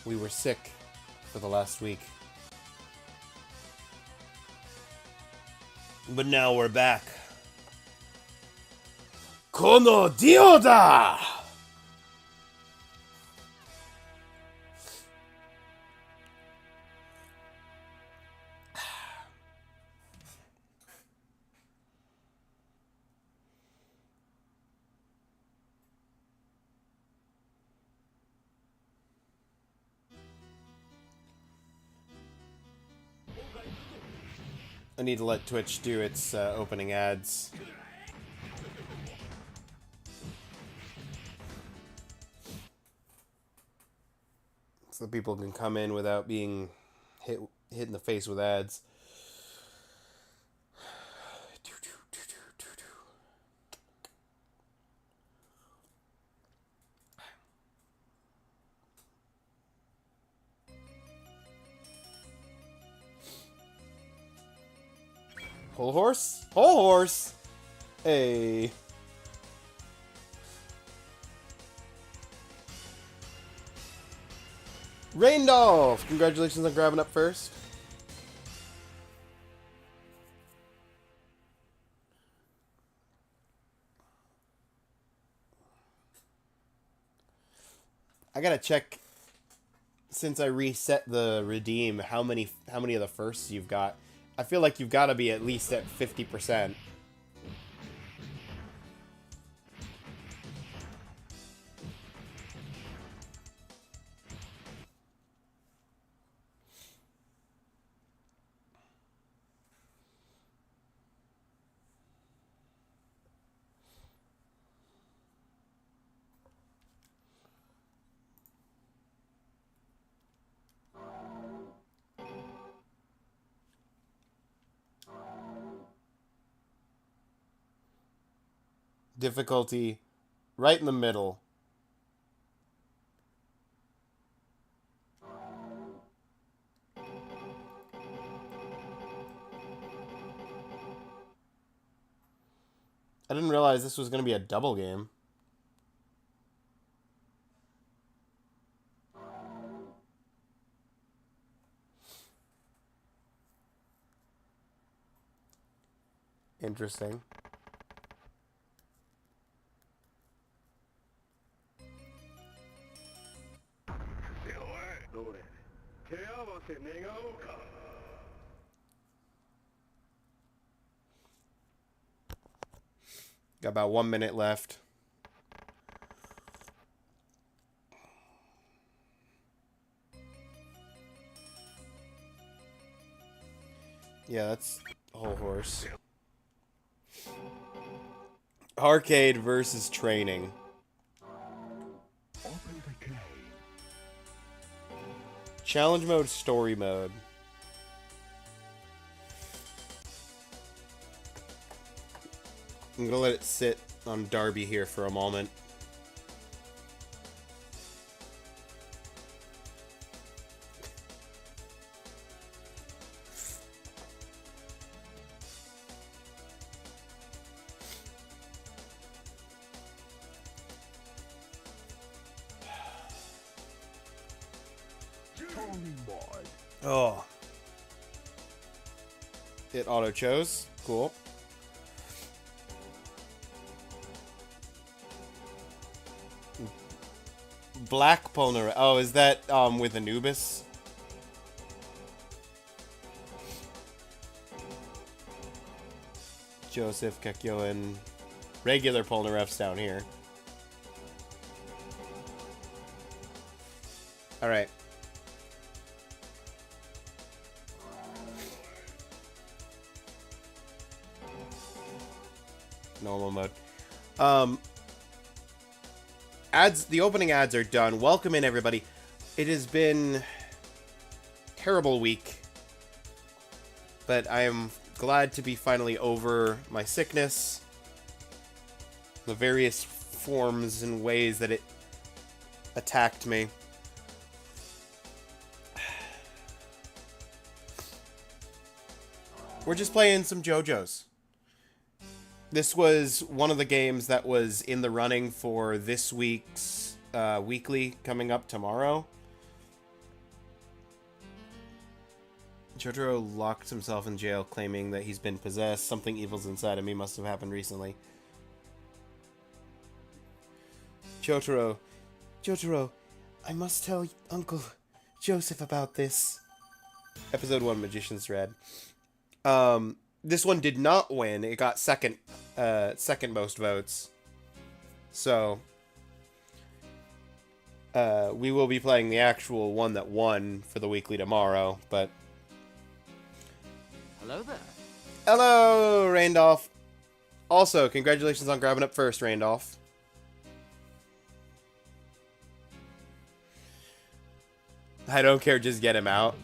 We were sick for the last week. But now we're back. Kono Dio da! I need to let Twitch do its opening ads. So people can come in without being hit in the face with ads. Whole horse? Whole horse! Hey. Raindolph! Congratulations on grabbing up first. I gotta check, since I reset the redeem, how many of the firsts you've got. I feel like you've got to be at least at 50%. Difficulty right in the middle. I didn't realize this was going to be a double game. Interesting. Got about 1 minute left. Yeah, that's whole horse. Arcade versus training. Challenge mode, story mode. I'm gonna let it sit on Darby here for a moment. Oh. It auto chose. Cool. Black Polnar. Oh, is that with Anubis? Joseph, Kekyo, and regular Polnareffs down here. Alright. Normal mode. Ads, the opening ads are done. Welcome in, everybody. It has been a terrible week, but I am glad to be finally over my sickness, the various forms and ways that it attacked me. We're just playing some JoJo's. This was one of the games that was in the running for this week's weekly coming up tomorrow. Jotaro locked himself in jail, claiming that he's been possessed. Something evil's inside of me must have happened recently. Jotaro, I must tell Uncle Joseph about this. Episode 1, Magician's Thread. This one did not win. It got second most votes. So, we will be playing the actual one that won for the weekly tomorrow, but... Hello there. Hello, Randolph. Also, congratulations on grabbing up first, Randolph. I don't care, just get him out.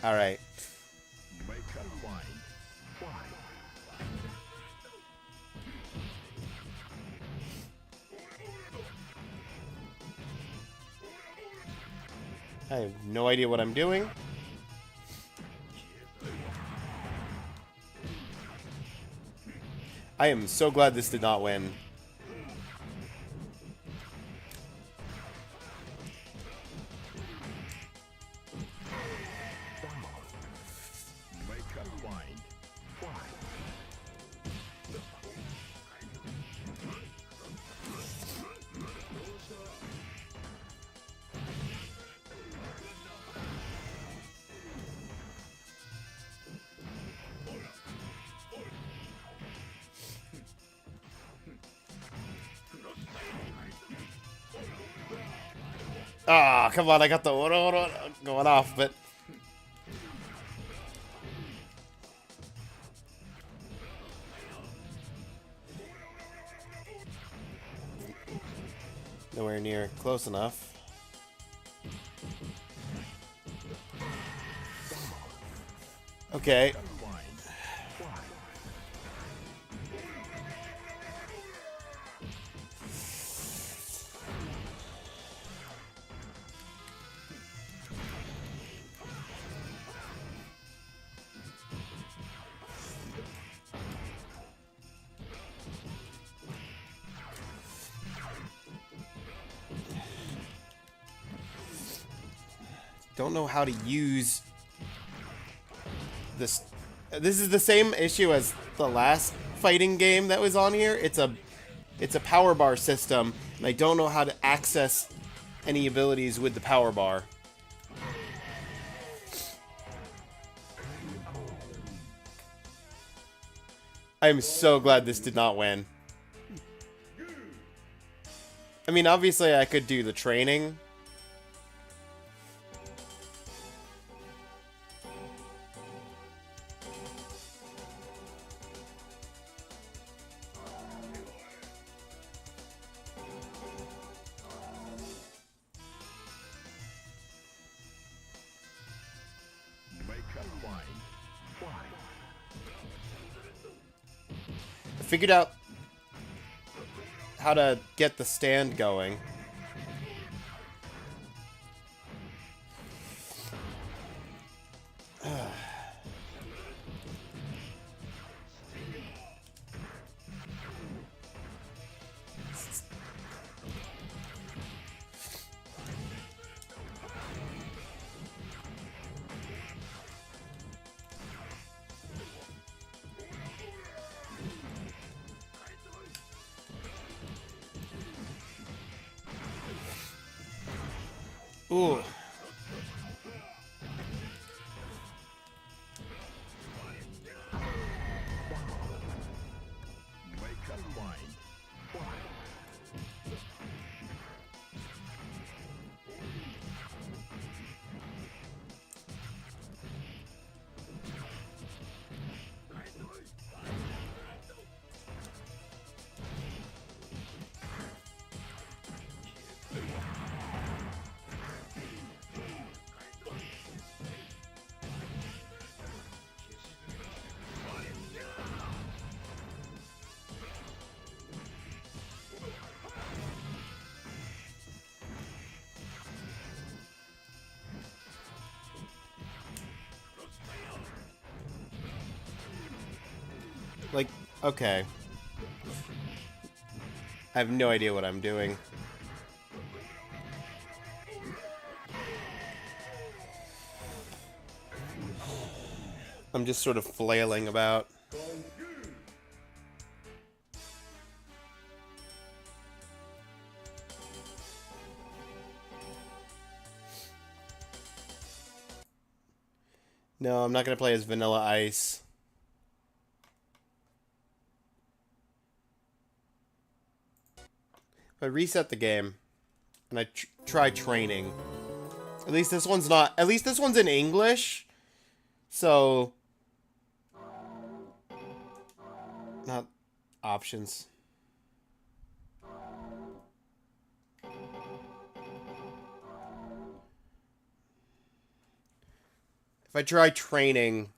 Alright. I have no idea what I'm doing. I am so glad this did not win. Ah, come on, I got the going off, but... Nowhere near close enough. Okay. Don't know how to use this. This is the same issue as the last fighting game that was on here. It's a power bar system, and I don't know how to access any abilities with the power bar. I am so glad this did not win. I mean, obviously I could do the training. I figured out how to get the stand going. Ooh. Like, okay. I have no idea what I'm doing. I'm just sort of flailing about. No, I'm not going to play as Vanilla Ice. If I reset the game, and I try training. At least this one's not... At least this one's in English. So... Not options. If I try training,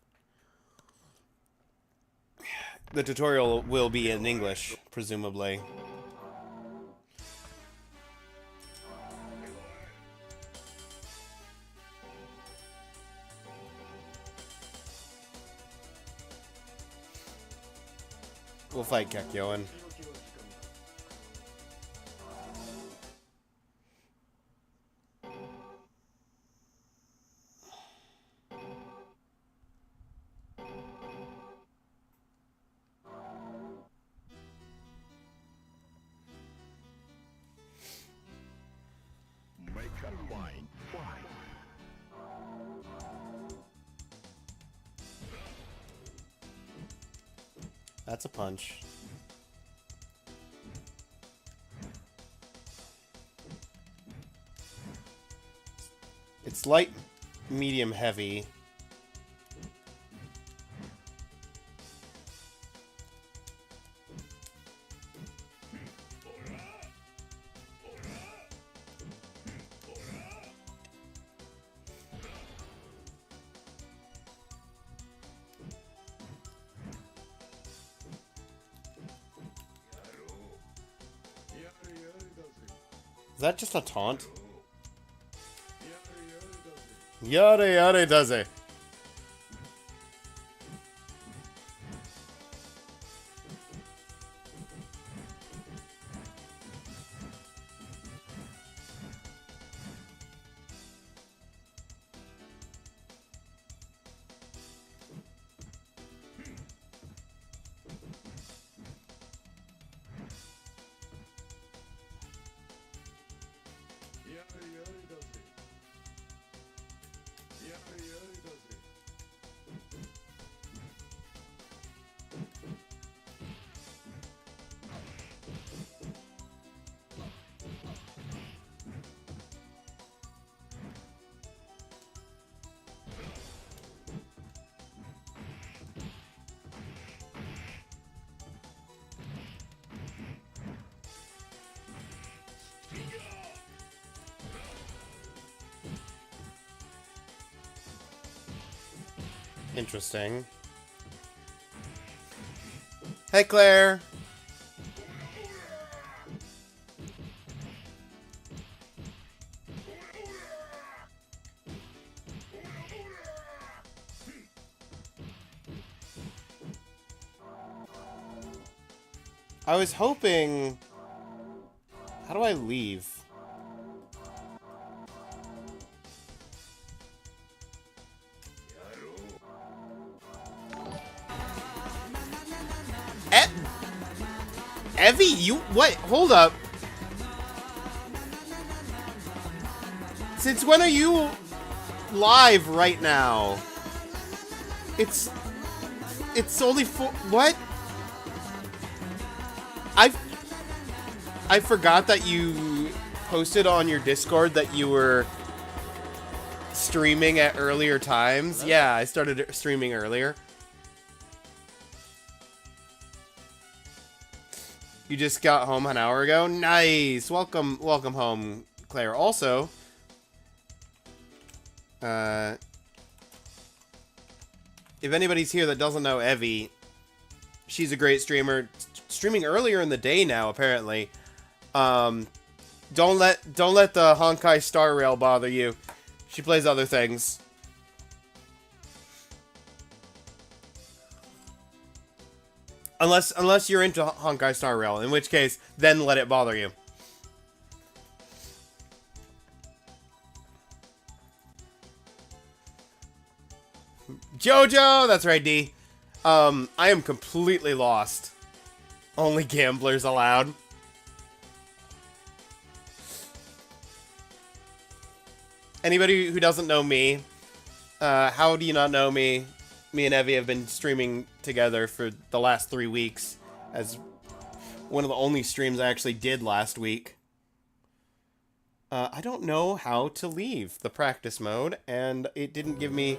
the tutorial will be in English, presumably. We'll fight Kekyoin. That's a punch. It's light, medium, heavy. Is that just a taunt? Yare yare does it. Interesting. Hey, Claire. I was hoping... How do I leave? Evie, you... What? Hold up. Since when are you live right now? It's only for... What? I forgot that you posted on your Discord that you were streaming at earlier times. Yeah, I started streaming earlier. You just got home an hour ago? Nice! Welcome home, Claire. Also, if anybody's here that doesn't know Evie, she's a great streamer. Streaming earlier in the day now, apparently. Don't let the Honkai Star Rail bother you. She plays other things. Unless you're into Honkai Star Rail, in which case, then let it bother you. Jojo! That's right, D. I am completely lost. Only gamblers allowed. Anybody who doesn't know me, how do you not know me? Me and Evie have been streaming together for the last 3 weeks, as one of the only streams I actually did last week. I don't know how to leave the practice mode, and it didn't give me...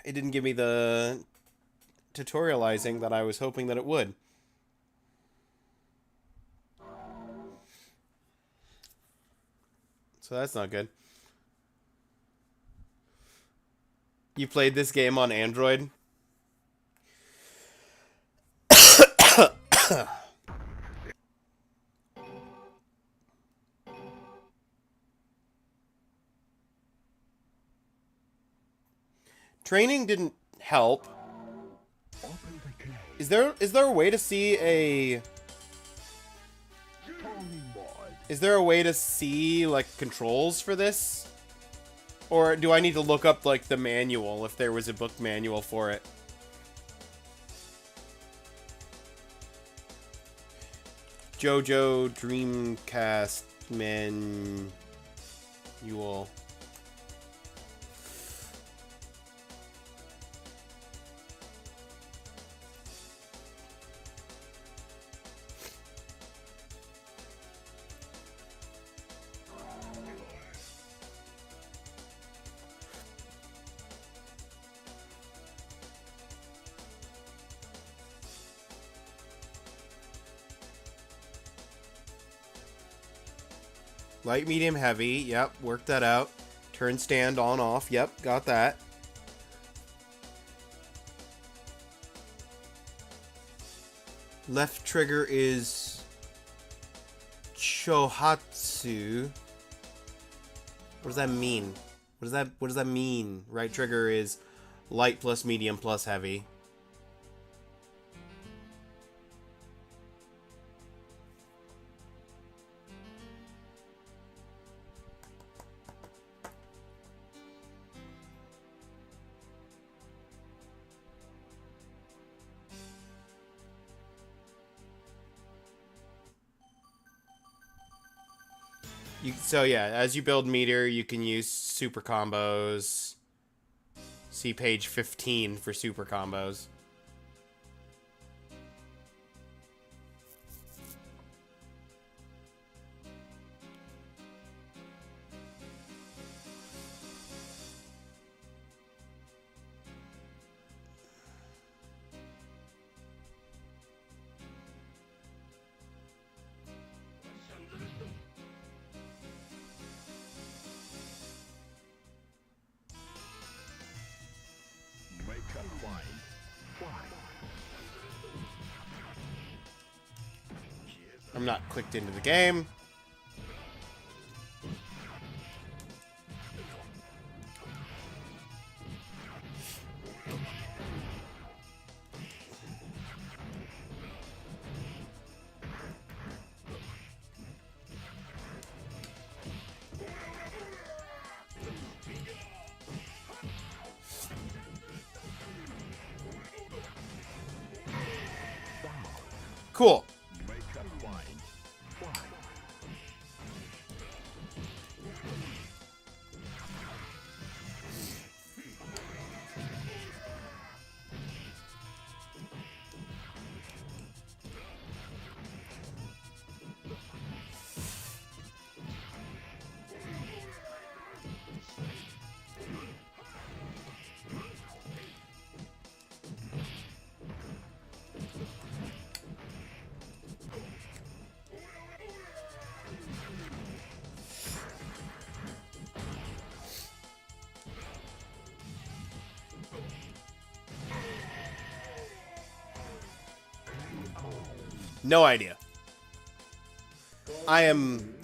It didn't give me the tutorializing that I was hoping that it would. So that's not good. You played this game on Android? Training didn't help. Is there a way to see a... Is there a way to see, like, controls for this? Or do I need to look up, like, the manual, if there was a book manual for it? JoJo Dreamcast manual. Light, medium, heavy. Yep, worked that out. Turn stand on, off. Yep, got that. Left trigger is Chohatsu. What does that mean? What does that mean? Right trigger is light plus medium plus heavy. So yeah, as you build meter, you can use super combos. See page 15 for super combos. I'm not clicked into the game. Cool. No idea. I am...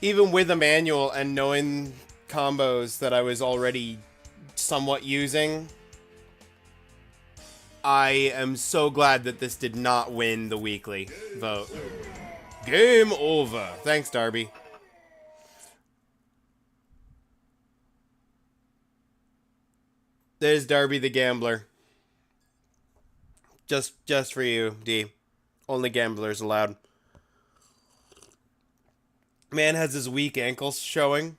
Even with a manual and knowing combos that I was already somewhat using, I am so glad that this did not win the weekly vote. Game over. Thanks, Darby. There's Darby the Gambler. Just for you, D. Only gamblers allowed. Man has his weak ankles showing.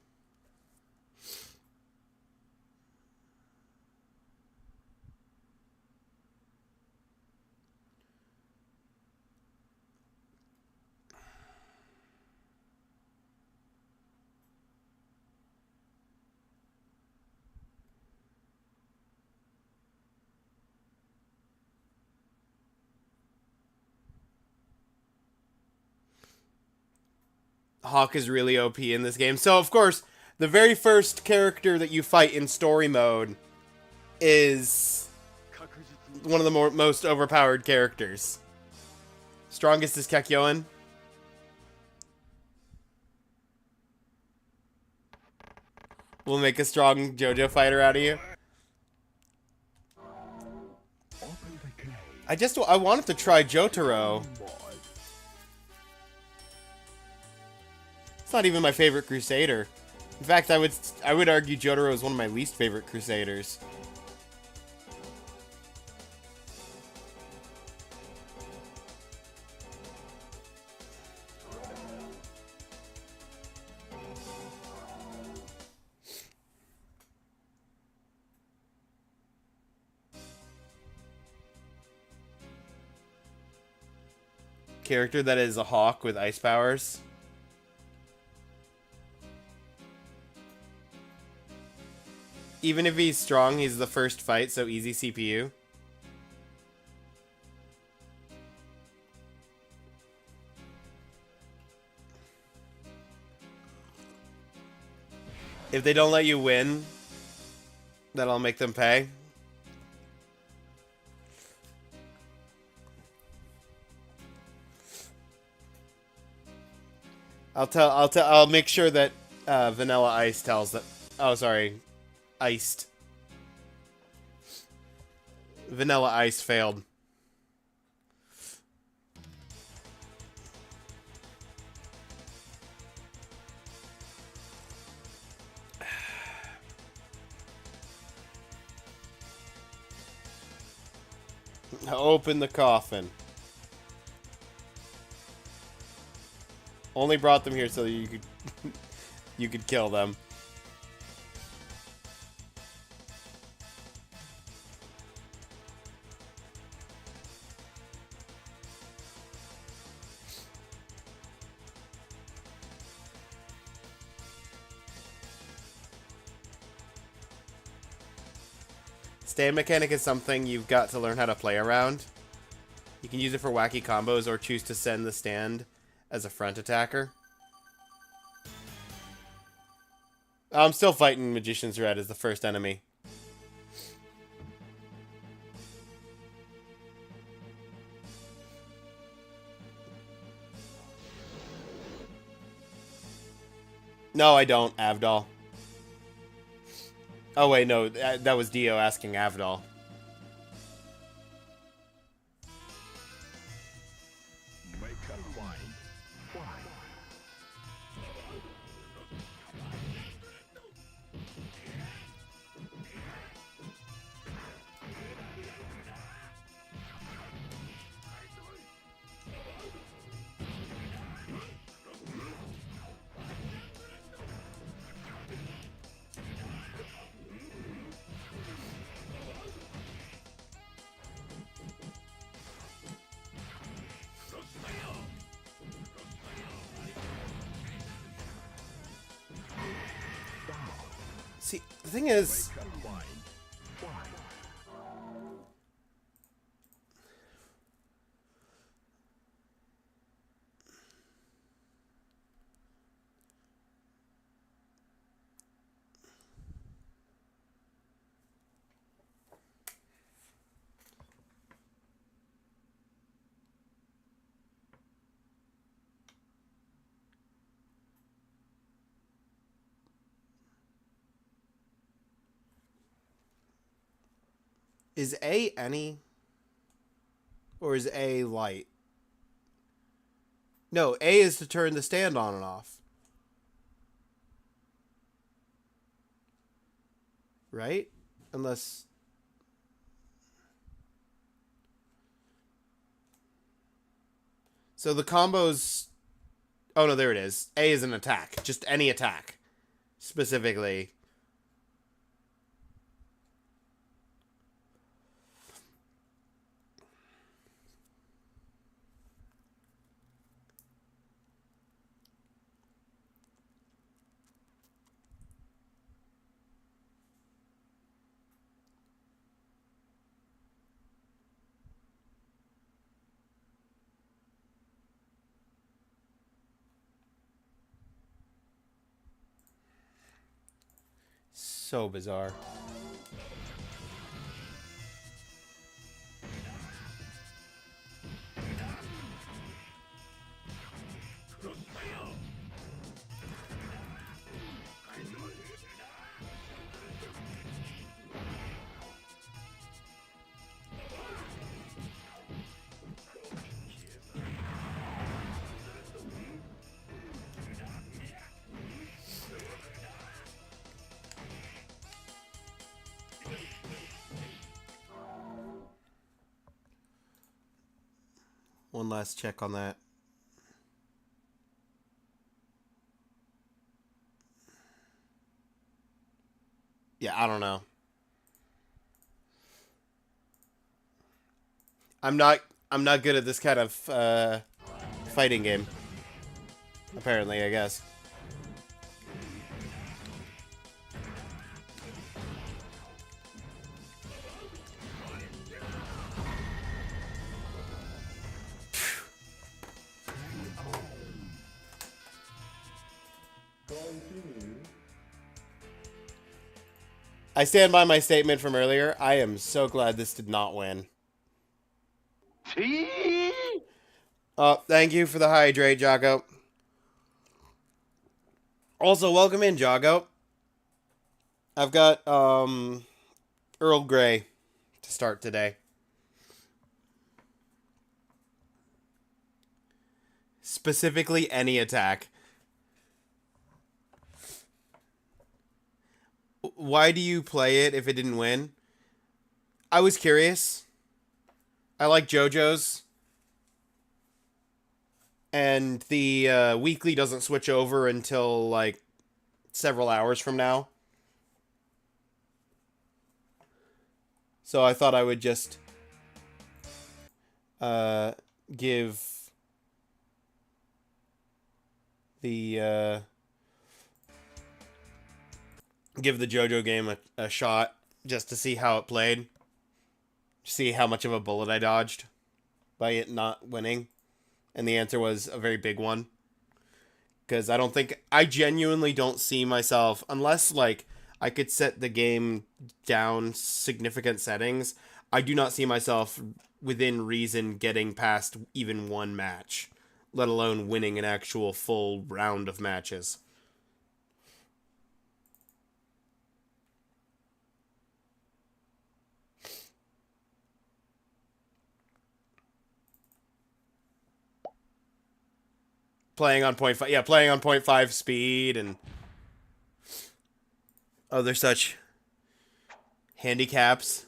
Hawk is really OP in this game. So, of course, the very first character that you fight in story mode is one of the most overpowered characters. Strongest is Kakyoin. We'll make a strong JoJo fighter out of you. I wanted to try Jotaro. It's not even my favorite Crusader. In fact, I would argue Jotaro is one of my least favorite Crusaders. Character that is a hawk with ice powers. Even if he's strong, he's the first fight, so easy CPU. If they don't let you win, then I'll make them pay. I'll make sure that Vanilla Ice tells that. Oh, sorry, Iced. Vanilla Ice failed. Open the coffin. Only brought them here so that you could you could kill them. Stand mechanic is something you've got to learn how to play around. You can use it for wacky combos or choose to send the stand as a front attacker. I'm still fighting Magician's Red as the first enemy. No, I don't, Avdol. Oh wait, no, that was Dio asking Avdol. See, the thing is... Is A any? Or is A light? No, A is to turn the stand on and off. Right? Unless... So the combos... Oh, no, there it is. A is an attack. Just any attack. Specifically. So bizarre. One last check on that. Yeah, I don't know. I'm not good at this kind of fighting game. Apparently, I guess. I stand by my statement from earlier. I am so glad this did not win. Thank you for the hydrate, Jago. Also, welcome in, Jago. I've got Earl Grey to start today. Specifically, any attack. Why do you play it if it didn't win? I was curious. I like JoJo's. And the weekly doesn't switch over until, like, several hours from now. So I thought I would just give the JoJo game a shot just to see how it played. See how much of a bullet I dodged by it not winning. And the answer was a very big one. Because I genuinely don't see myself, unless, like, I could set the game down significant settings, I do not see myself, within reason, getting past even one match, let alone winning an actual full round of matches. Playing on 0.5, yeah, playing on 0.5 speed, and oh, there's such handicaps.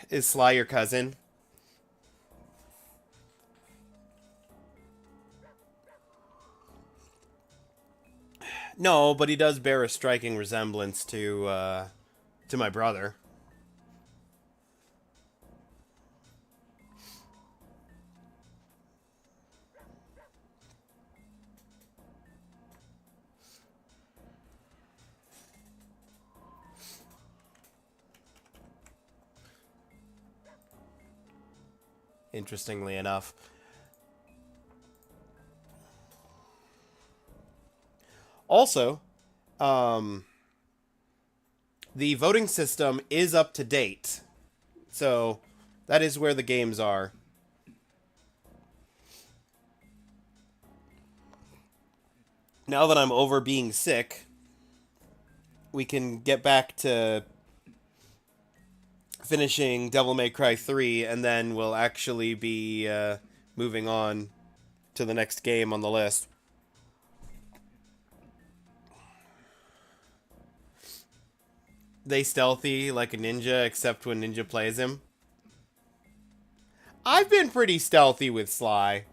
Is Sly your cousin? No, but he does bear a striking resemblance to my brother. Interestingly enough. Also, The voting system is up to date. So, that is where the games are. Now that I'm over being sick, we can get back to finishing Devil May Cry 3, and then we'll actually be moving on to the next game on the list. They stealthy like a ninja, except when Ninja plays him. I've been pretty stealthy with Sly.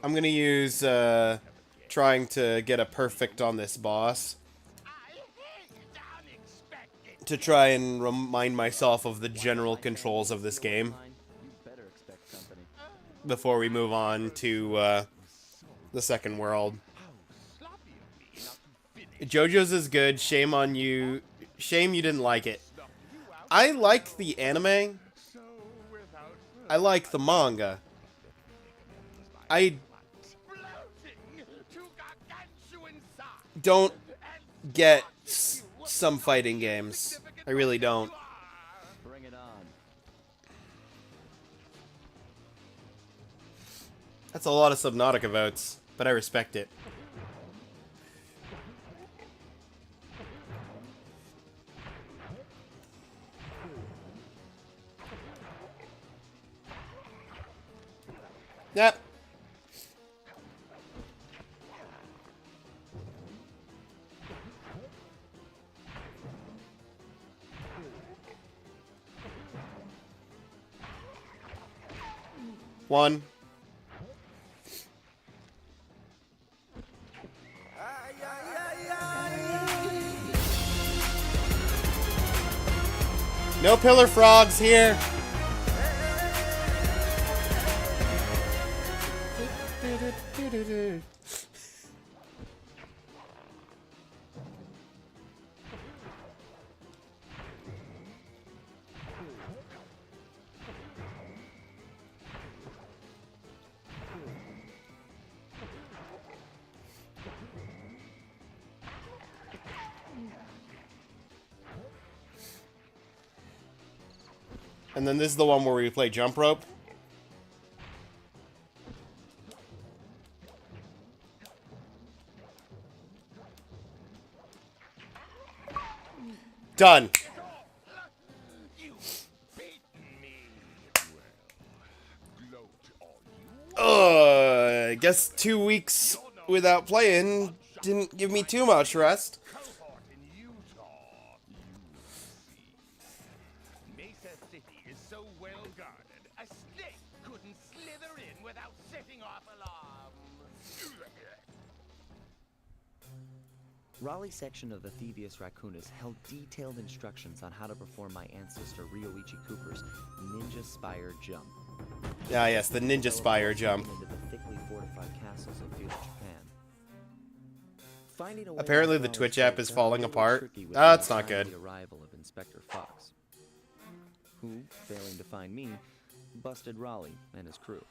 I'm gonna use trying to get a perfect on this boss to try and remind myself of the general controls of this game before we move on to the second world. JoJo's is good. Shame on you. Shame you didn't like it. I like the anime. I like the manga. I don't get some fighting games. I really don't. Bring it on. That's a lot of Subnautica votes, but I respect it. Yep. One. No pillar frogs here. And then this is the one where we play jump rope. Done. I guess 2 weeks without playing didn't give me too much rest. Mesa City is so well guarded, a snake couldn't slither in without setting off alarms. Raleigh's section of the Thievius Raccoonus held detailed instructions on how to perform my ancestor Ryoichi Cooper's Ninja Spire Jump. Ah, yes, the Ninja Spire jump. Into the thickly fortified castles of feudal Japan. Finding a way Apparently off the Raleigh's Twitch app flight is got a falling little apart. tricky with Ah, it's the not good. untimely arrival of Inspector Fox, who, failing to find me, busted Raleigh and his crew.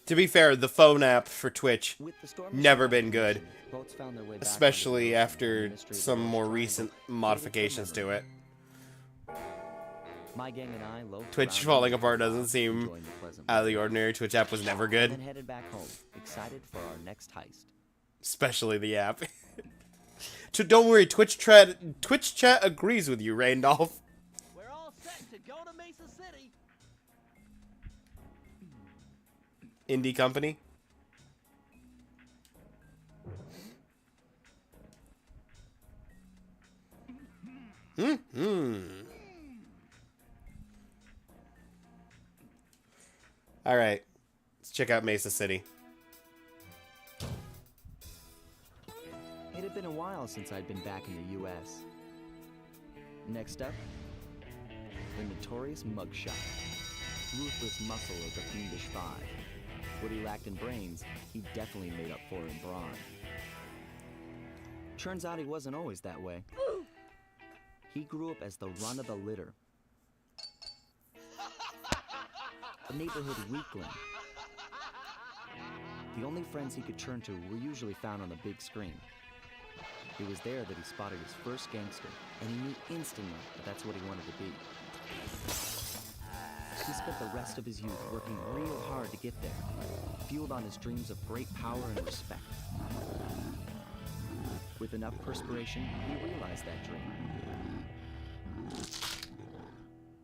To be fair, the phone app for Twitch With the storm never been good, boats found their way back especially on the after mystery of some the more Triangle recent created modifications for to it. memory. My gang and I loafed Twitch around falling the apart block, doesn't seem enjoying the pleasant out of the weather, ordinary. Twitch app was never and good, then headed back home, excited for our next heist. especially the app. Don't worry, Twitch chat agrees with you, Randolph. We're all set to go to Mesa City. Indie company. All right, let's check out Mesa City. It had been a while since I'd been back in the U.S. Next up, the notorious mugshot. Ruthless muscle of the Fiendish Five. What he lacked in brains, he definitely made up for in brawn. Turns out he wasn't always that way. He grew up as the run of the litter. A neighborhood weakling. The only friends he could turn to were usually found on the big screen. It was there that he spotted his first gangster, and he knew instantly that that's what he wanted to be. He spent the rest of his youth working real hard to get there, fueled on his dreams of great power and respect. With enough perspiration, he realized that dream.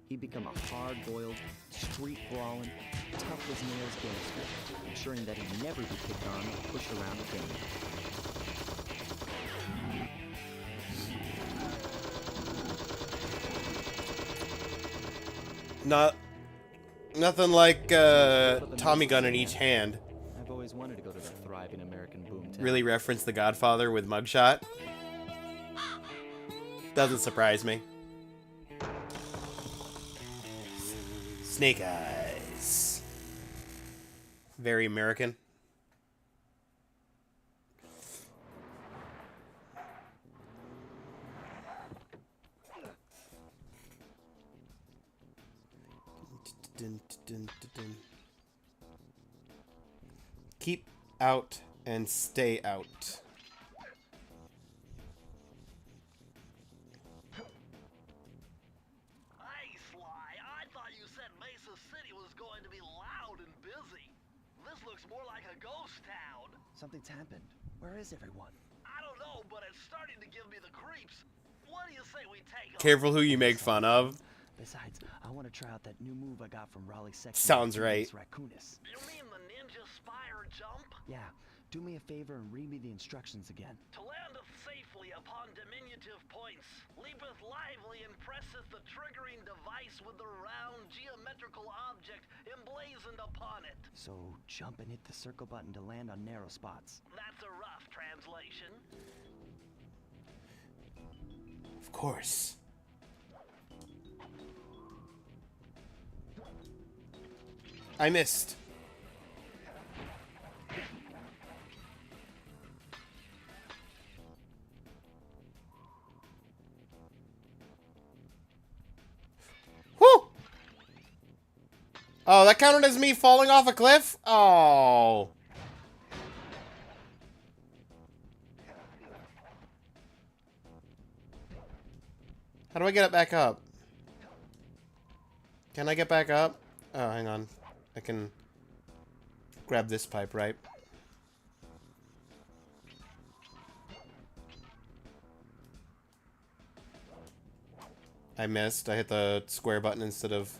He'd become a hard-boiled, street-brawling, tough-as-nails gangster, ensuring that he'd never be picked on or pushed around again. Nothing like Tommy gun in each hand. I've always wanted to go to the thriving American boomtown. Really reference The Godfather with Mugshot. Doesn't surprise me. Snake Eyes. Very American. Keep out and stay out. Hey, Sly, I thought you said Mesa City was going to be loud and busy. This looks more like a ghost town. Something's happened. Where is everyone? I don't know, but it's starting to give me the creeps. What do you say we take a Careful who you make fun of. Besides, I want to try out that new move I got from Raleigh section. Sounds right. Raccoonus. You mean the ninja spire jump? Yeah, do me a favor and read me the instructions again. To landeth safely upon diminutive points, leapeth lively and presseth the triggering device with the round geometrical object emblazoned upon it. So jump and hit the circle button to land on narrow spots. That's a rough translation. Of course. I missed. Whew! Oh, that counted as me falling off a cliff? Oh. How do I get it back up? Can I get back up? Oh, hang on. I can grab this pipe, right? I missed. I hit the square button instead of...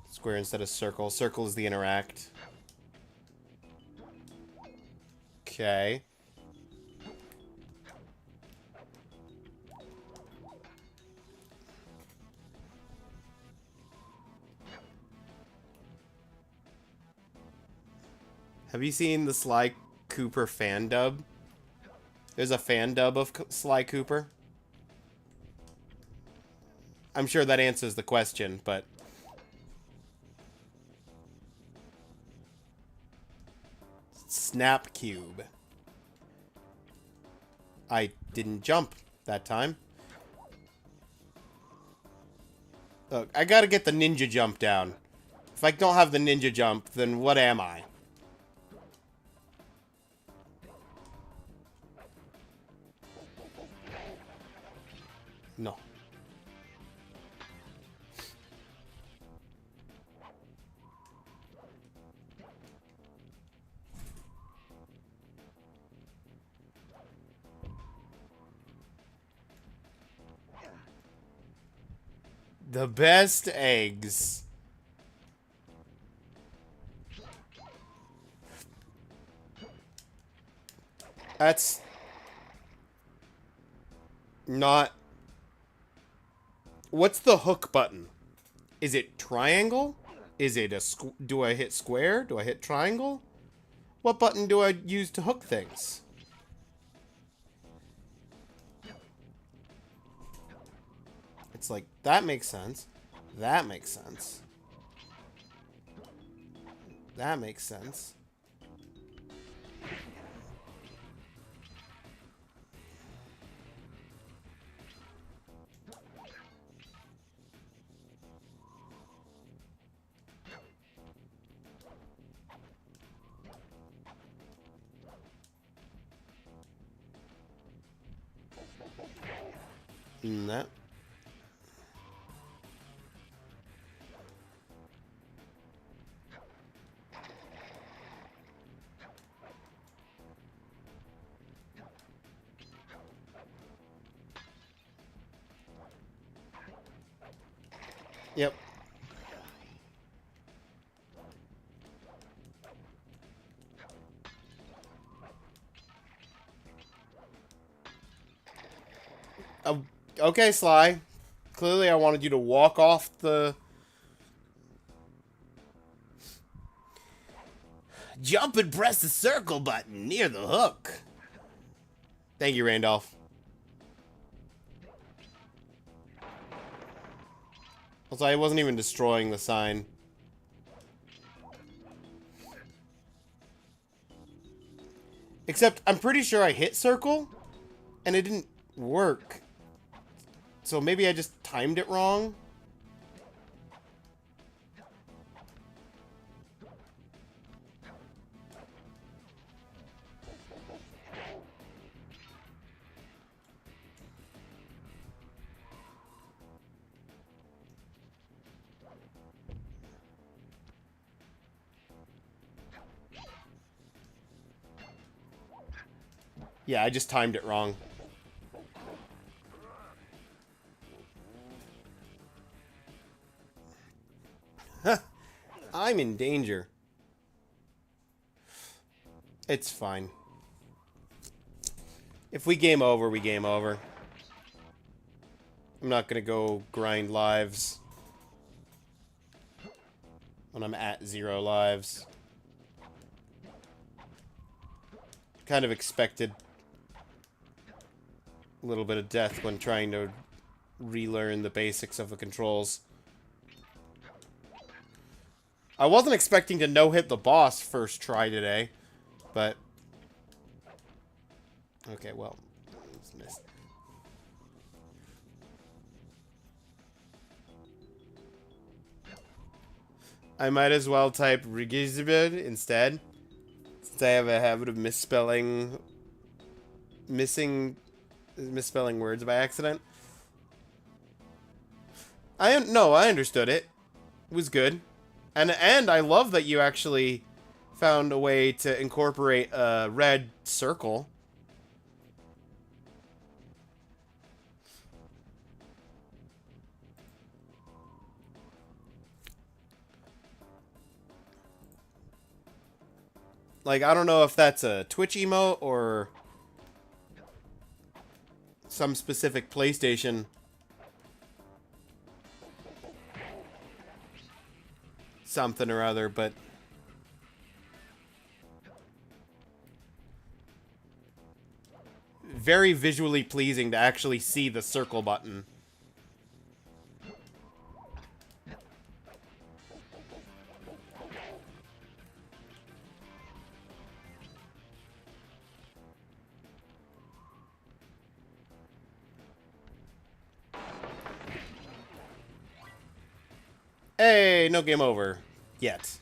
Square instead of circle. Circle is the interact. Okay. Have you seen the Sly Cooper fan dub? There's a fan dub of Sly Cooper. I'm sure that answers the question, but... Snap Cube. I didn't jump that time. Look, I gotta get the ninja jump down. If I don't have the ninja jump, then what am I? No. The best eggs. That's not... What's the hook button? Is it triangle? Is it a do I hit square? Do I hit triangle? What button do I use to hook things? It's like, that makes sense. That makes sense. That makes sense. That. Yep. Okay, Sly. Clearly I wanted you to walk off the... Jump and press the circle button near the hook. Thank you, Randolph. Also, I wasn't even destroying the sign. Except, I'm pretty sure I hit circle, and it didn't work. So maybe I just timed it wrong? Yeah, I just timed it wrong. I'm in danger. It's fine. If we game over, we game over. I'm not gonna go grind lives when I'm at 0 lives. Kind of expected a little bit of death when trying to relearn the basics of the controls. I wasn't expecting to no-hit the boss first try today, but... Okay, well, it's missed. I might as well type Rigizibid instead, since I have a habit of misspelling words by accident. I understood it. It was good. And I love that you actually found a way to incorporate a red circle. Like, I don't know if that's a Twitch emote or some specific PlayStation something or other, but very visually pleasing to actually see the circle button. Hey, no game over. Yet. What's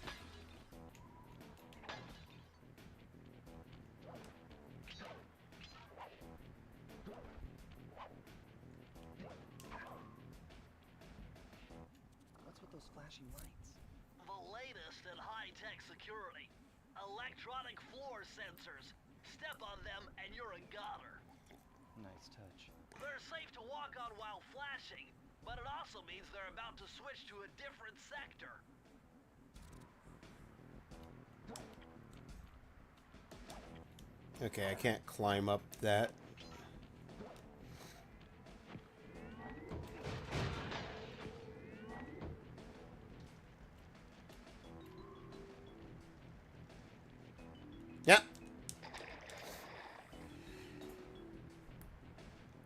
with those flashing lights? The latest in high-tech security. Electronic floor sensors. Step on them and you're a goner. Nice touch. They're safe to walk on while flashing, but it also means they're about to switch to a different sector. Okay, I can't climb up that. Yep.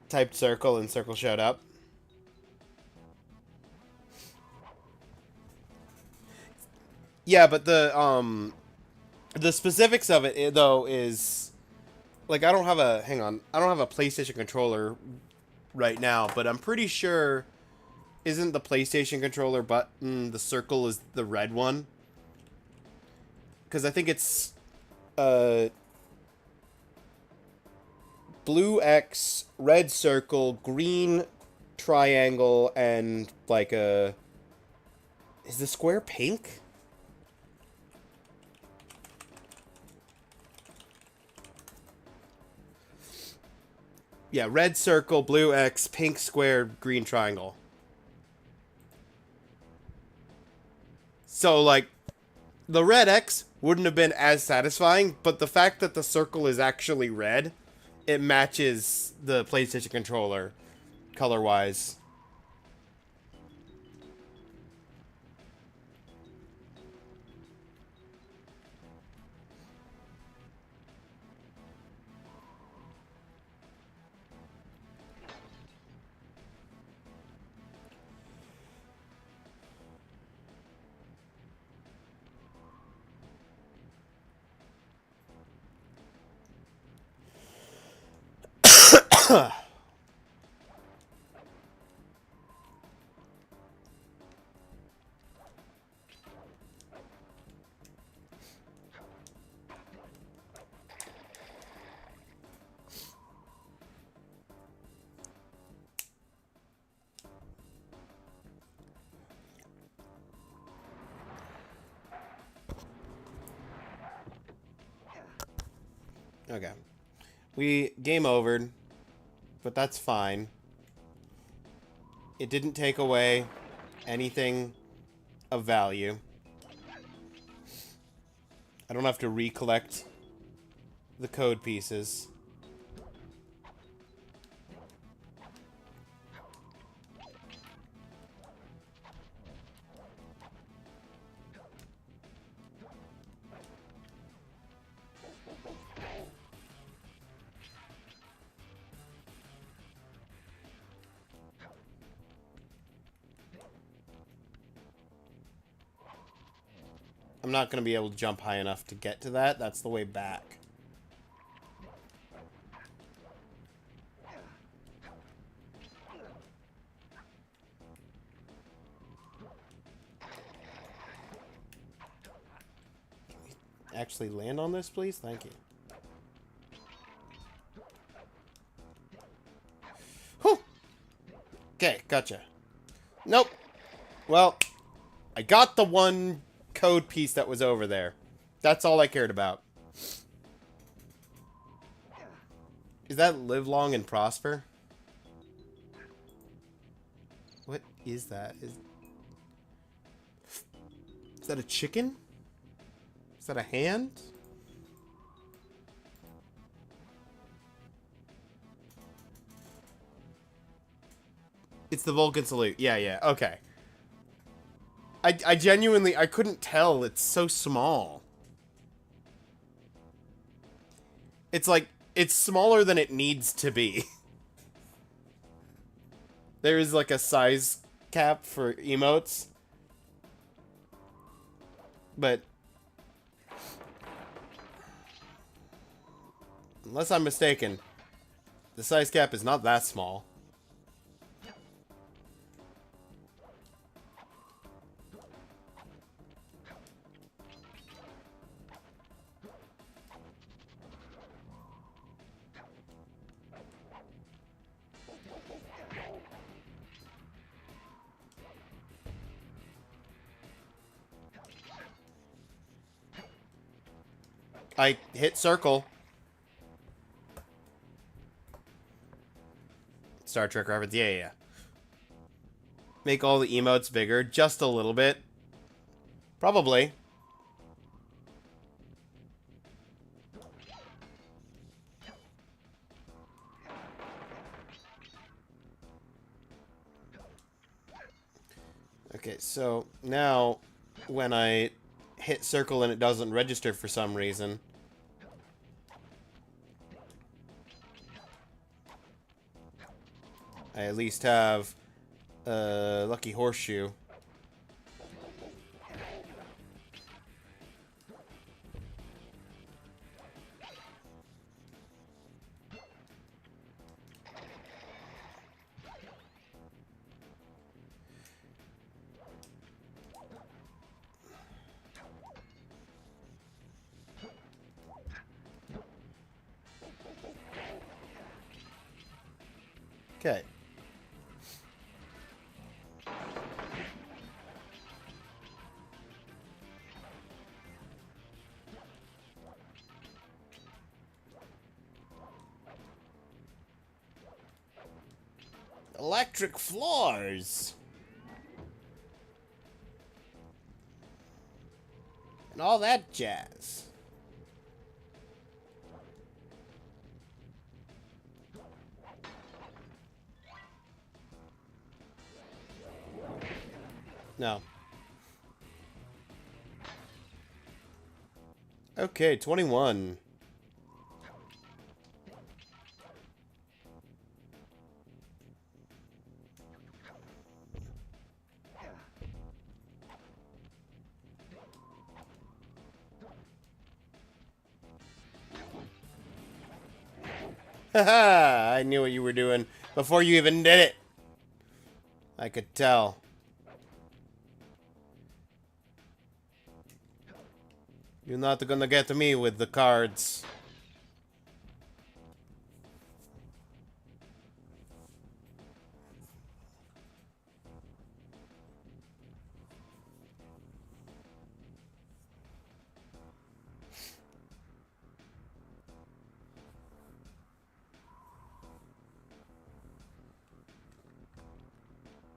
Typed circle and circle showed up. Yeah, but the specifics of it though is like I don't have a I don't have a PlayStation controller right now, but I'm pretty sure isn't the PlayStation controller button the circle is the red one? Because I think it's blue X, red circle, green triangle, and like a... Is the square pink? Yeah, red circle, blue X, pink square, green triangle. So, like, the red X wouldn't have been as satisfying, but the fact that the circle is actually red, it matches the PlayStation controller color-wise. Okay. We game overed, but that's fine. It didn't take away anything of value. I don't have to recollect the code pieces. I'm not going to be able to jump high enough to get to that. That's the way back. Can we actually land on this, please? Thank you. Whew! Okay, gotcha. Nope. Well, I got the one code piece that was over there. That's all I cared about. Is that live long and prosper? What is that? Is that a chicken? Is that a hand? It's the Vulcan salute. Yeah, yeah. Okay. I genuinely, I couldn't tell. It's so small. It's like, it's smaller than it needs to be. There is like a size cap for emotes. But, unless I'm mistaken, the size cap is not that small. I hit circle. Star Trek reference. Yeah, yeah. Make all the emotes bigger. Just a little bit. Probably. Okay, so now when I hit circle and it doesn't register for some reason, I at least have a lucky horseshoe. Okay. Electric floors. And all that jazz. No. Okay, 21. Haha, I knew what you were doing before you even did it. I could tell. You're not gonna get me with the cards.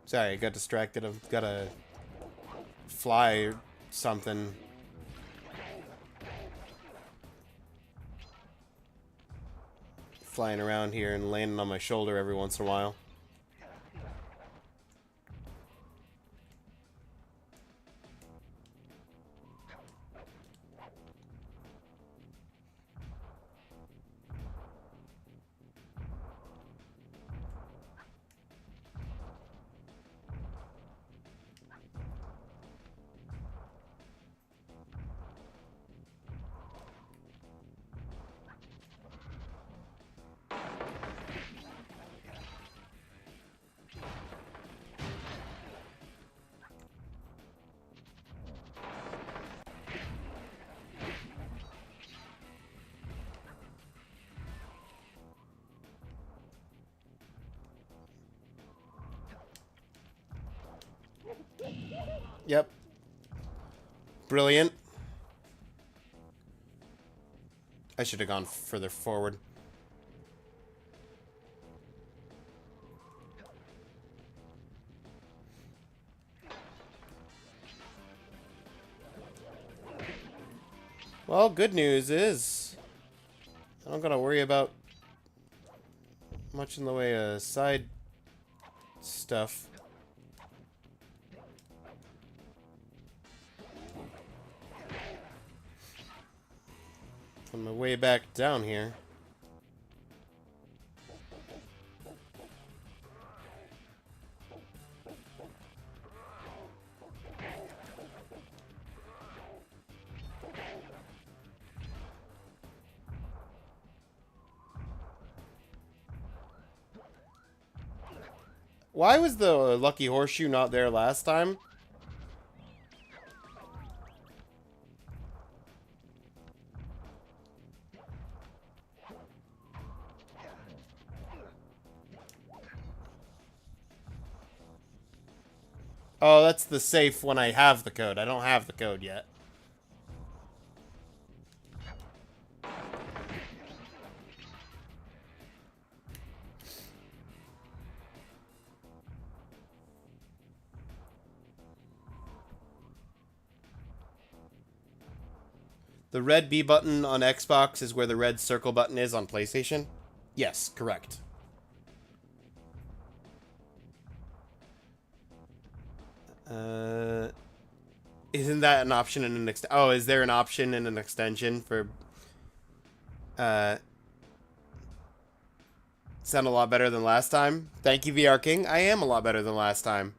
Sorry, I got distracted. I've got to fly or something. Flying around here and landing on my shoulder every once in a while. Yep. Brilliant. I should have gone further forward. Well, good news is I don't gotta worry about much in the way of side stuff. On my way back down here. Why was the lucky horseshoe not there last time? Oh, that's the safe when I have the code. I don't have the code yet. The red B button on Xbox is where the red circle button is on PlayStation? Yes, correct. Isn't that an option in an oh, is there an option in an extension for sound a lot better than last time? Thank you, VR King. I am a lot better than last time.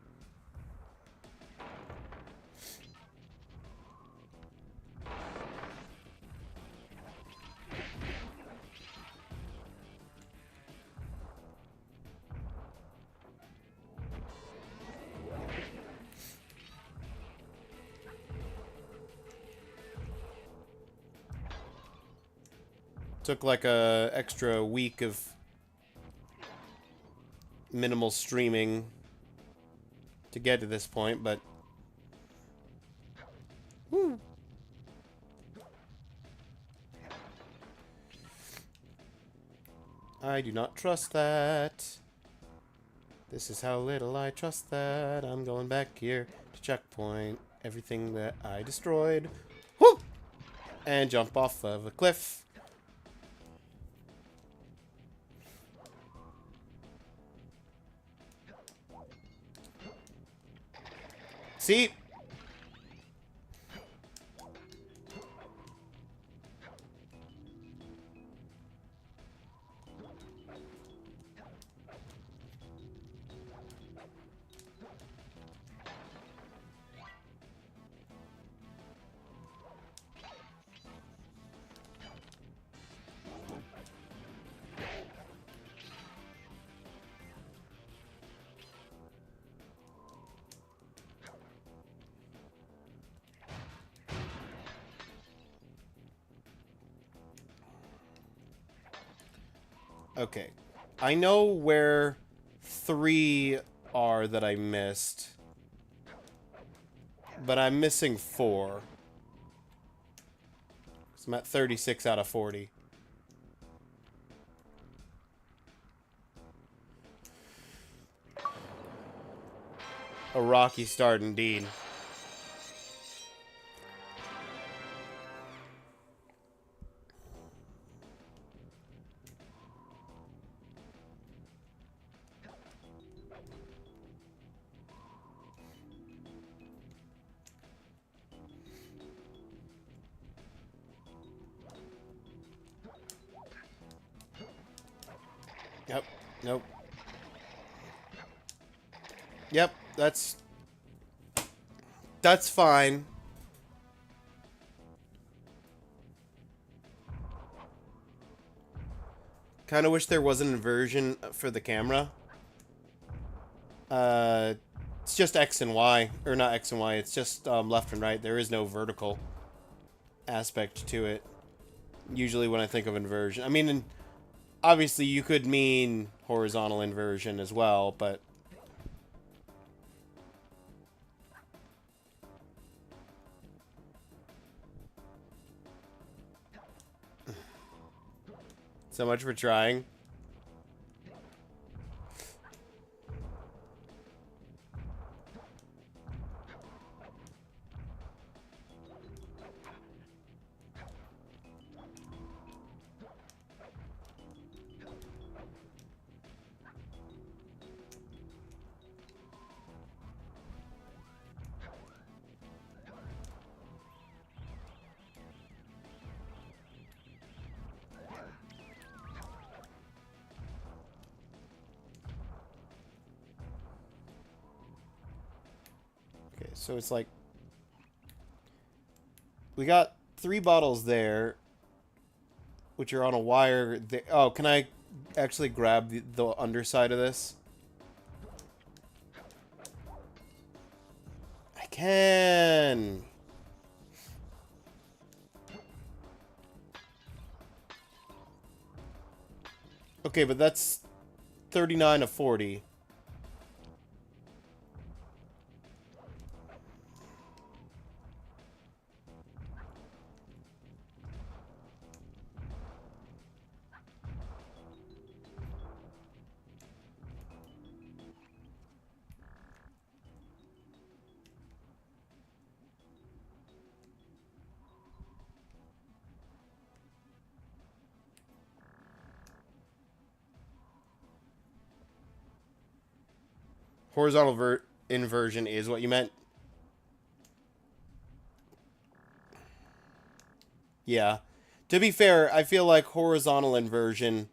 Took like a extra week of minimal streaming to get to this point, but... Woo. I do not trust that. This is how little I trust that. I'm going back here to checkpoint everything that I destroyed. Woo! And jump off of a cliff. See? Okay. I know where 3 are that I missed. But I'm missing 4. So I'm at 36 out of 40. A rocky start indeed. Yep. Nope. Yep, that's fine. Kind of wish there was an inversion for the camera. It's just X and Y, or not X and Y, it's just left and right. There is no vertical aspect to it. Usually when I think of inversion. I mean, obviously you could mean horizontal inversion as well, but... So much for trying. Okay, so it's like... We got 3 bottles there, which are on a wire. Oh, can I actually grab the underside of this? I can! Okay, but that's 39 of 40. Horizontal inversion is what you meant? Yeah. To be fair, I feel like horizontal inversion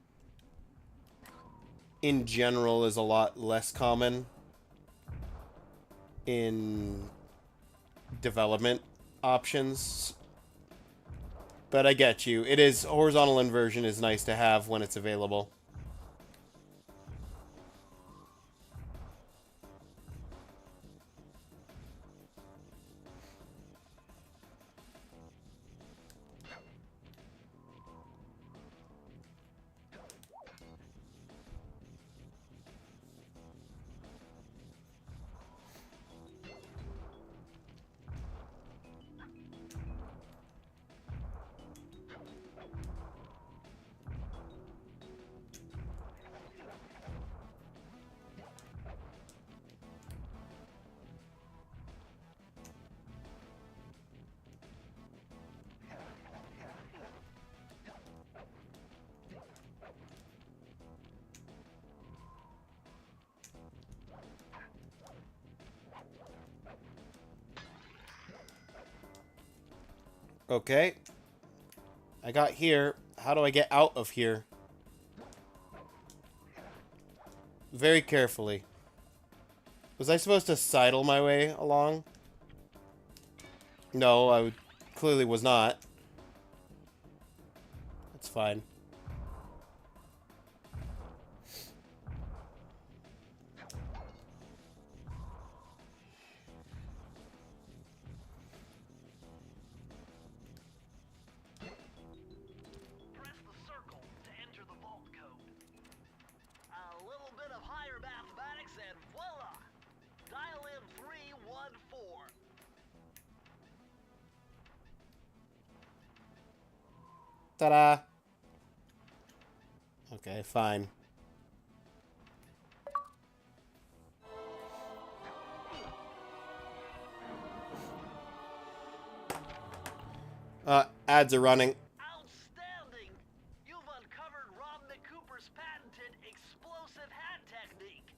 in general is a lot less common in development options. But I get you. It is, horizontal inversion is nice to have when it's available. Okay. I got here. How do I get out of here? Very carefully. Was I supposed to sidle my way along? No, clearly was not. That's fine. Press the circle to enter the vault code. A little bit of higher mathematics and voila! Dial in 314. Ta-da! Okay, fine. Ads are running. Outstanding! You've uncovered Rob McCooper's patented explosive hat technique.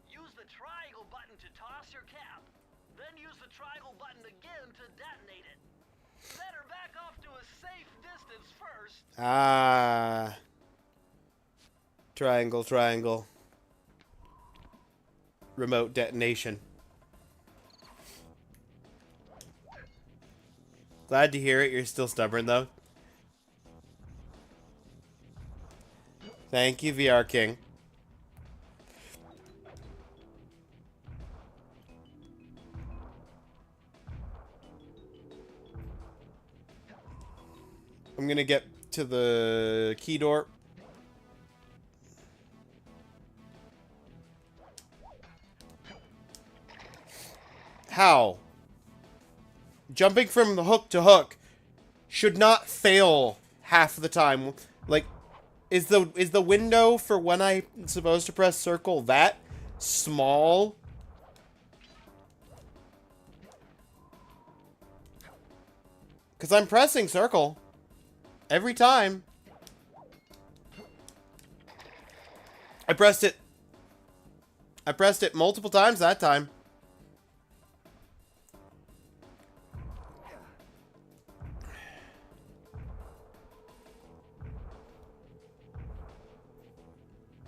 Use the triangle button to toss your cap. Then use the triangle button again to detonate it. Better back off to a safe distance first. Ah. Triangle, triangle. Remote detonation. Glad to hear it. You're still stubborn, though. Thank you, VR King. I'm gonna get to the key door. How? Jumping from the hook to hook should not fail half the time. Like, is the window for when I'm supposed to press circle that small? Because I'm pressing circle every time. I pressed it multiple times that time.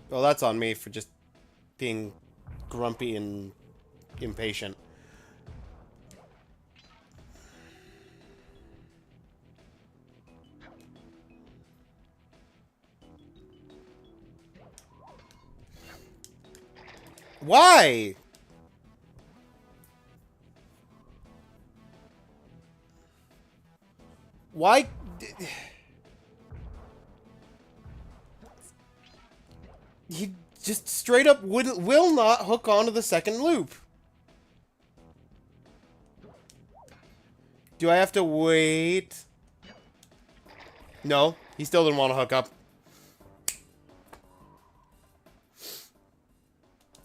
Well, that's on me for just being grumpy and impatient. Why? Why? He just straight up will not hook onto the second loop. Do I have to wait? No, he still didn't want to hook up.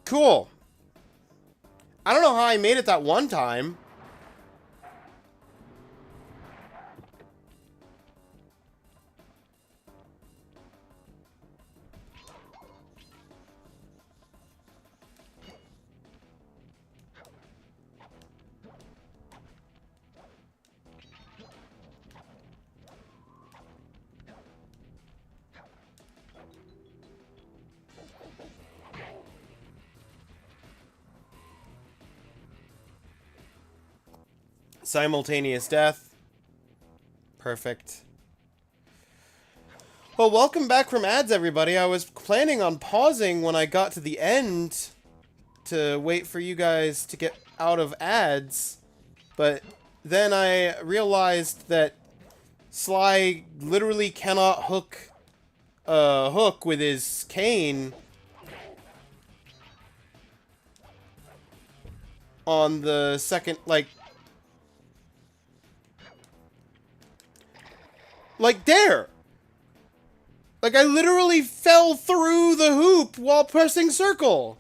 Cool. I don't know how I made it that one time. Simultaneous death. Perfect. Well, welcome back from ads, everybody. I was planning on pausing when I got to the end to wait for you guys to get out of ads, but then I realized that Sly literally cannot hook a hook with his cane on the second, like there! Like, I literally fell through the hoop while pressing circle!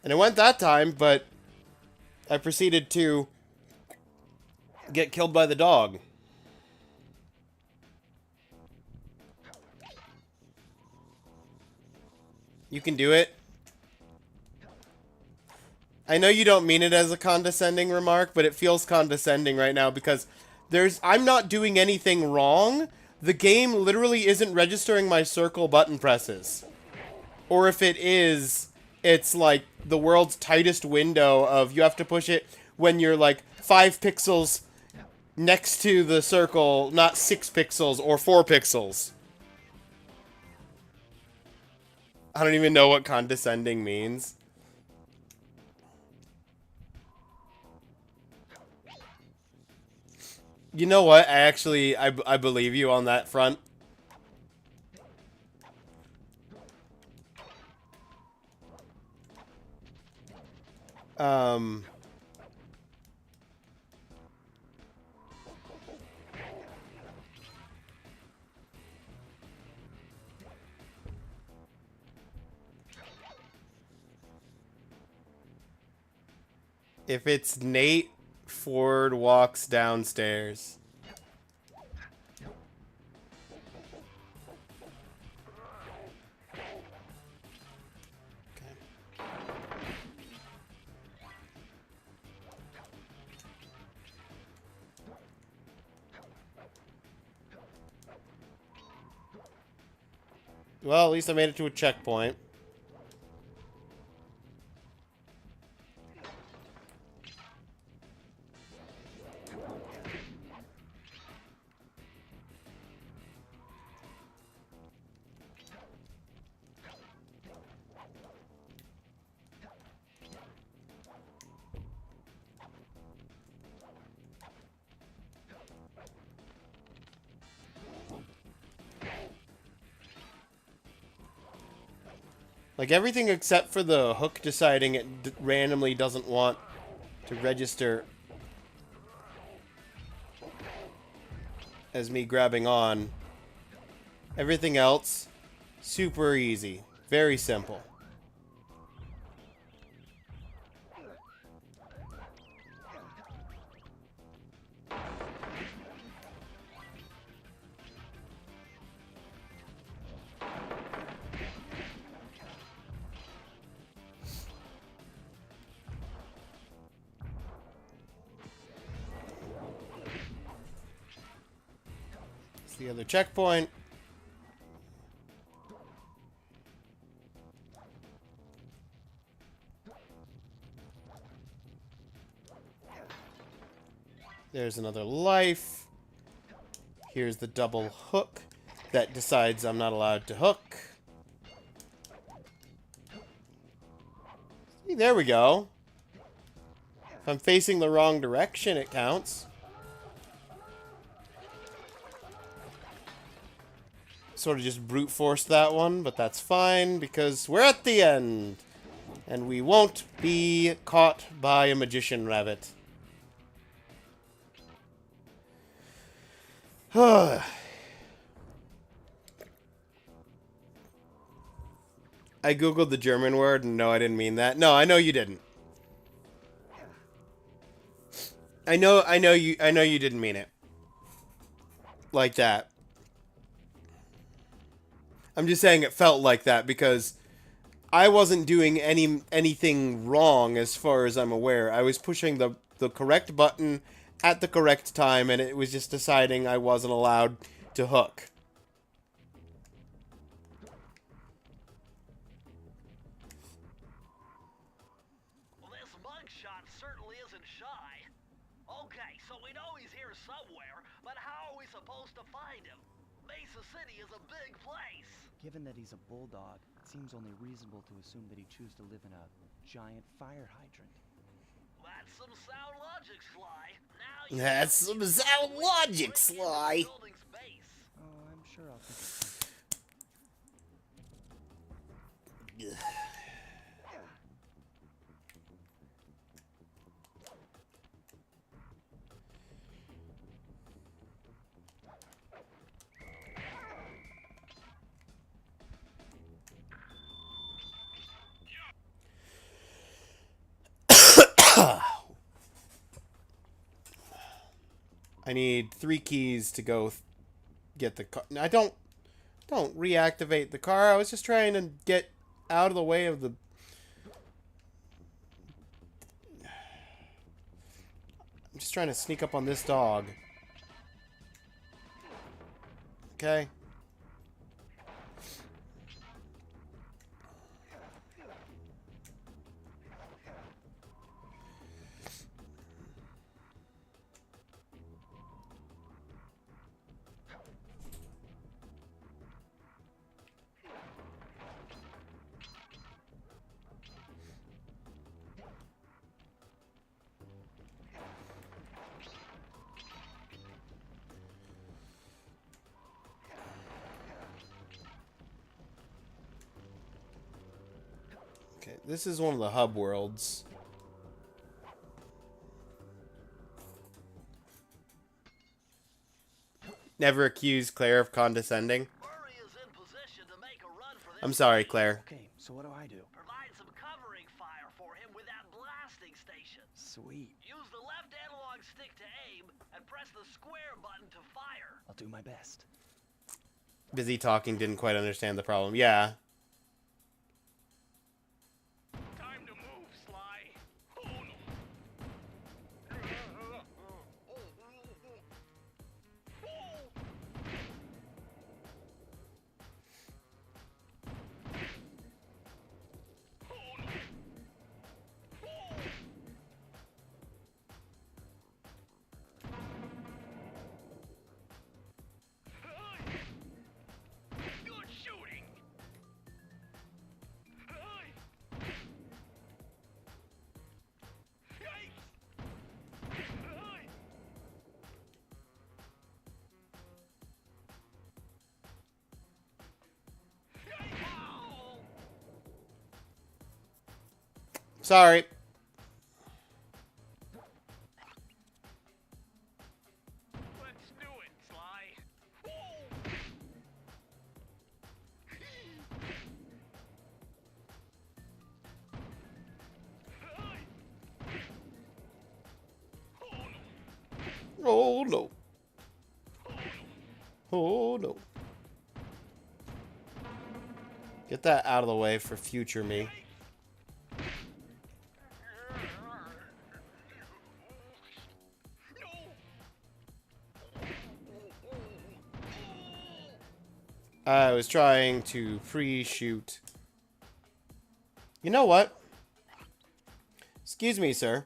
And it went that time, but I proceeded to get killed by the dog. You can do it. I know you don't mean it as a condescending remark, but it feels condescending right now because I'm not doing anything wrong. The game literally isn't registering my circle button presses. Or if it is, it's like the world's tightest window of you have to push it when you're like 5 pixels next to the circle, not 6 pixels or 4 pixels. I don't even know what condescending means. You know what? I believe you on that front. If it's Nate, Ford walks downstairs. Well, at least I made it to a checkpoint. Like, everything except for the hook deciding it randomly doesn't want to register as me grabbing on. Everything else, super easy. Very simple. The other checkpoint. There's another life. Here's the double hook that decides I'm not allowed to hook. See, there we go. If I'm facing the wrong direction, it counts. Sort of just brute forced that one, but that's fine because we're at the end. And we won't be caught by a magician rabbit. I googled the German word and no, I didn't mean that. No, I know you didn't. I know you didn't mean it. Like that. I'm just saying it felt like that because I wasn't doing anything wrong as far as I'm aware. I was pushing the correct button at the correct time and it was just deciding I wasn't allowed to hook. Well, this mugshot certainly isn't shy. Okay, so we know he's here somewhere, but how are we supposed to find him? Mesa City is a big place. Given that he's a bulldog, it seems only reasonable to assume that he'd choose to live in a giant fire hydrant. That's some sound logic, Sly. Now you That's some sound logic, Sly. building space. Oh, I'm sure I'll think of something. I need 3 keys to go get the car. I don't reactivate the car. I was just trying to get out of the way of the... I'm just trying to sneak up on this dog. Okay. Okay, this is one of the hub worlds. Never accuse Claire of condescending. Murray is in position to make a run for this. I'm sorry, Claire. Okay, so what do I do? Provide some covering fire for him with that blasting station. Sweet. Use the left analog stick to aim and press the square button to fire. I'll do my best. Busy talking, didn't quite understand the problem. Yeah. Time to move, Sly. Oh no. Good shooting. Sorry. Let's do it, Sly. Oh no. Oh no. Get that out of the way for future me. I was trying to pre-shoot. You know what? Excuse me, sir.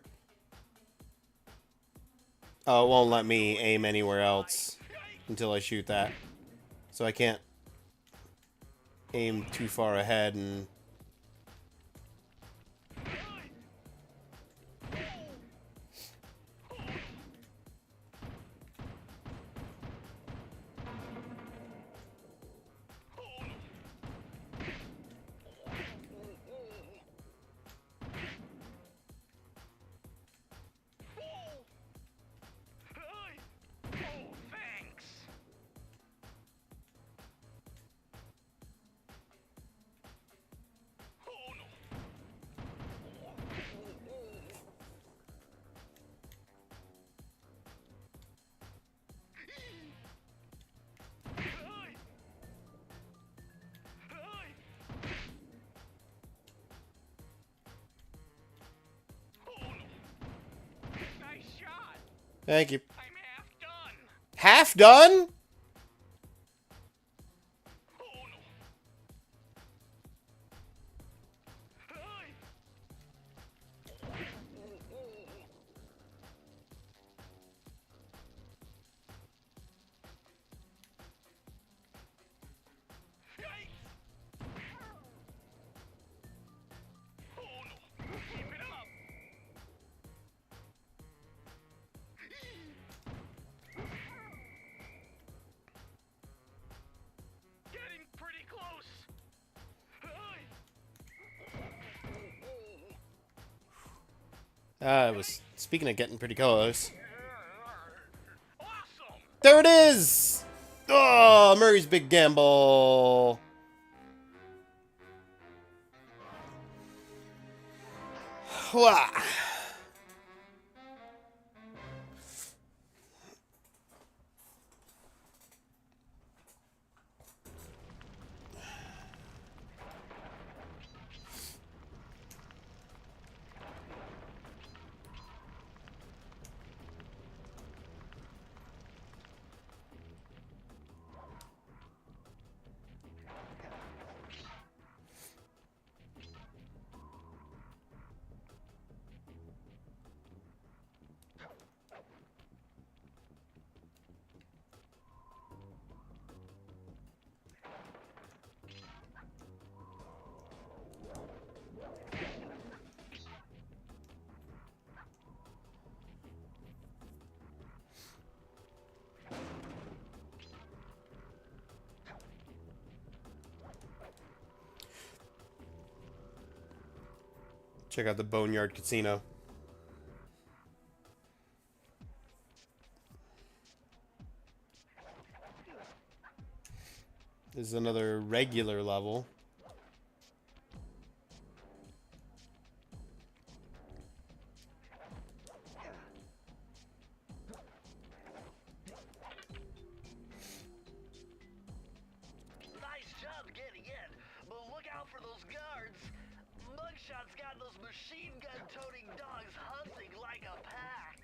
Oh, it won't let me aim anywhere else until I shoot that. So I can't aim too far ahead and... Oh, thanks. Oh no. Nice shot. Thank you. I'm half done. Half done? Oh no. Oh no. Keep it up. Getting pretty close. I was speaking of getting pretty close. Awesome. There it is! Oh, Murray's big gamble. Wah. Check out the Boneyard Casino. This is another regular level. Nice job getting in, but look out for those guards. Mugshot's got those machine gun-toting dogs hunting like a pack.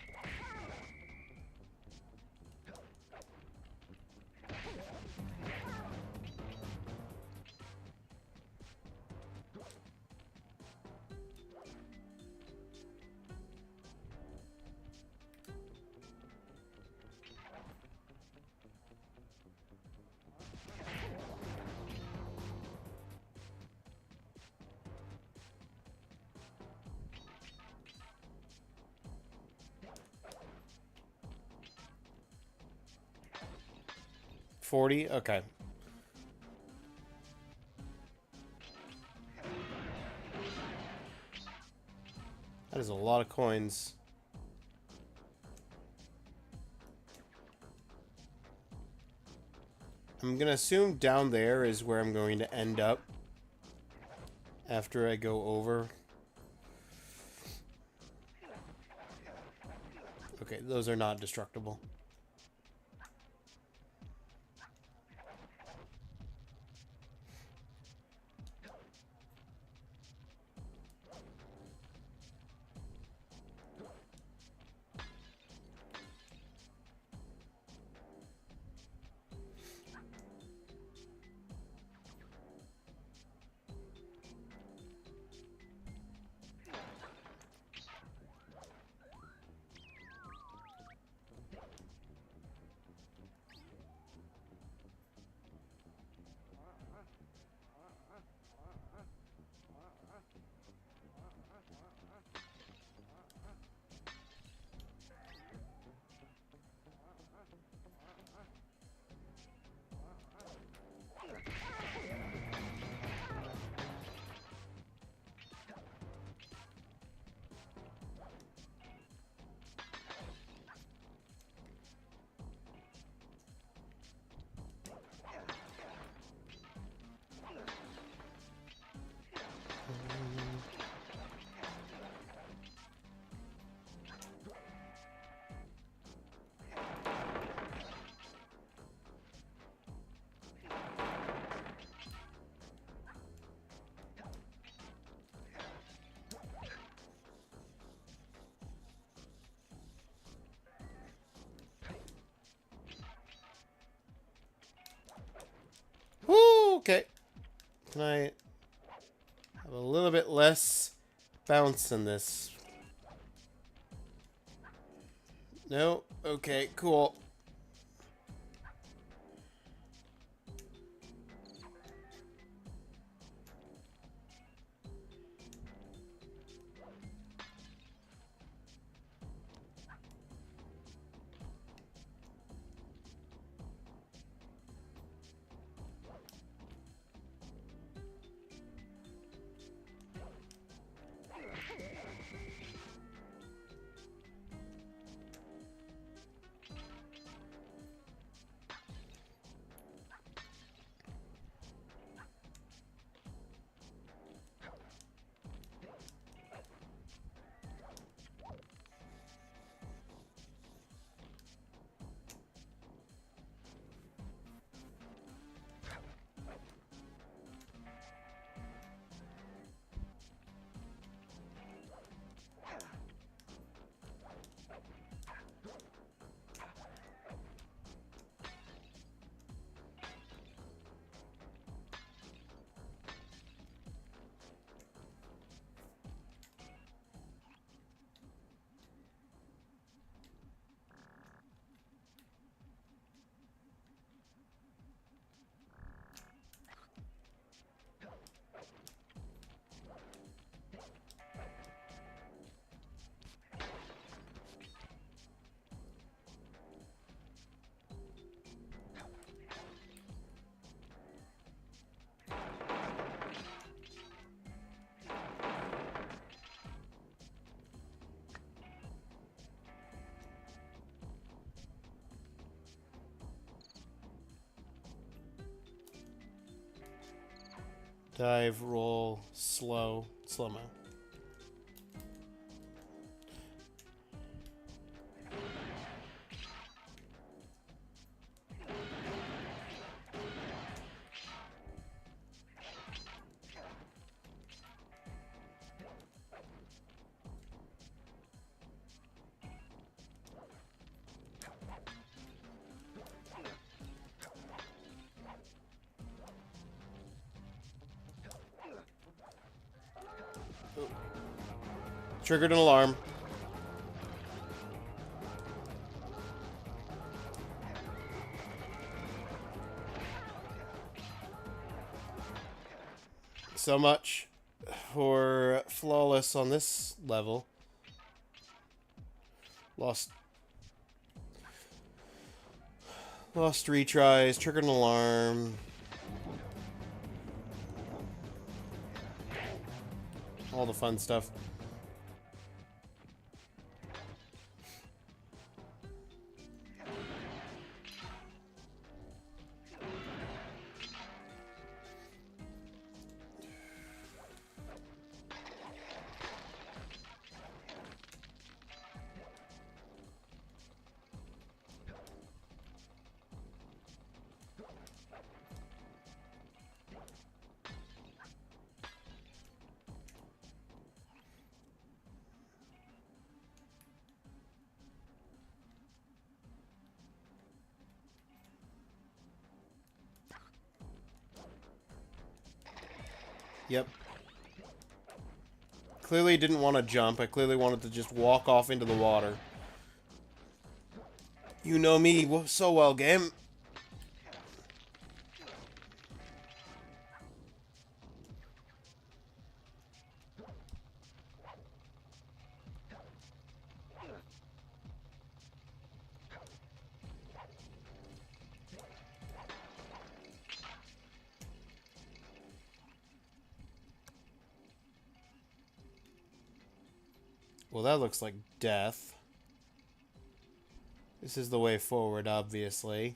$40? Okay. That is a lot of coins. I'm gonna assume down there is where I'm going to end up after I go over. Okay, those are not destructible. Woo! Okay. Can I have a little bit less bounce in this? No? Okay, cool. Dive, roll, slow, slow-mo. Triggered an alarm. So much for flawless on this level. Lost retries, triggered an alarm. All the fun stuff. Yep. Clearly didn't want to jump. I clearly wanted to just walk off into the water. You know me so well, game. Well, that looks like death. This is the way forward, obviously.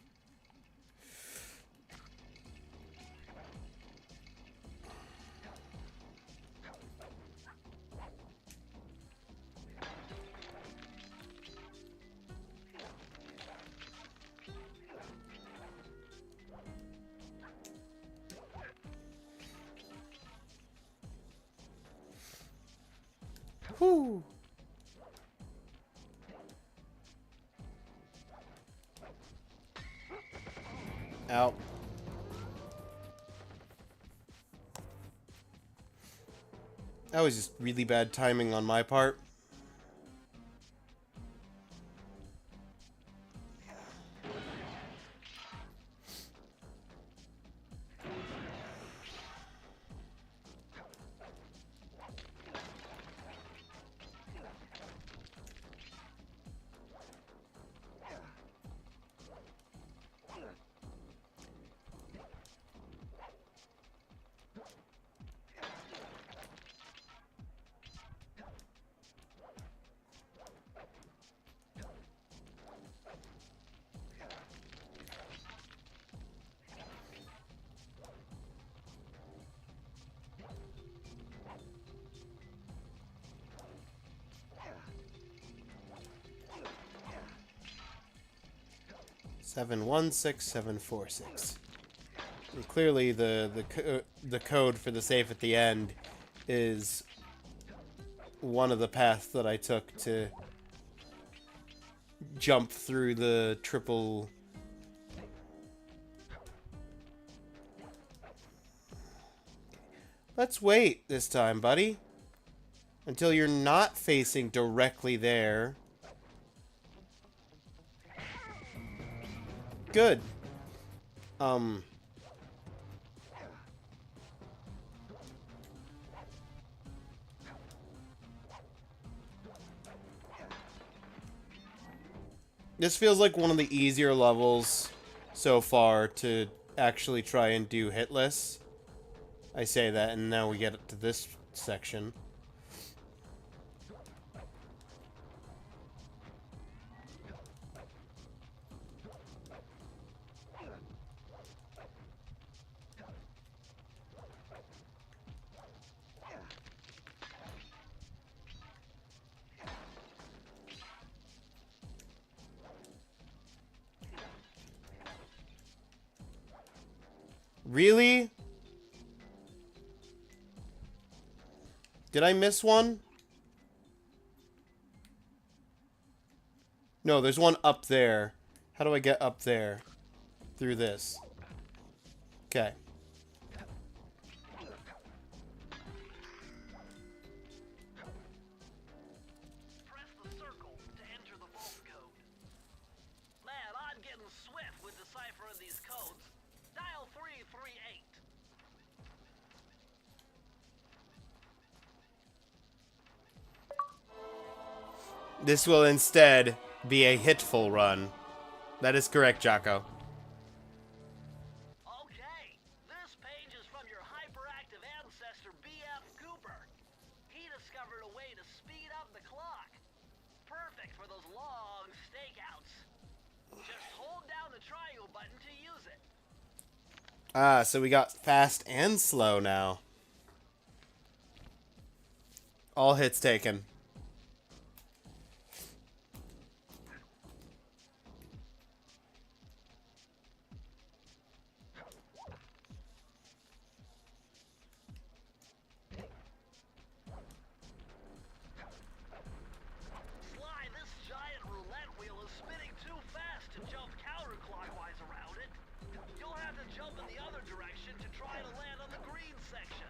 Whew. Out. That was just really bad timing on my part. Seven one six 746. And clearly, the code for the safe at the end is one of the paths that I took to jump through the triple. Let's wait this time, buddy, until you're not facing directly there. Good. This feels like one of the easier levels so far to actually try and do hitless. I say that, and now we get to this section. Really? Did I miss one? No, there's one up there. How do I get up there? Through this. Okay. Press the circle to enter the vault code. Man, I'm getting swift with deciphering these codes. Dial 338. This will instead be a hitful run. That is correct, Jocko. Okay, this page is from your hyperactive ancestor, B.F. Cooper. He discovered a way to speed up the clock. Perfect for those long stakeouts. Just hold down the triangle button to use it. Ah, so we got fast and slow now. All hits taken. Sly, this giant roulette wheel is spinning too fast to jump counterclockwise around it. You'll have to jump in the other direction to try to land on the green section.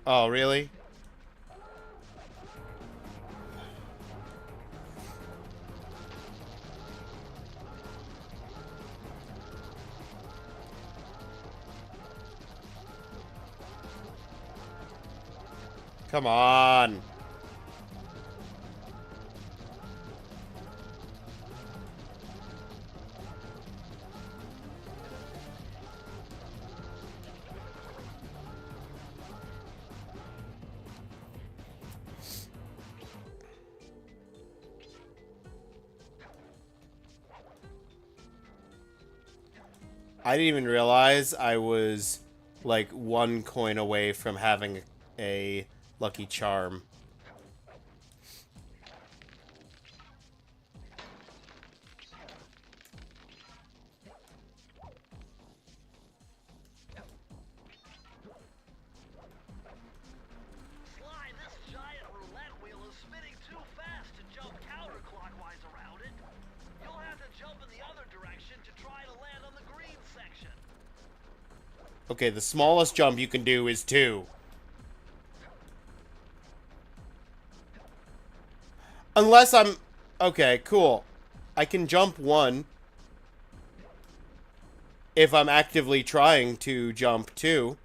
Oh, really? Come on. I didn't even realize I was like 1 coin away from having a lucky charm. Sly, this giant roulette wheel is spinning too fast to jump counterclockwise around it. You'll have to jump in the other direction to try to land on the green section. Okay, the smallest jump you can do is 2. Unless I'm... Okay, cool. I can jump 1 if I'm actively trying to jump 2.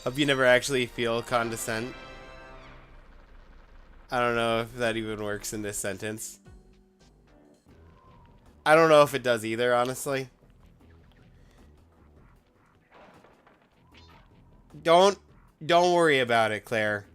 Hope you never actually feel condescend. I don't know if that even works in this sentence. I don't know if it does either, honestly. Don't worry about it, Claire.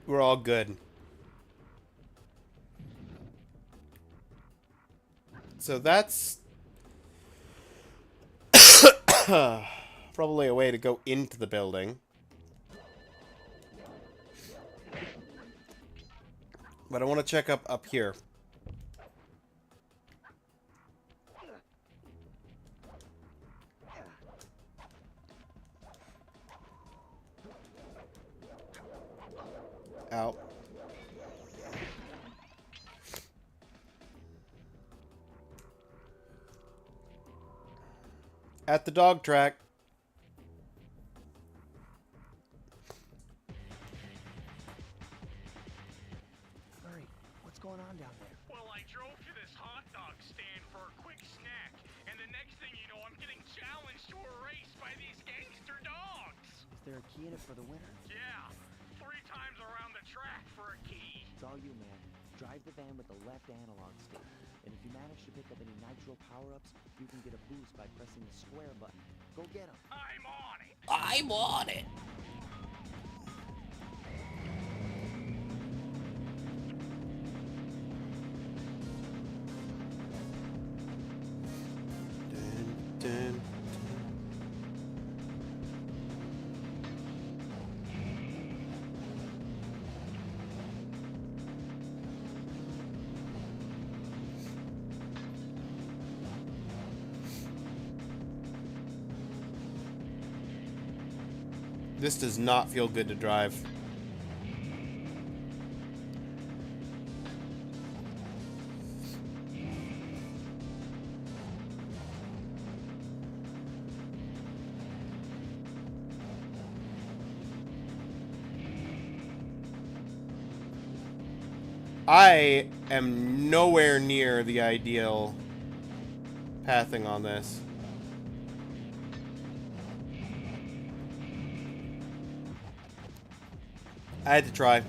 We're all good. So that's probably a way to go into the building. But I want to check up here. Out. At the dog track. there a key in it for the winner? Yeah, 3 times around the track for a key. It's all you, man. Drive the van with the left analog stick. And if you manage to pick up any nitro power-ups, you can get a boost by pressing the square button. Go get them. I'm on it. I'm on it. Dun, dun. This does not feel good to drive. I am nowhere near the ideal pathing on this. I had to try.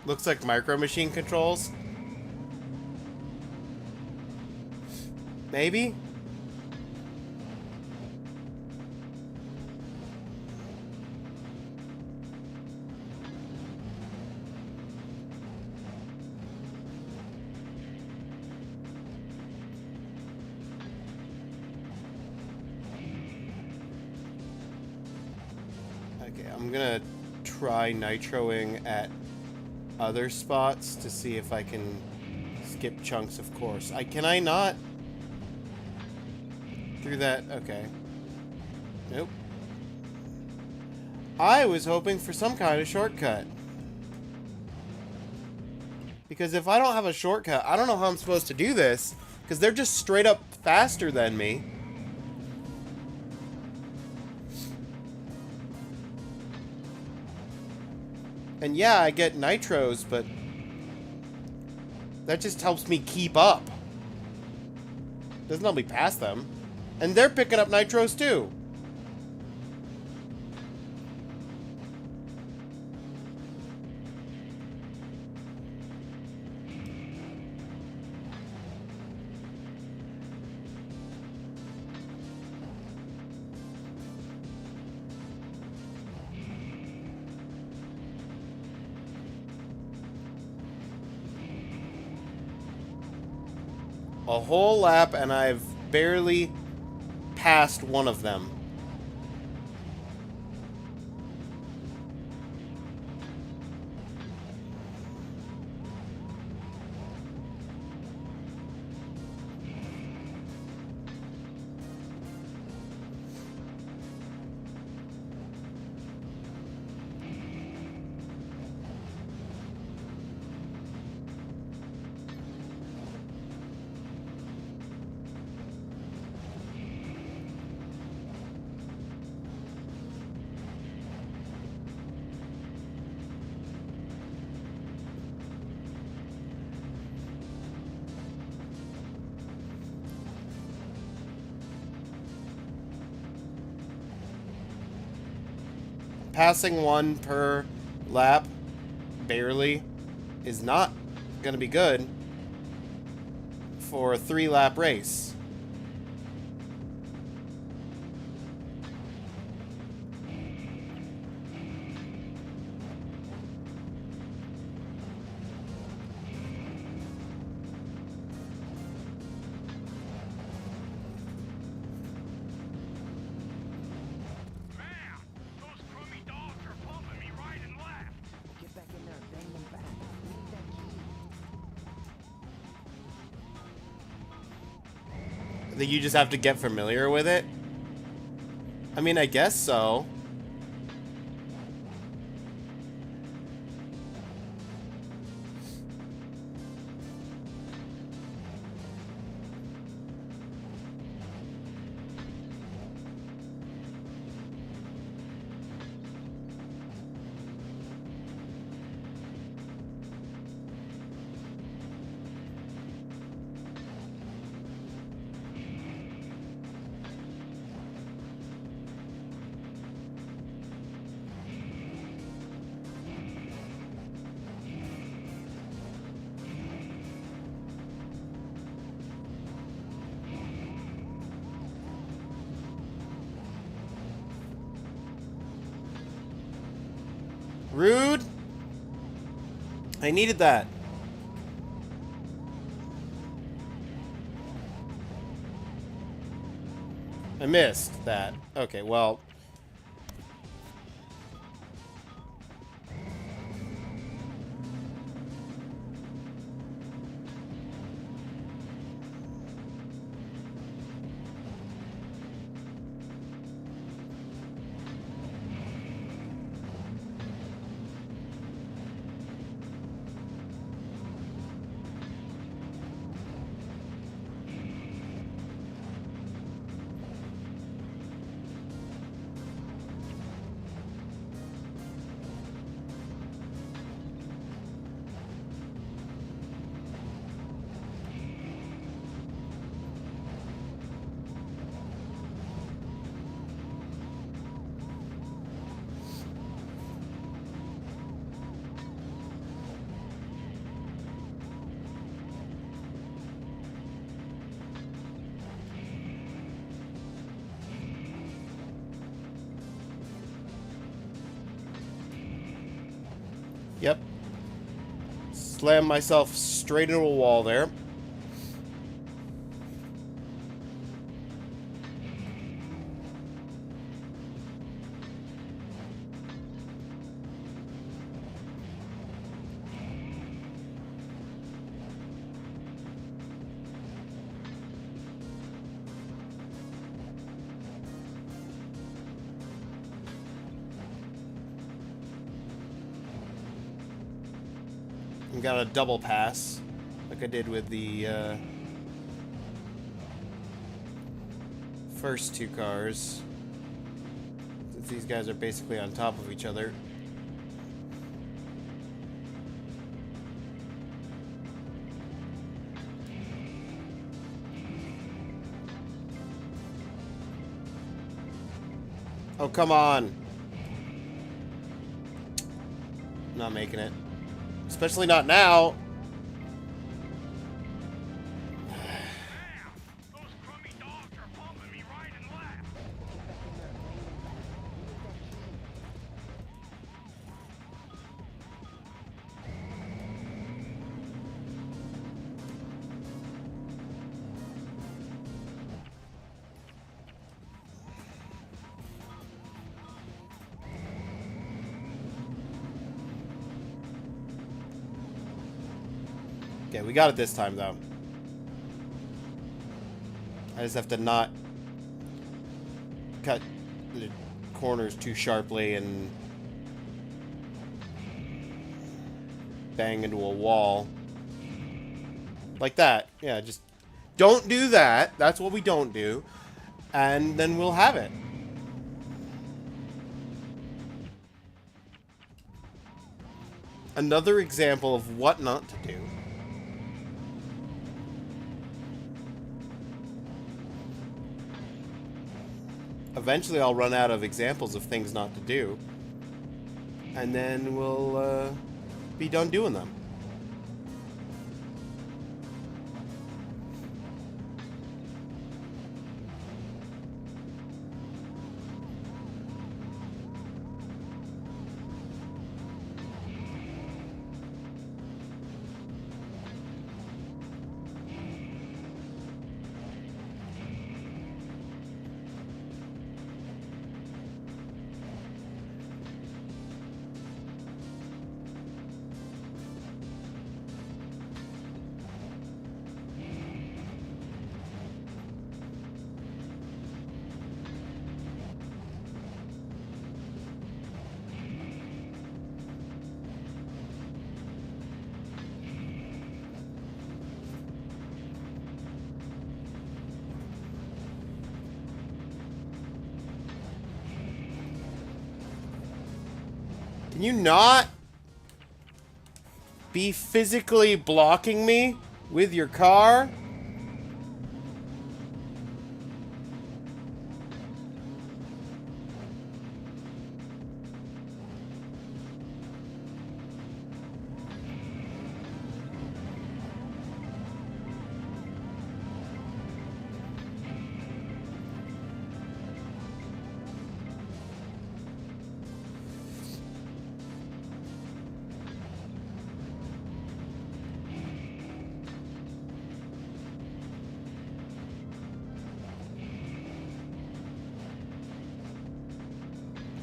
Looks like Micro Machine controls. Maybe? Okay, I'm gonna try nitroing at other spots to see if I can skip chunks of course. Can I not? Through that, okay. Nope. I was hoping for some kind of shortcut. Because if I don't have a shortcut, I don't know how I'm supposed to do this. Because they're just straight up faster than me. And yeah, I get nitros, but that just helps me keep up. Doesn't help me pass them. And they're picking up nitros too. A whole lap and I've barely passed one of them. Passing one per lap, barely, is not going to be good for a 3-lap race. I think you just have to get familiar with it. I mean, I guess so. Rude. I needed that. I missed that. Okay, well. Yep. Slam myself straight into a wall there. And got a double pass, like I did with the first two cars. Since these guys are basically on top of each other. Oh, come on. Not making it. Especially not now. Those crummy dogs are pumping me right and left. Okay, we got it this time, though. I just have to not cut the corners too sharply and bang into a wall. Like that. Yeah, just don't do that. That's what we don't do. And then we'll have it. Another example of what not to do. Eventually I'll run out of examples of things not to do. And then we'll be done doing them. Can you not be physically blocking me with your car?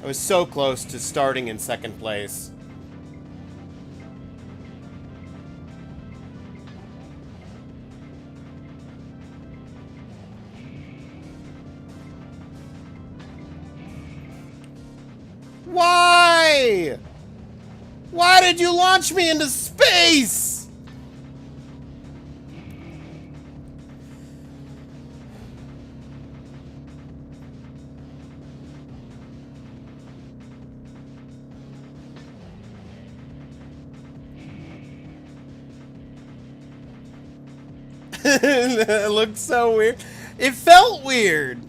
I was so close to starting in second place. Why? Why did you launch me into space? It looked so weird. It felt weird.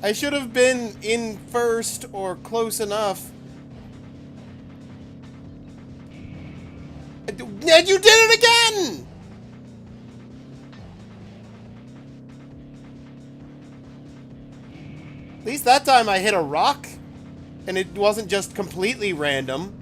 I should have been in first or close enough. And you did it again! At least that time I hit a rock. And it wasn't just completely random.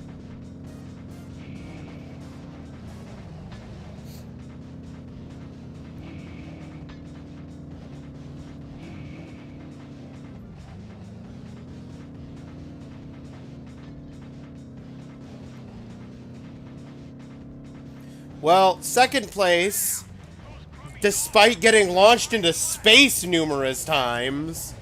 Well, second place, despite getting launched into space numerous times.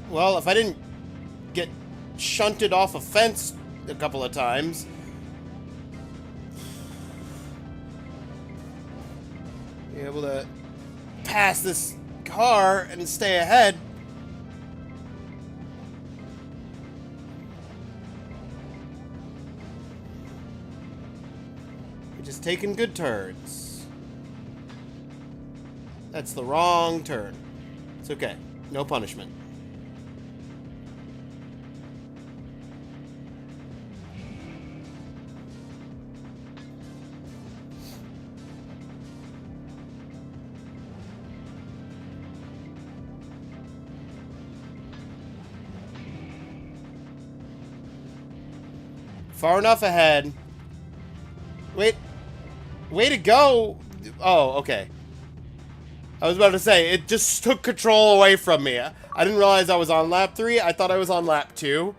Well, if I didn't get shunted off a fence a couple of times. Be able to pass this car and stay ahead. We're just taking good turns. That's the wrong turn. It's okay. No punishment. Far enough ahead. Wait. Way to go. Oh, okay. I was about to say, it just took control away from me. I didn't realize I was on lap 3. I thought I was on lap 2.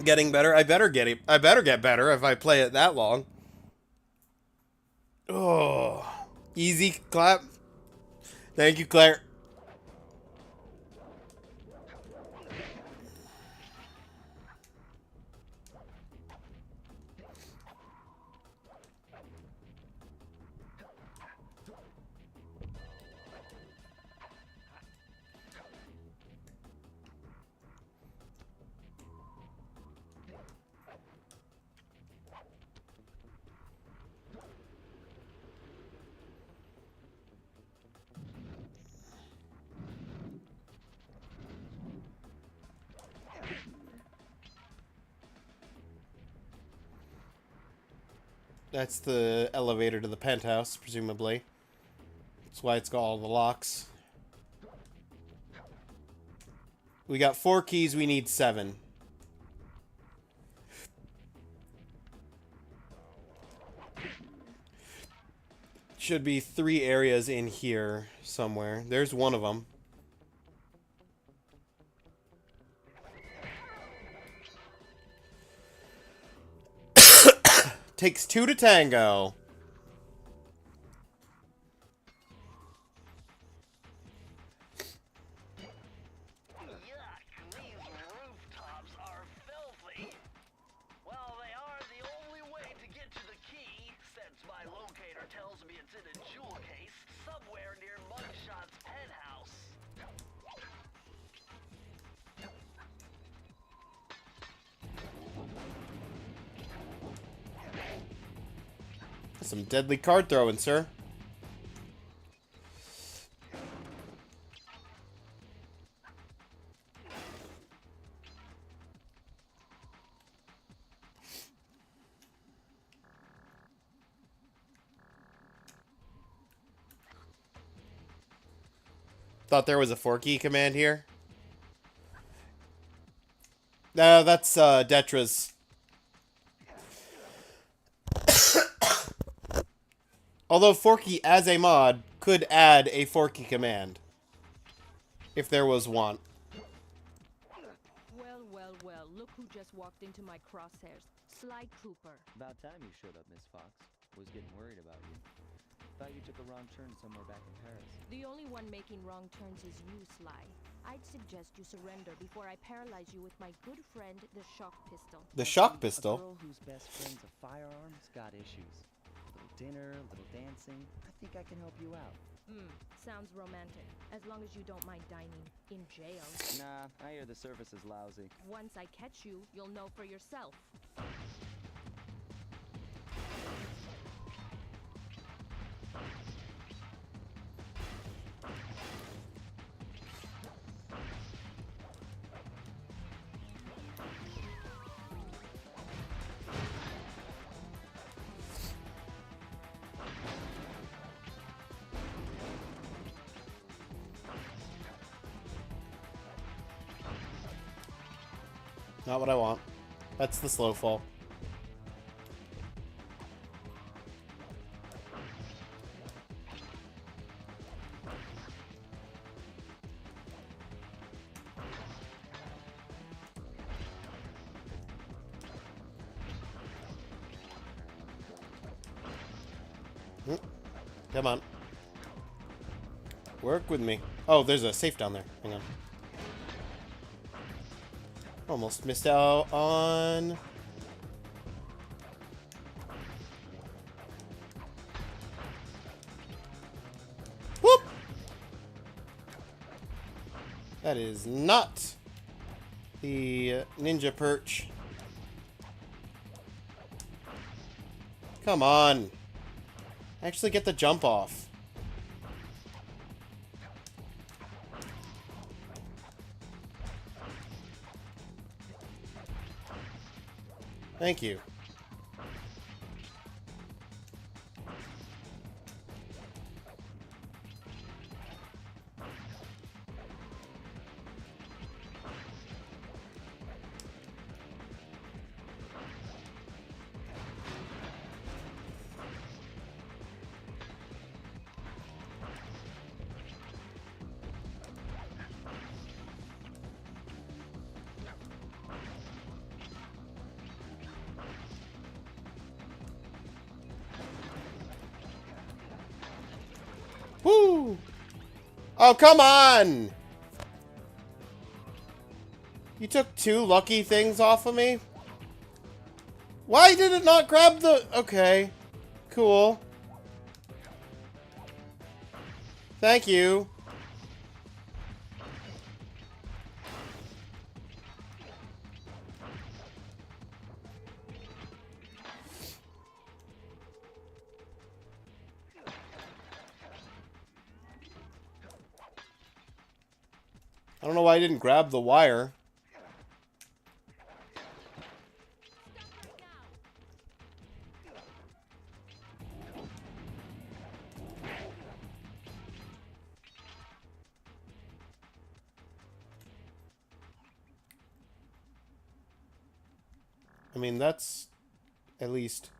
Getting better. I better get better if I play it that long. Oh. Easy clap. Thank you, Claire. That's the elevator to the penthouse, presumably. That's why it's got all the locks. We got 4 keys, we need 7. Should be 3 areas in here somewhere. There's one of them. Takes 2 to tango. Yuck, these rooftops are filthy. Well, they are the only way to get to the key, since my locator tells me it's in a jewel case somewhere near Mugshot's penthouse. Some deadly card throwing, sir. Thought there was a 4-key command here. No, that's Detra's. Although Forky, as a mod, could add a Forky command. If there was one. Well, well, well, look who just walked into my crosshairs. Sly Cooper. About time you showed up, Miss Fox. Was getting worried about you. Thought you took a wrong turn somewhere back in Paris. The only one making wrong turns is you, Sly. I'd suggest you surrender before I paralyze you with my good friend, the shock pistol. The shock A pistol? girl whose best friend's a firearm's got issues. A little dinner, a little dancing. I think I can help you out. Sounds romantic. As long as you don't mind dining in jail. Nah, I hear the service is lousy. Once I catch you, you'll know for yourself. Not what I want. That's the slow fall. Come on. Work with me. Oh, there's a safe down there. Hang on. Almost missed out on... Whoop! That is not the ninja perch. Come on. Actually get the jump off. Thank you. Woo! Oh, come on! You took 2 lucky things off of me? Why did it not grab the... Okay. Cool. Thank you. I don't know why I didn't grab the wire. I mean, that's at least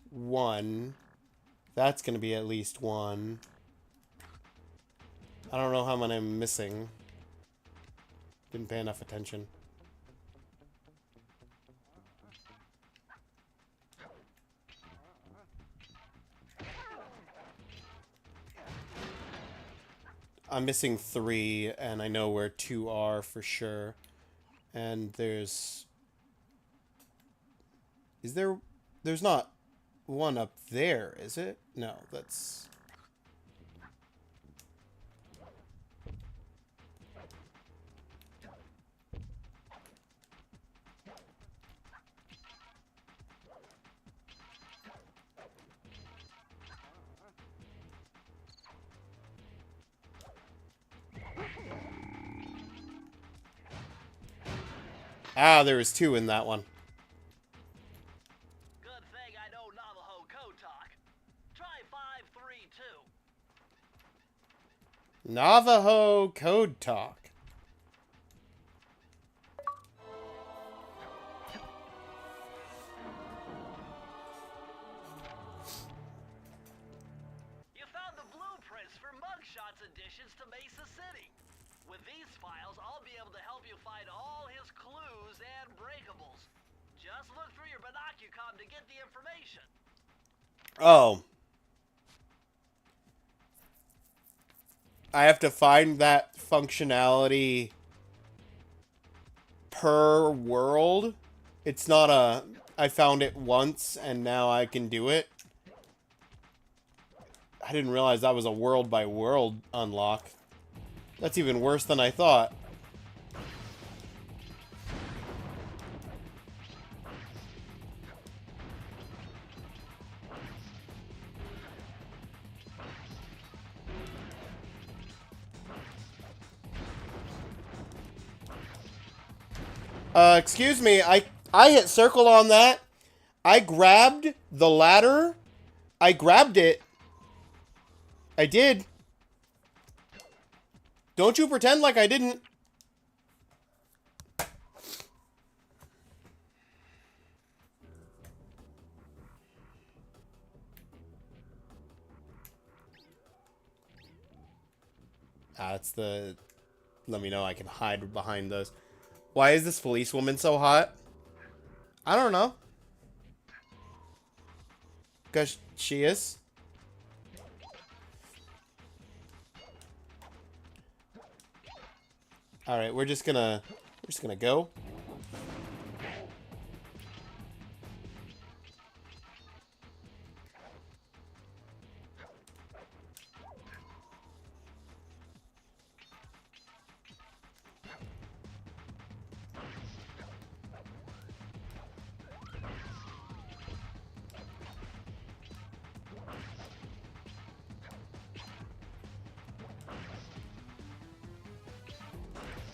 one. That's going to be at least one. I don't know how many I'm missing. Didn't pay enough attention. I'm missing 3, and I know where 2 are for sure. And there's... There's not one up there, is it? No, that's... Ah, there was 2 in that one. Good thing I know Navajo code talk. Try 532. Navajo code talk. You found the blueprints for Mugshots additions to Mesa City. With these files, I'll be able to help you find all his clues and breakables. Just look through your binocucom to get the information. Oh. I have to find that functionality per world. It's not a... I found it once and now I can do it. I didn't realize that was a world by world unlock. That's even worse than I thought. Excuse me, I hit circle on that. I grabbed the ladder. I grabbed it. I did. Don't you pretend like I didn't. That's the... Let me know I can hide behind those. Why is this policewoman so hot? I don't know. Because she is. Alright, we're just gonna go.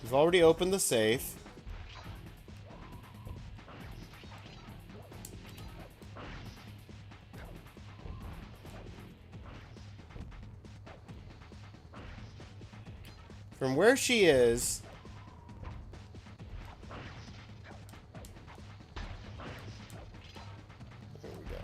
We've already opened the safe. From where she is... There we go.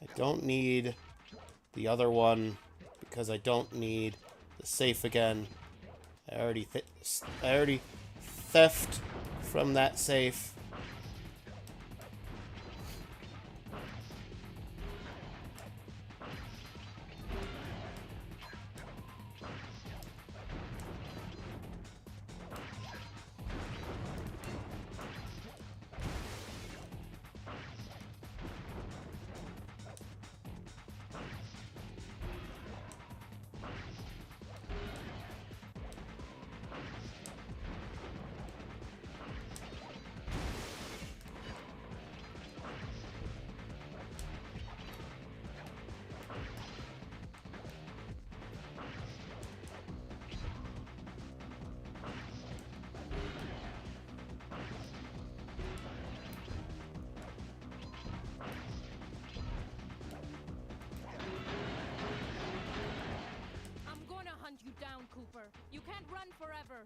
I don't need the other one because I don't need the safe again. I already theft from that safe. hunt you down, Cooper. You can't run forever.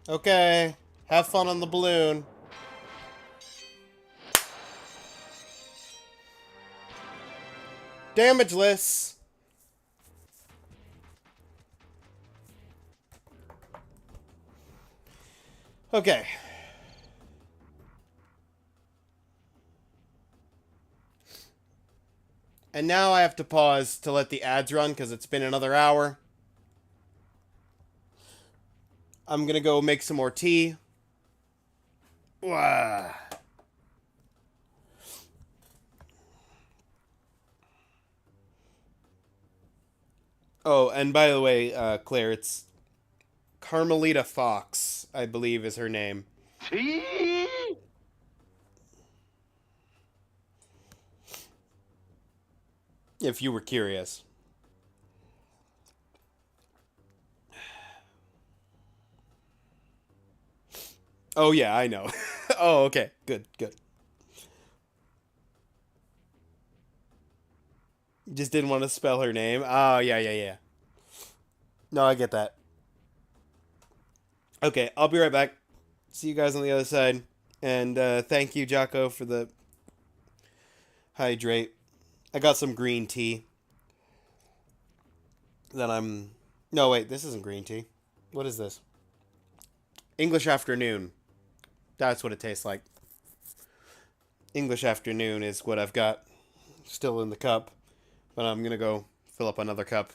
Okay. Have fun on the balloon. Damageless. Okay. And now I have to pause to let the ads run because it's been another hour. I'm gonna go make some more tea. Wah. Oh, and by the way, Claire, it's Carmelita Fox, I believe is her name. If you were curious. Oh, yeah, I know. Oh, okay. Good, good. Just didn't want to spell her name. Oh, yeah, yeah, yeah. No, I get that. Okay, I'll be right back. See you guys on the other side. And thank you, Jocko, for the hydrate. I got some green tea. That I'm... No, wait, this isn't green tea. What is this? English afternoon. That's what it tastes like. English afternoon is what I've got still in the cup. But I'm going to go fill up another cup.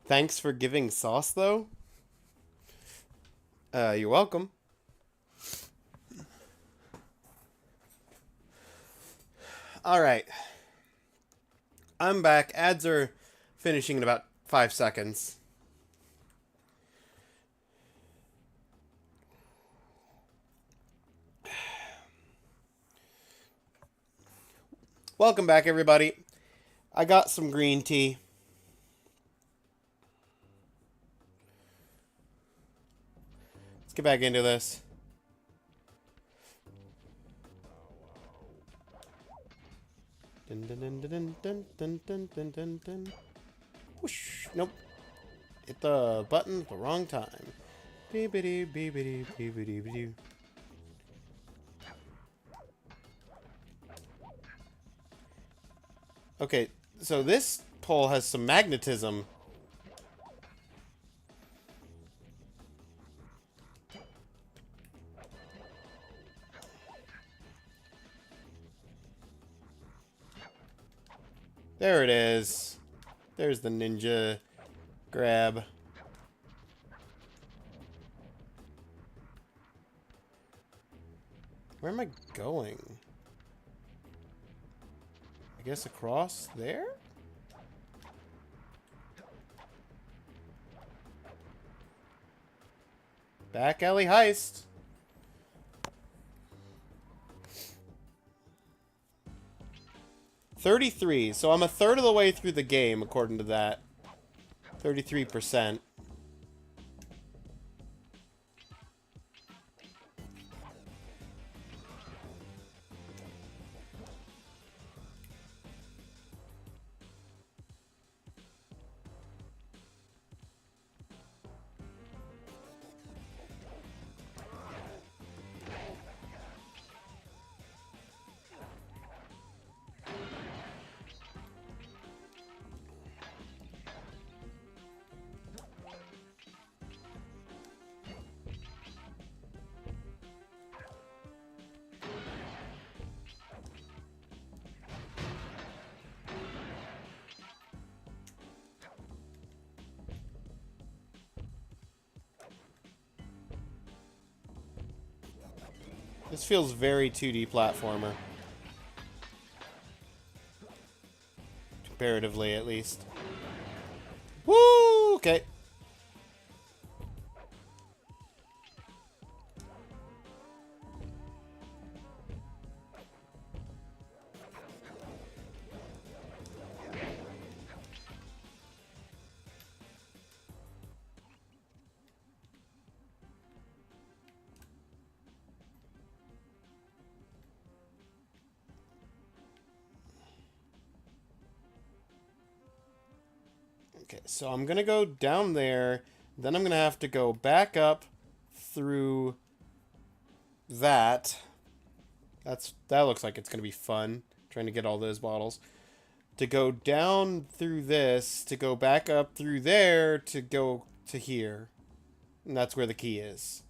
Thanks for giving sauce, though. You're welcome. Alright. I'm back. Ads are finishing in about 5 seconds. Welcome back, everybody. I got some green tea. Let's get back into this. Dun, dun, dun, dun, dun, dun, dun, dun, dun, dun. Whoosh. Nope. Hit the button at the wrong time. Beepity, beepity, beepity, beepity. Okay, so this pole has some magnetism. There it is. There's the ninja grab. Where am I going? I guess across there? Back alley heist. $33. So I'm a third of the way through the game, according to that. 33%. This feels very 2D platformer. Comparatively, at least. Woo! Okay. Okay, so I'm gonna go down there, then I'm gonna have to go back up through that. That looks like it's gonna be fun, trying to get all those bottles. To go down through this, to go back up through there, to go to here. And that's where the key is.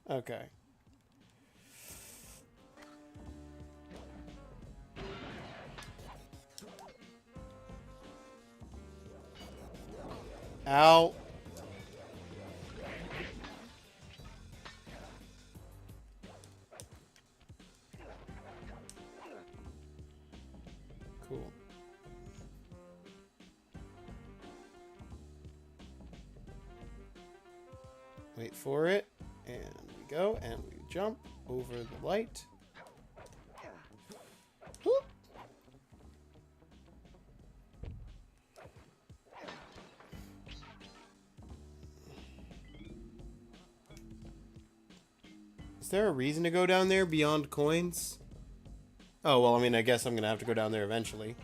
Okay. Ow. Cool. Wait for it. And we go. And we jump over the light. Whoop. Is there a reason to go down there beyond coins? Oh, well, I mean, I guess I'm gonna have to go down there eventually.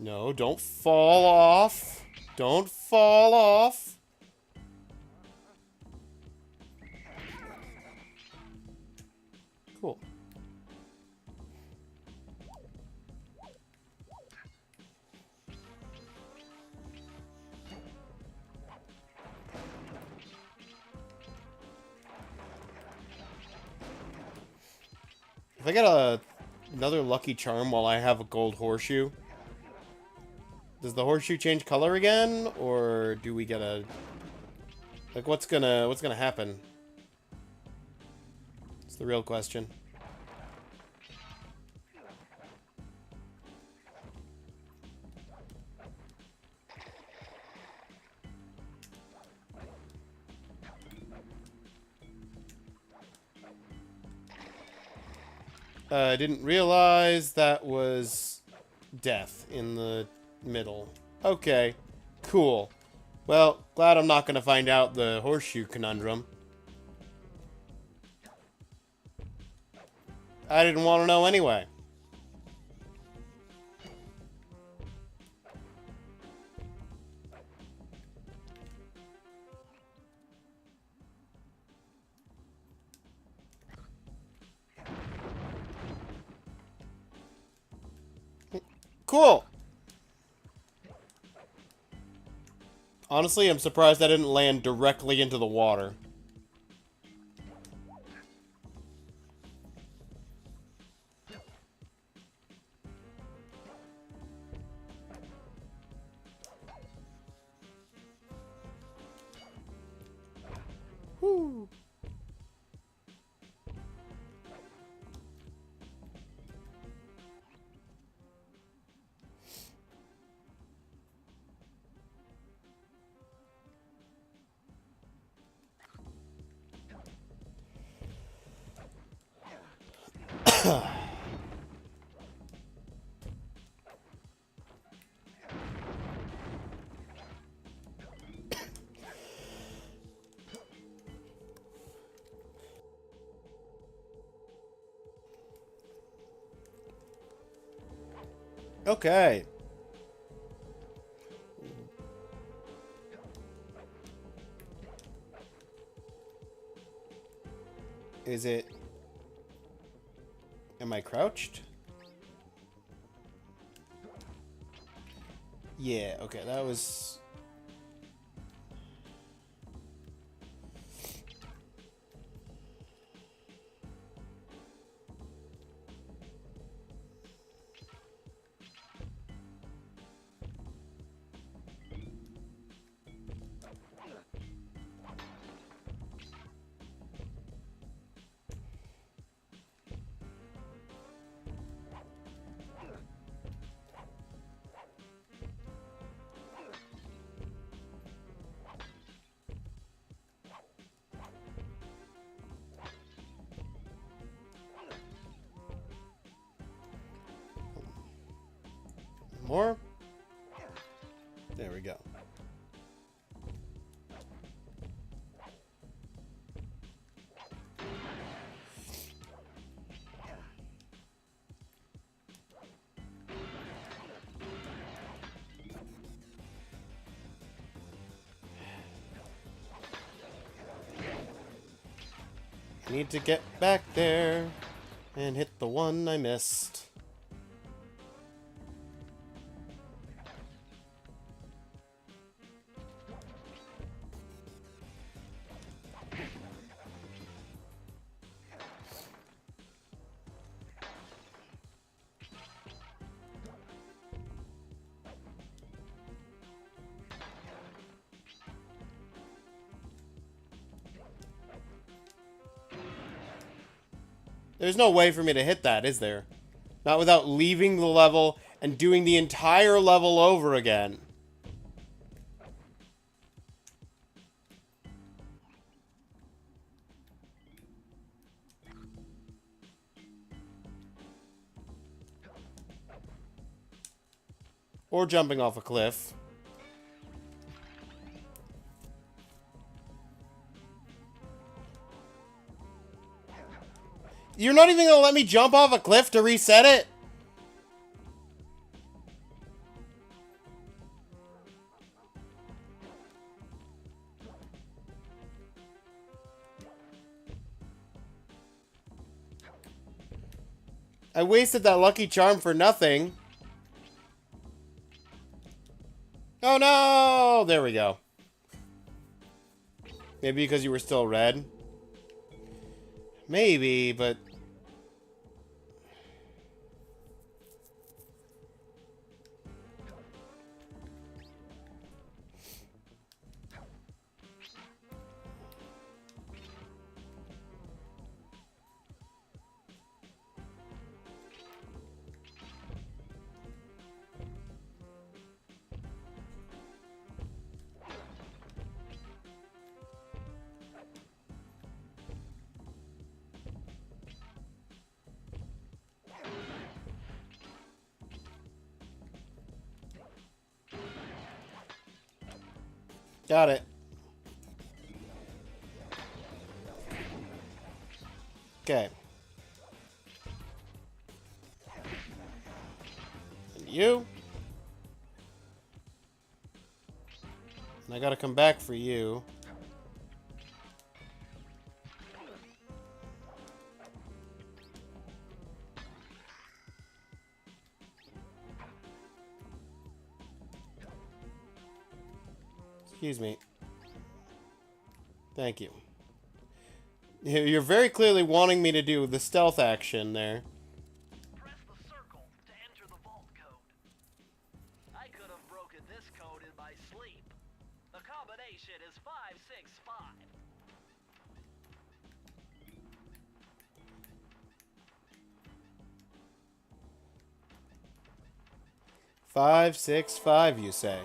No, don't fall off. Don't fall off. I get another lucky charm while I have a gold horseshoe, does the horseshoe change color again, or do we get a like what's gonna happen? It's the real question. I didn't realize that was death in the middle. Okay, cool. Well, glad I'm not going to find out the horseshoe conundrum. I didn't want to know anyway. Cool. Honestly, I'm surprised I didn't land directly into the water. Whew. Okay. Is it... Am I crouched? Yeah, okay, that was... More? There we go. I need to get back there and hit the one I missed. There's no way for me to hit that, is there? Not without leaving the level and doing the entire level over again. Or jumping off a cliff. You're not even gonna let me jump off a cliff to reset it? I wasted that lucky charm for nothing. Oh no! There we go. Maybe because you were still red? Maybe, but... Got it. Okay. And you. And I gotta come back for you. Excuse me. Thank you. You're very clearly wanting me to do the stealth action there. Press the circle to enter the vault code. I could have broken this code in my sleep. The combination is 565. 565, you say?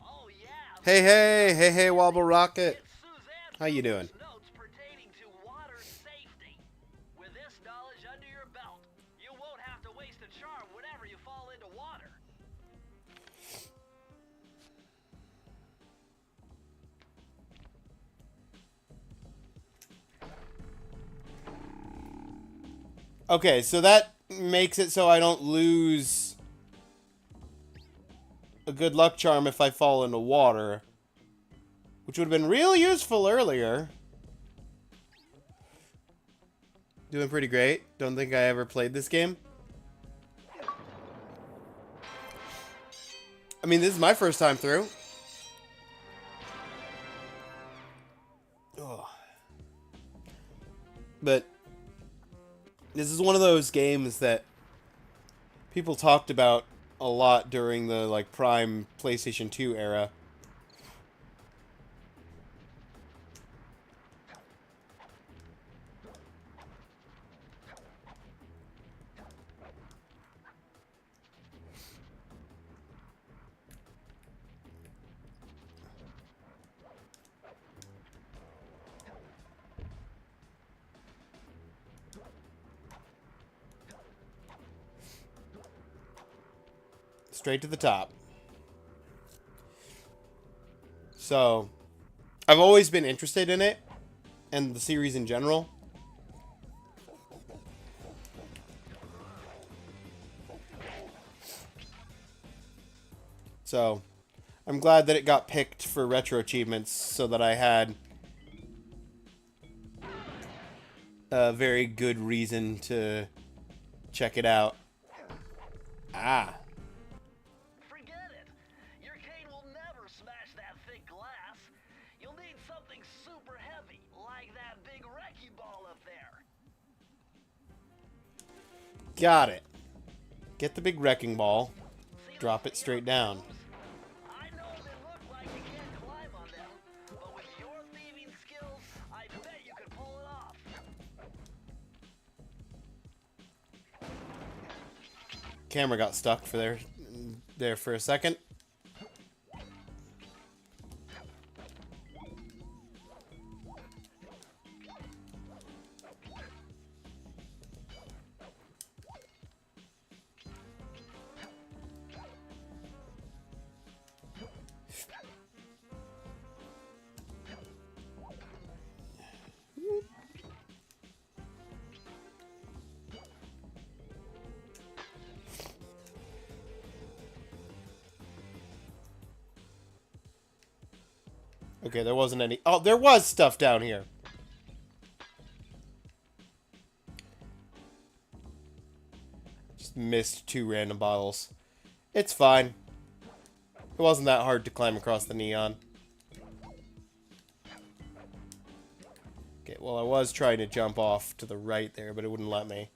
Oh yeah. Hey, Wobble Rocket. It's Suzanne How you doing? Phillips' notes pertaining to water safety. With this knowledge under your belt, you won't have to waste a charm whenever you fall into water. Okay, so that makes it so I don't lose a good luck charm if I fall into water, which would have been real useful earlier. Doing pretty great. Don't think I ever played this game. I mean, this is my first time through. Ugh. But this is one of those games that people talked about a lot during the like prime PlayStation 2 era. Straight to the top. So, I've always been interested in it, and the series in general. So, I'm glad that it got picked for retro achievements so that I had a very good reason to check it out. Ah. Forget it. Your cane will never smash that thick glass. You'll need something super heavy, like that big wrecking ball up there. Got it. Get the big wrecking ball. See Drop those it straight steel down. beams? I know they look like you can't climb on them, but with your thieving skills, I bet you could pull it off. Camera got stuck for there for a second. Okay, there wasn't any... Oh, there was stuff down here. Just missed 2 random bottles. It's fine. It wasn't that hard to climb across the neon. Okay, well, I was trying to jump off to the right there, but it wouldn't let me.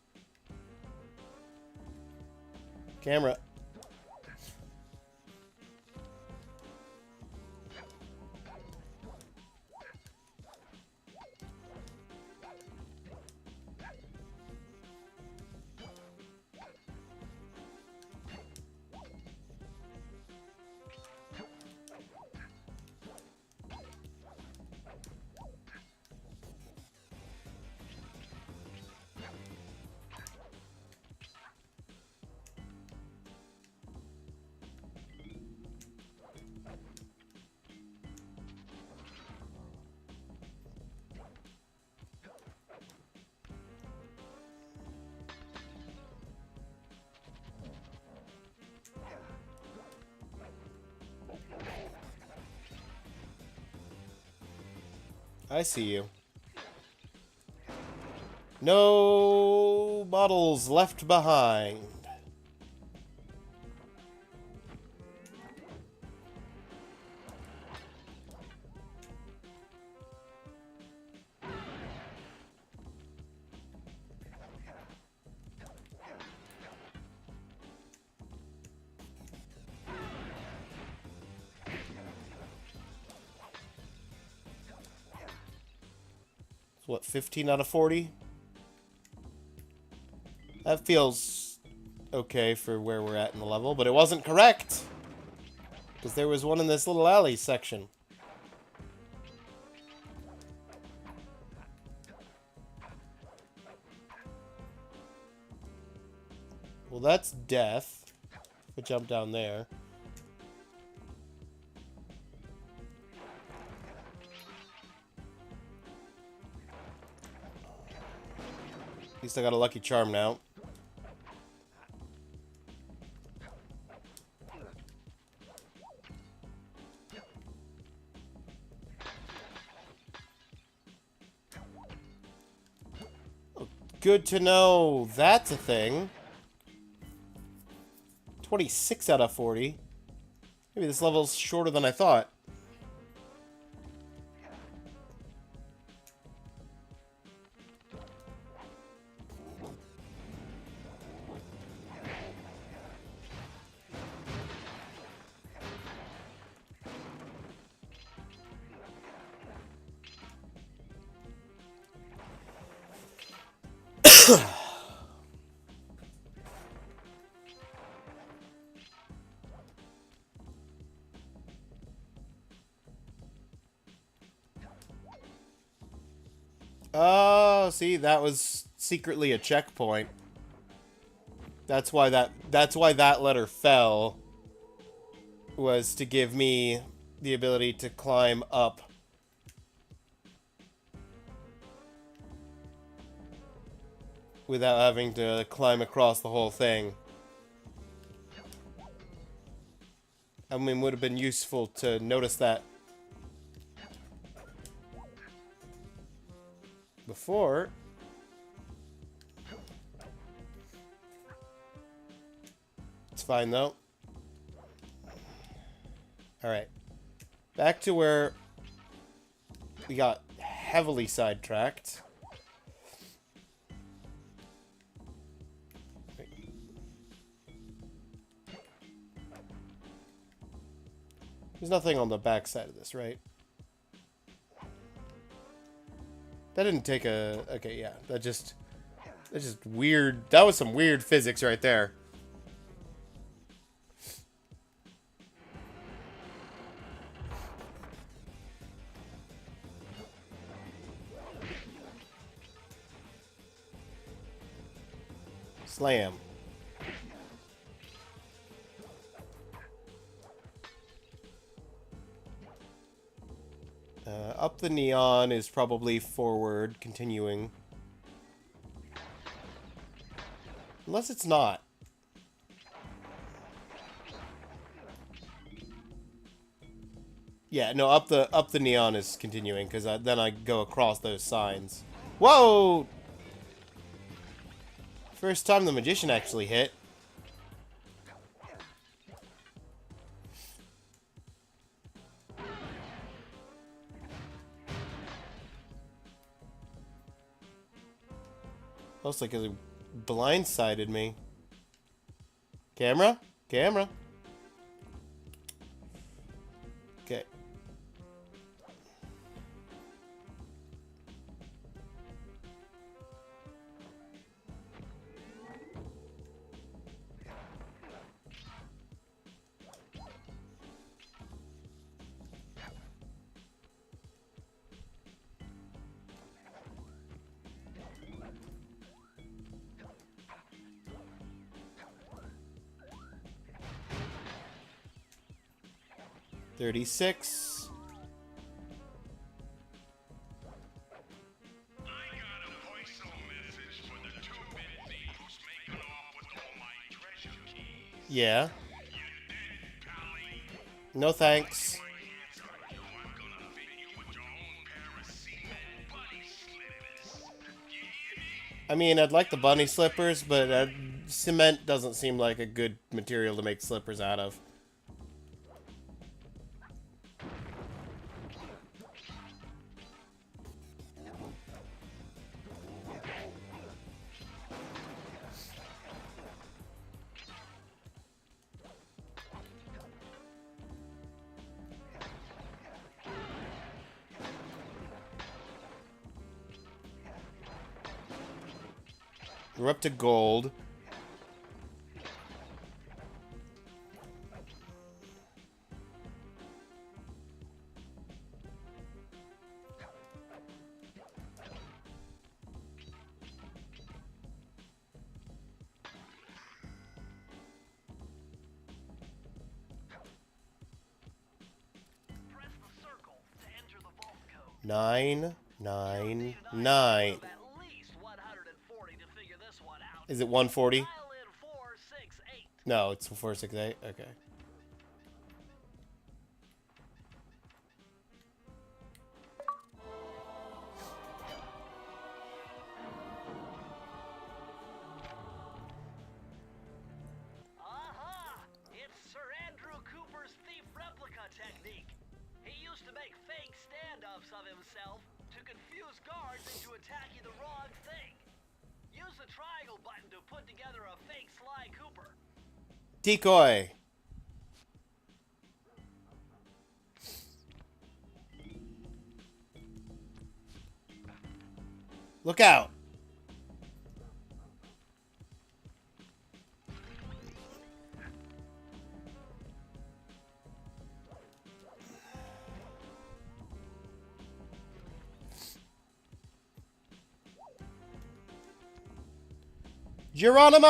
Camera. I see you. No bottles left behind. What, 15 out of 40? That feels okay for where we're at in the level, but it wasn't correct! Because there was one in this little alley section. Well, that's death. If I jump down there. At least I got a lucky charm now. Oh, good to know that's a thing. 26 out of 40. Maybe this level's shorter than I thought. Oh, see, that was secretly a checkpoint. That's why that letter fell. Was to give me the ability to climb up. Without having to climb across the whole thing. I mean, would have been useful to notice that before. It's fine though. Alright. Back to where we got heavily sidetracked. There's nothing on the back side of this, right? That didn't take a... Okay, yeah. That's just weird. That was some weird physics right there. Slam. Up the neon is probably forward, continuing. Unless it's not. Yeah, no, up the neon is continuing, because then I go across those signs. Whoa! First time the magician actually hit. Looks like it blindsided me. Camera? Camera. Okay. $36. Yeah. No thanks. I mean, I'd like the bunny slippers, but cement doesn't seem like a good material to make slippers out of. We're up to gold. Press the circle to enter the vault code. 999. At least 140 to figure this one out. Is it 140? Dial in 468. No, it's 468. Okay. Aha! It's Sir Andrew Cooper's thief replica technique. He used to make fake stand-ups of himself to confuse guards into attacking the wrong thing. Use the triangle button to put together a fake Sly Cooper. Decoy. Look out. Geronimo!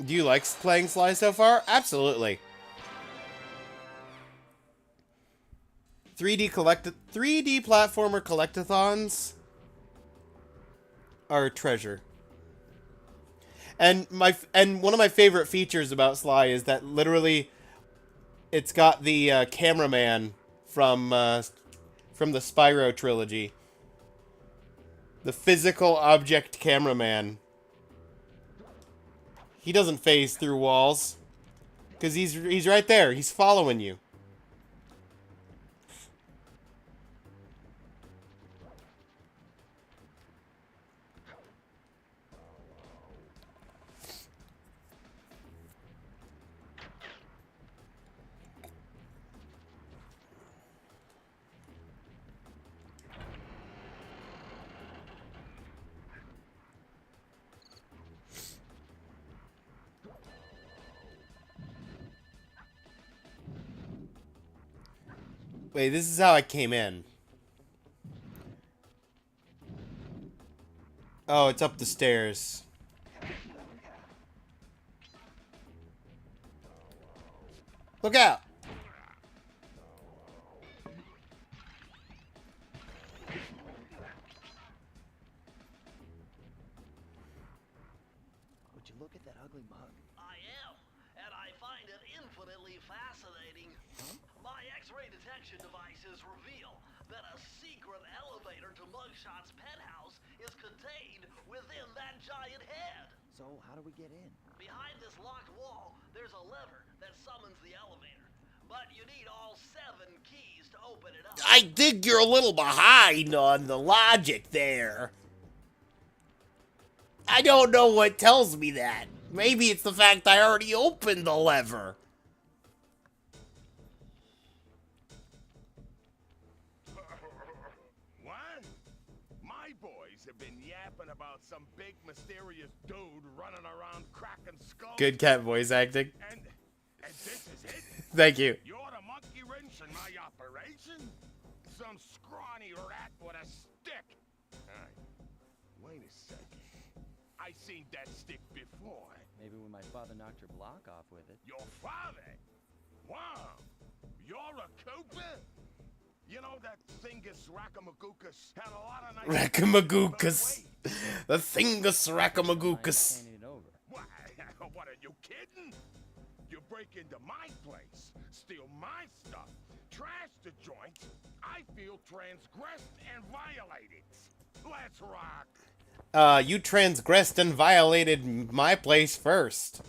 Do you like playing Sly so far? Absolutely. 3D platformer collectathons are a treasure. And one of my favorite features about Sly is that literally it's got the cameraman from the Spyro trilogy. The physical object cameraman. He doesn't phase through walls cuz he's right there. He's following you. Wait, this is how I came in. Oh, it's up the stairs. Look out! Would you look at that ugly mug? I am, and I find it infinitely fascinating. My X-ray detection devices reveal that a secret elevator to Mugshot's penthouse is contained within that giant head. So, how do we get in? Behind this locked wall, there's a lever that summons the elevator. But you need all 7 keys to open it up. I think you're a little behind on the logic there. I don't know what tells me that. Maybe it's the fact I already opened the lever. What? My boys have been yapping about some big mysterious dude running around cracking skulls. Good cat voice acting. And this is it? Thank you. You're the monkey wrench in my operation? Some scrawny rat with a stick. Wait a second. I seen that stick before. Maybe when my father knocked your block off with it. Your father? Wow. You're a Cooper? You know that Thingus Rackamagookus had a lot of nice... Rackamagookus. The Thingus I'm Rackamagookus. handing it over. What are you kidding? break into my place, steal my stuff, trash the joint, I feel transgressed and violated. Let's rock. You transgressed and violated my place first.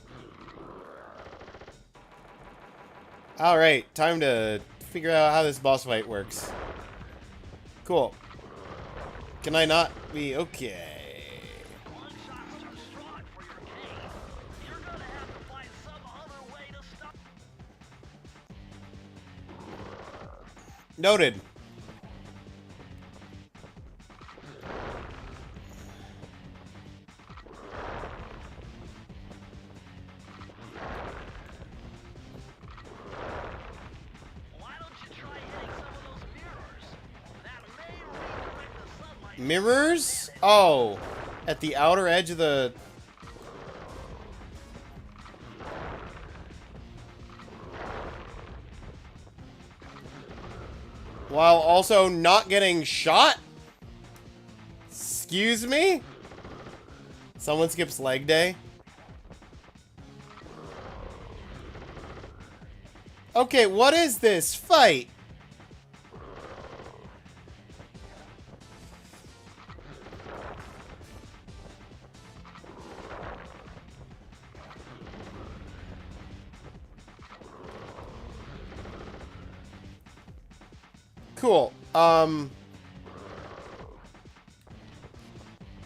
Alright, time to figure out how this boss fight works. Cool. Can I not be okay? One shot's too strong for your case. You're gonna have to find some other way to stop. Noted. Why don't you try hitting some of those mirrors? That may redirect the sunlight. Mirrors? Oh, at the outer edge of the... While also not getting shot? Excuse me? Someone skips leg day? Okay, what is this fight? Cool.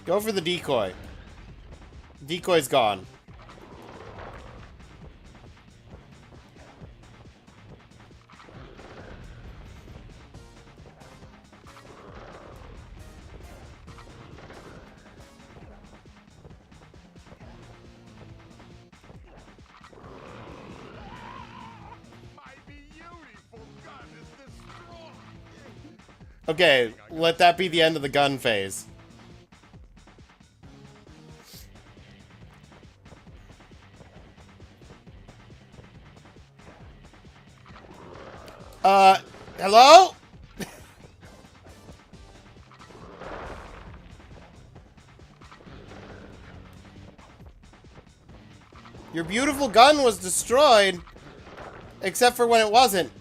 Go for the decoy. Decoy's gone. My beautiful gun is destroyed. Okay, let that be the end of the gun phase. Hello? Your beautiful gun was destroyed, except for when it wasn't.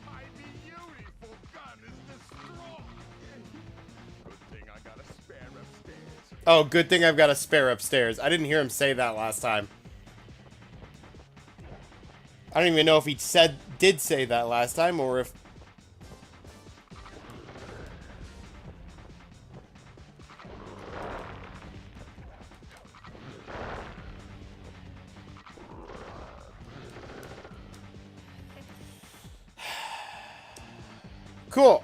My beautiful gun is destroyed. Good thing I got a spare upstairs. Oh, good thing I've got a spare upstairs. I didn't hear him say that last time. I don't even know if he did say that last time, or if... Cool.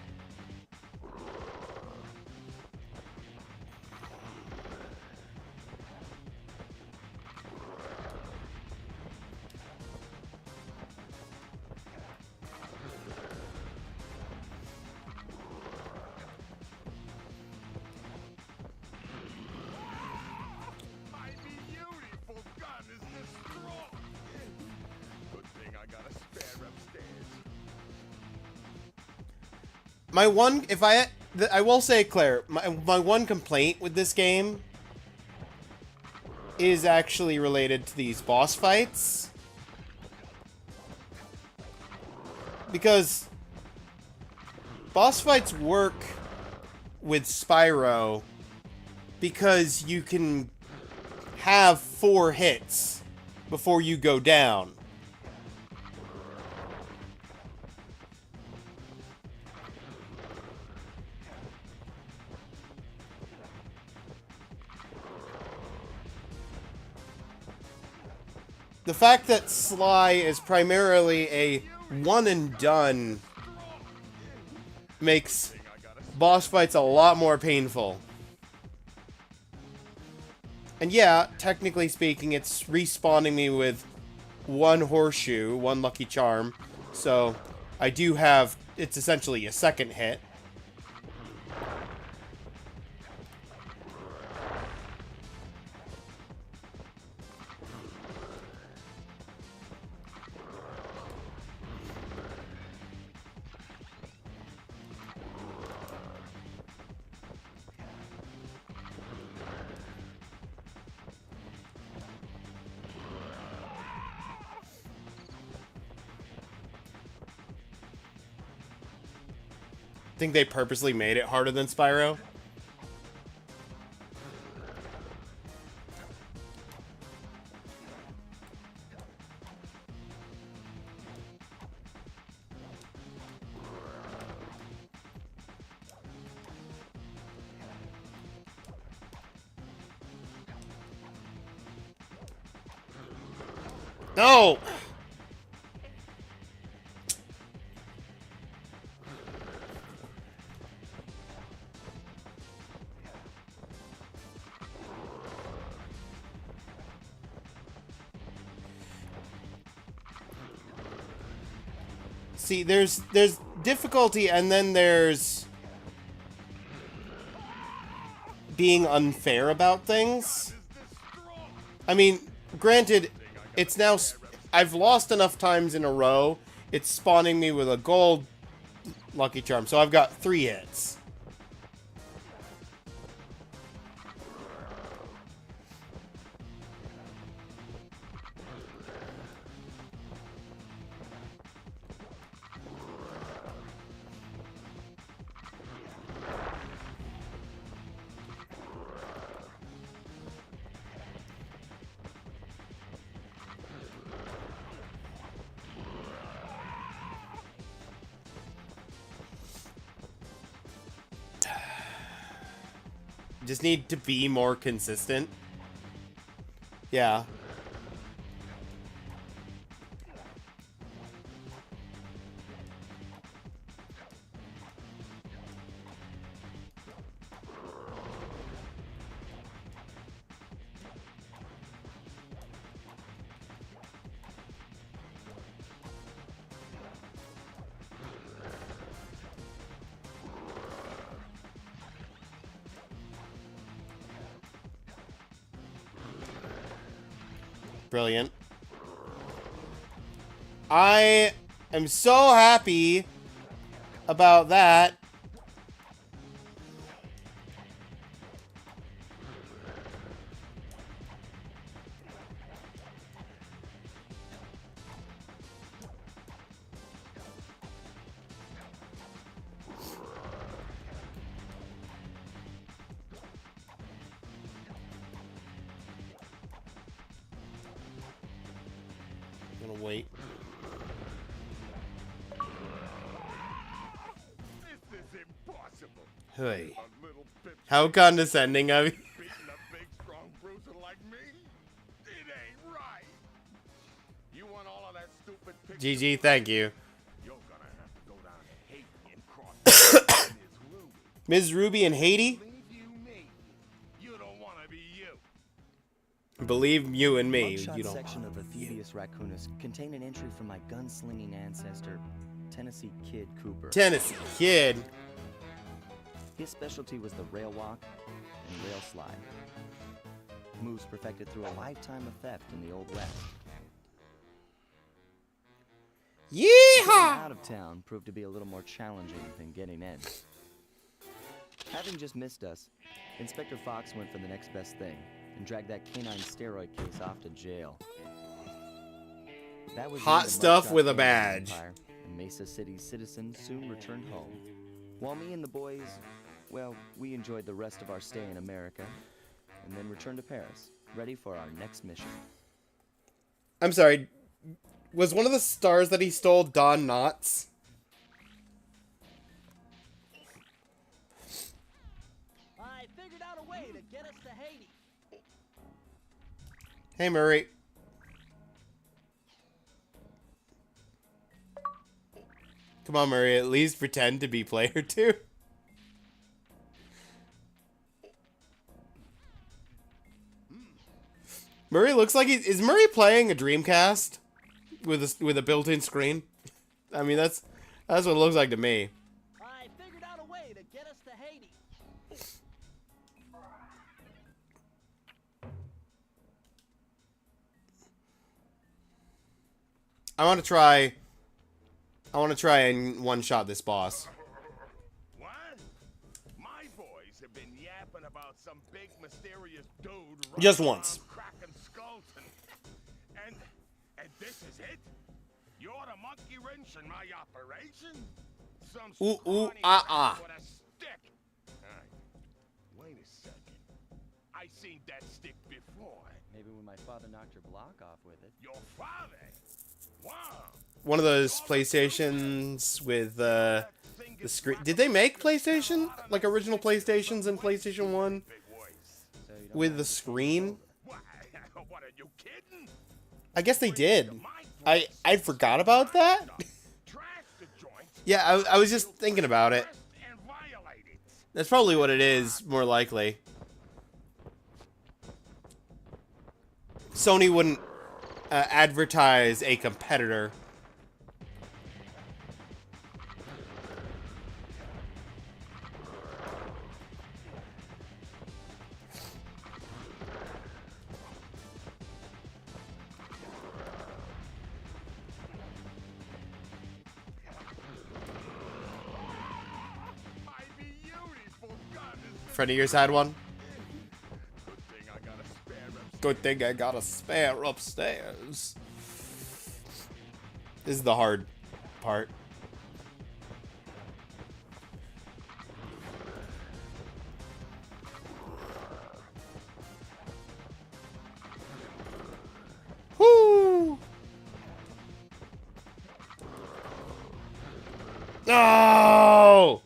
My beautiful gun is destroyed. Good thing I got a spare upstairs. My one, if I will say, Claire, my one complaint with this game is actually related to these boss fights. Because boss fights work with Spyro because you can have 4 hits before you go down. The fact that Sly is primarily a one and done makes boss fights a lot more painful. And yeah, technically speaking, it's respawning me with 1 horseshoe, 1 lucky charm, So I do have, it's essentially a second hit. Think they purposely made it harder than Spyro? No! See, there's difficulty, and then there's being unfair about things. I mean, granted, it's now... I've lost enough times in a row, it's spawning me with a gold Lucky Charm, so I've got 3 hits. Just need to be more consistent. Yeah. Brilliant. I am so happy about that. I'm gonna wait. This is impossible. Hey. A little bitch How condescending of you. beating a big, strong bruiser like me? It ain't right. You want all of that stupid picture? GG, thank you. You're gonna have to go down to Haiti and cross Ms. Ruby. Ms. Ruby and Haiti? Believe you me, you don't want to be you. Believe you and me, Mugshot you don't. section of the Thievius Raccoonus contained an entry from my gunslinging ancestor, Tennessee Kid Cooper. Tennessee Kid. His specialty was the rail walk and rail slide. Moves perfected through a lifetime of theft in the Old West. Getting Yeehaw! out of town proved to be a little more challenging than getting in. Having just missed us, Inspector Fox went for the next best thing and dragged that canine steroid case off to jail. That was the Hot end of stuff Mugshot with a Canine badge. Empire, and Mesa City's citizens soon returned home. While me and the boys, well, we enjoyed the rest of our stay in America and then returned to Paris, ready for our next mission. I'm sorry. Was one of the stars that he stole Don Knotts? I figured out a way to get us to Haiti. Hey, Murray. Come on, Murray. At least pretend to be player 2. Murray looks like is Murray playing a Dreamcast with a built-in screen? I mean, that's what it looks like to me. I figured out a way to get us to Hades. I want to try and one-shot this boss. What? My boys have been yapping about some big mysterious dude Just running once. around cracking skulls and this is it? You're the monkey wrench in my operation? Some Ooh, scrawny ah. rat with a stick. Alright. Wait a second. I seen that stick before. Maybe when my father knocked your block off with it. Your father? Wow. One of those PlayStations with the screen. Did they make PlayStation? Like original PlayStations and PlayStation 1 Big voice. So you don't with mind the just screen? What? What are you kidding? I guess they did. I forgot about that. Trash the joint. Yeah, I was just thinking about it. And violate it. That's probably what it is, more likely. Sony wouldn't advertise a competitor. My beautiful gun is Friend of yours had one. good thing I got a spare upstairs. Good thing I got a spare upstairs. This is the hard part. Woo! No!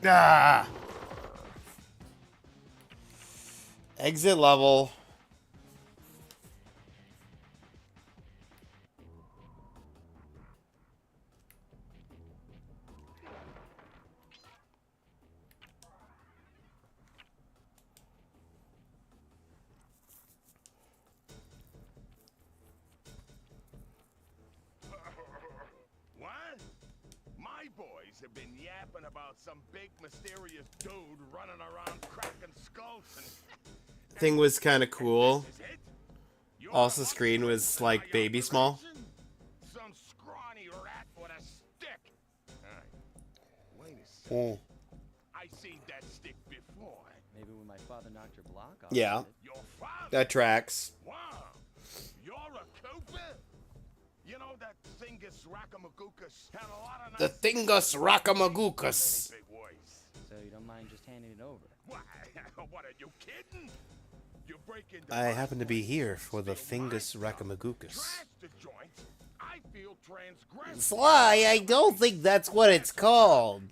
Ah! Exit level. What? My boys have been yapping about some big mysterious dude running around cracking skulls and Thing was kind of cool. this is it? You're Also, the screen monkey was, wrench in like, my baby small. operation? Some scrawny rat with a stick. Alright. Wait a second. I seen that stick before. Maybe when my father knocked your block off. Yeah. with it. Your father? That tracks. Wow. You're a Cooper? You know that Thingus Rackamagookus had a lot of The nice Thingus Rackamagookus. big voice. So you don't mind just handing it over. Why? What are you kidding? You break into I my happen to be place, here for the steal my Thingus stuff, Rackamagookus. trash the joint. I feel transgressive. Sly, I don't think that's what it's called.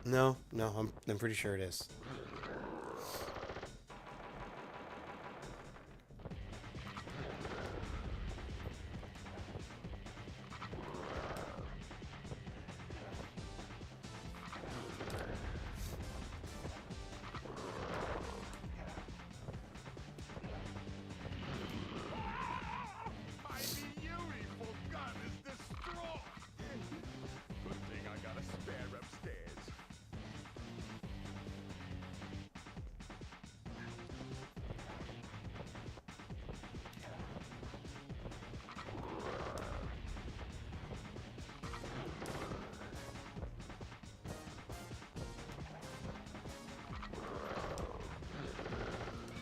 No, I'm pretty sure it is. My beautiful gun is destroyed. Good thing I got a spare upstairs.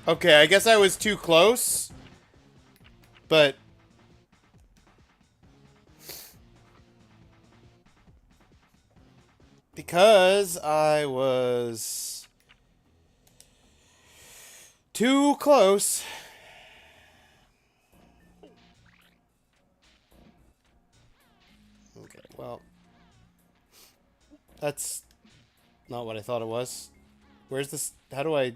Okay, I guess I was too close. But because I was too close. Okay, well, that's not what I thought it was. Where's this? How do I?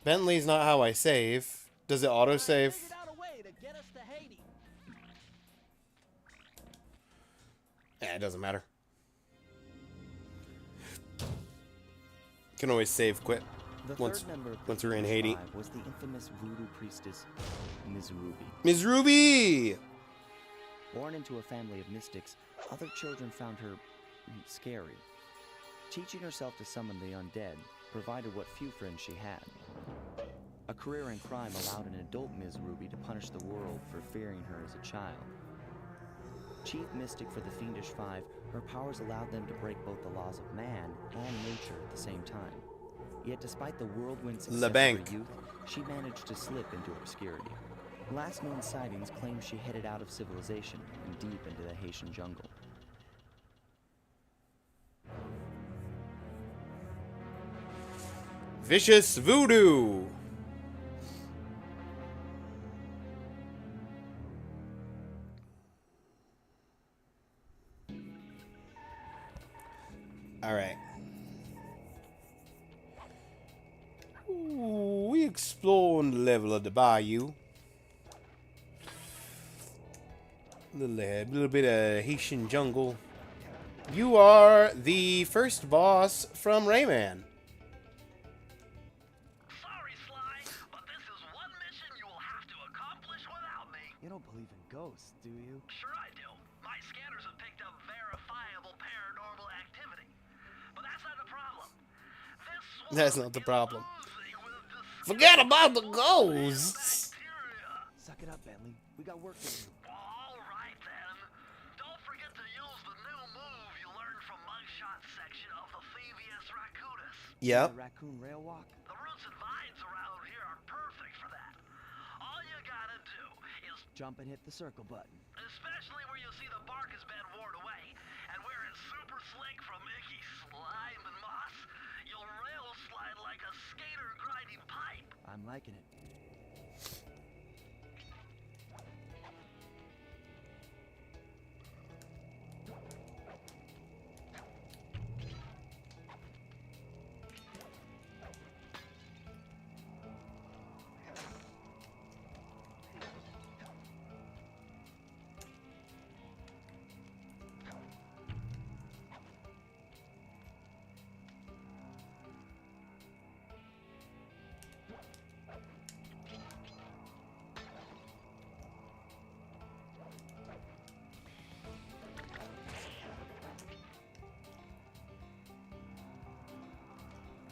Bentley's not how I save. Does it autosave? Figured out a way to get us to Hades. Yeah, it doesn't matter. Can always save quit The Once- third member of the once we were in Fiendish Haiti. Five was the infamous voodoo priestess, Ms. Ruby. Ms. Ruby! Born into a family of mystics, other children found her scary. Teaching herself to summon the undead provided what few friends she had. A career in crime allowed an adult Ms. Ruby to punish the world for fearing her as a child. Chief mystic for the Fiendish Five, her powers allowed them to break both the laws of man and nature at the same time. Yet despite the whirlwind success of her Bank. youth, she managed to slip into obscurity. Last known sightings claim she headed out of civilization and deep into the Haitian jungle. Vicious Voodoo! Alright. We exploring the level of the bayou. Little bit of Haitian jungle. You are the first boss from Rayman. Sorry, Sly, but this is one mission you will have to accomplish without me. You don't believe in ghosts, do you? Sure I do. My scanners have picked up verifiable paranormal activity. But that's not the problem. This That's not the problem. oozing with disgusting Forget about the ghosts. bacteria. Suck it up, Bentley. We got work to do. All right then. Don't forget to use the new move you learned from Mugshot section of the Phoebius Raccoonus. Yep. The raccoon rail walk? The roots and vines around here are perfect for that. All you gotta do is, Jump and hit the circle button. especially where you see the bark has been worn away, and where it's super slick from icky slime and moss, you'll rail slide like a skater grinding pipe. I'm liking it.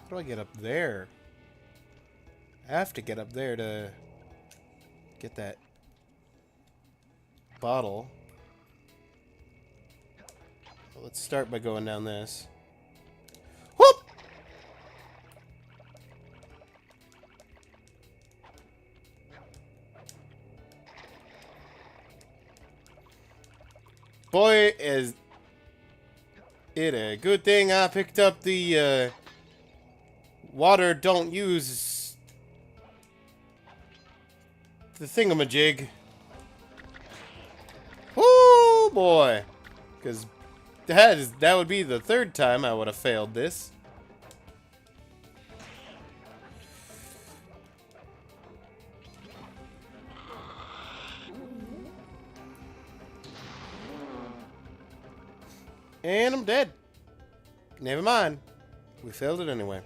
How do I get up there? I have to get up there to get that bottle. Well, let's start by going down this. Whoop! Boy, is it a good thing I picked up the water don't use the thingamajig. Oh boy, because that would be the third time I would have failed this. And I'm dead. Never mind. We failed it anyway.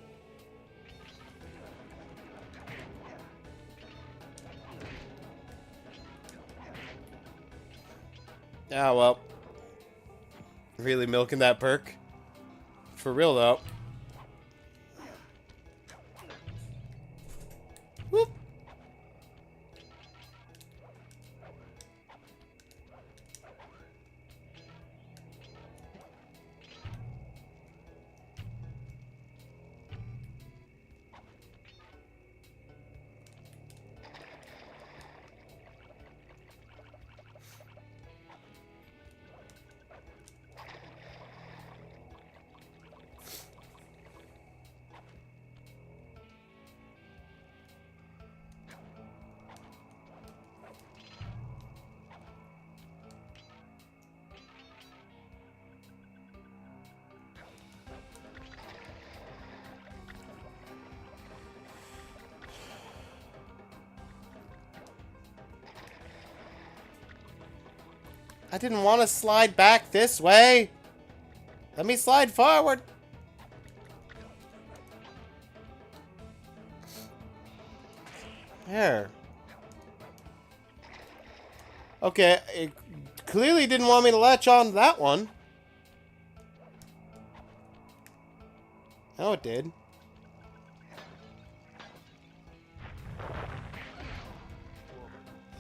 Ah, well. Really milking that perk. For real, though. Whoop. I didn't want to slide back this way. Let me slide forward. There. Okay, it clearly didn't want me to latch on to that one. Oh, it did.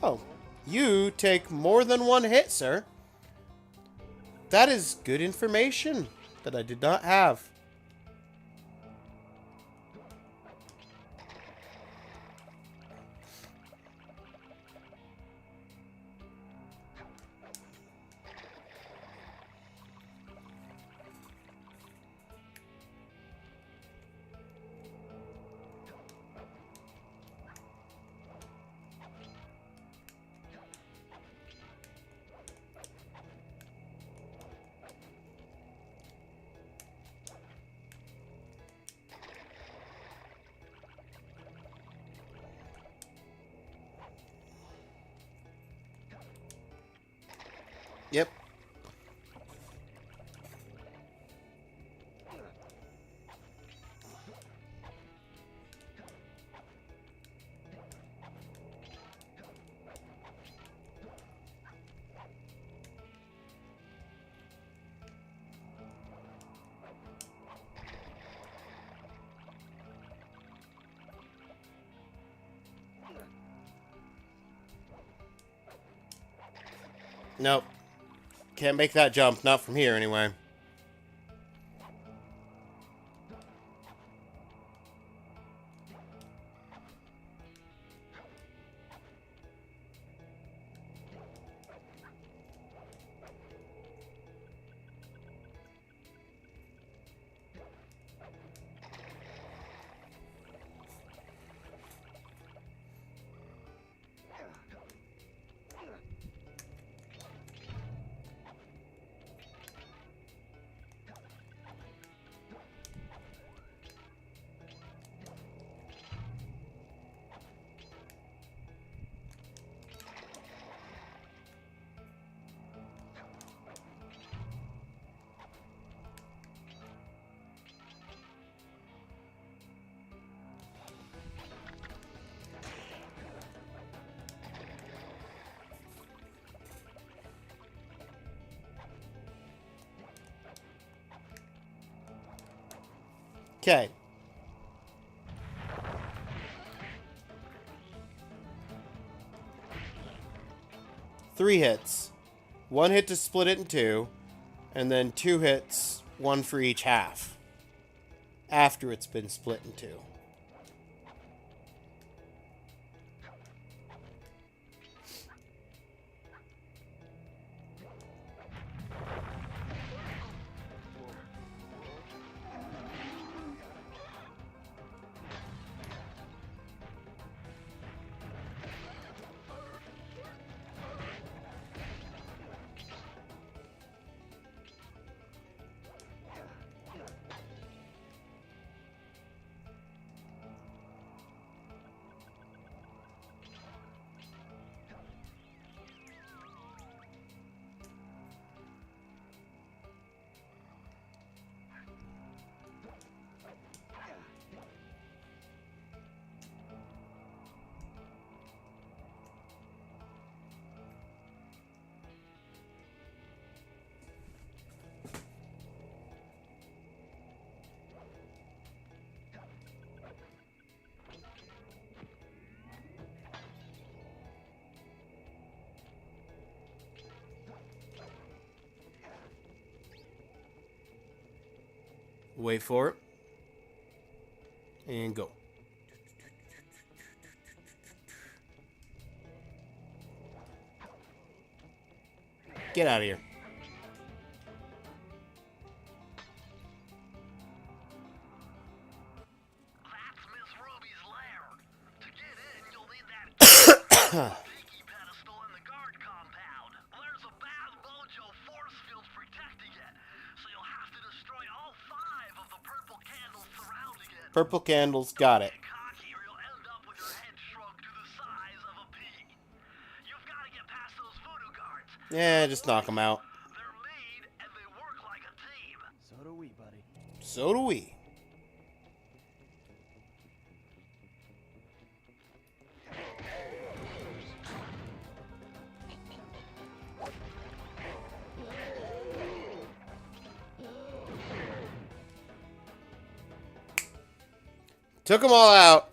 Oh, you take more than one hit, sir. That is good information that I did not have. Yep. Nope. Can't make that jump. Not from here, anyway. Okay. Three hits. One hit to split it in two, and then 2 hits, one for each half. After it's been split in two. Wait for it. And go. Get out of here. That's Miss Ruby's lair. To get in, you'll need that tiki pedestal in the guard compound. There's a bad mojo force field protecting it, so you'll have to destroy all 5 of the purple candles surrounding it. Purple candles, got it. Get cocky or you'll end up with your head shrunk to the size of a pea. You've got to get past those voodoo guards. Yeah, just knock them out. They're mean and they work like a team. So do we, buddy. So do we. Took them all out.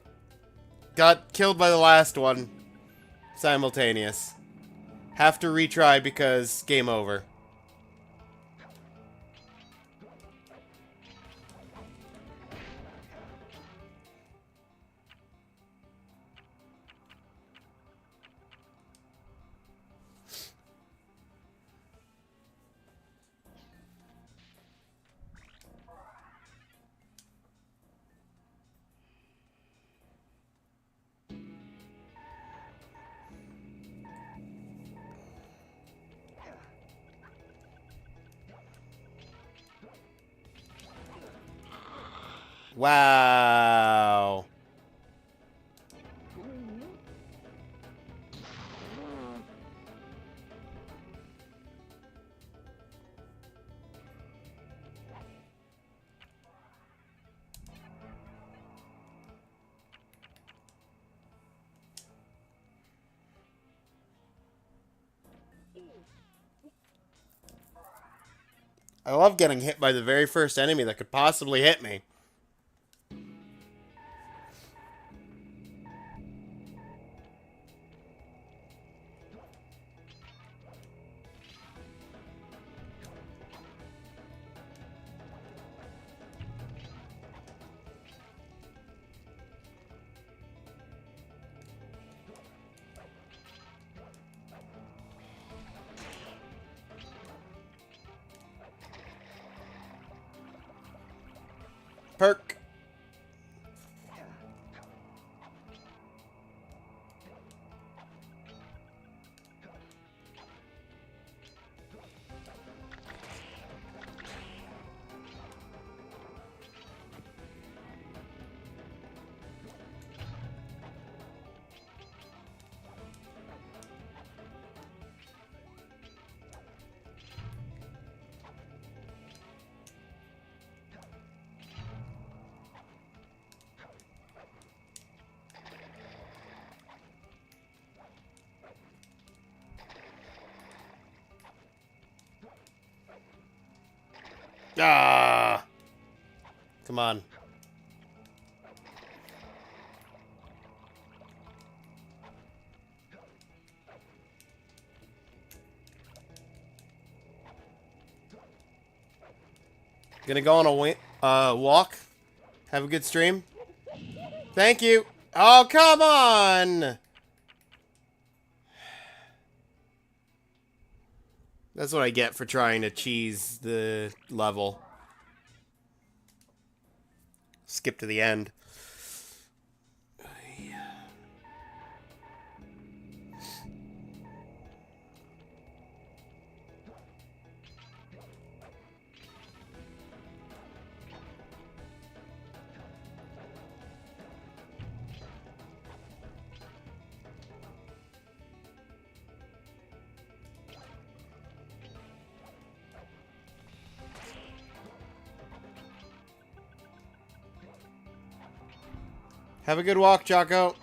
Got killed by the last one. Simultaneous. Have to retry because game over. Wow. I love getting hit by the very first enemy that could possibly hit me. Perk. Ah! Come on. Gonna go on a walk. Have a good stream. Thank you. Oh, come on! That's what I get for trying to cheese the level. Skip to the end. Have a good walk, Jocko.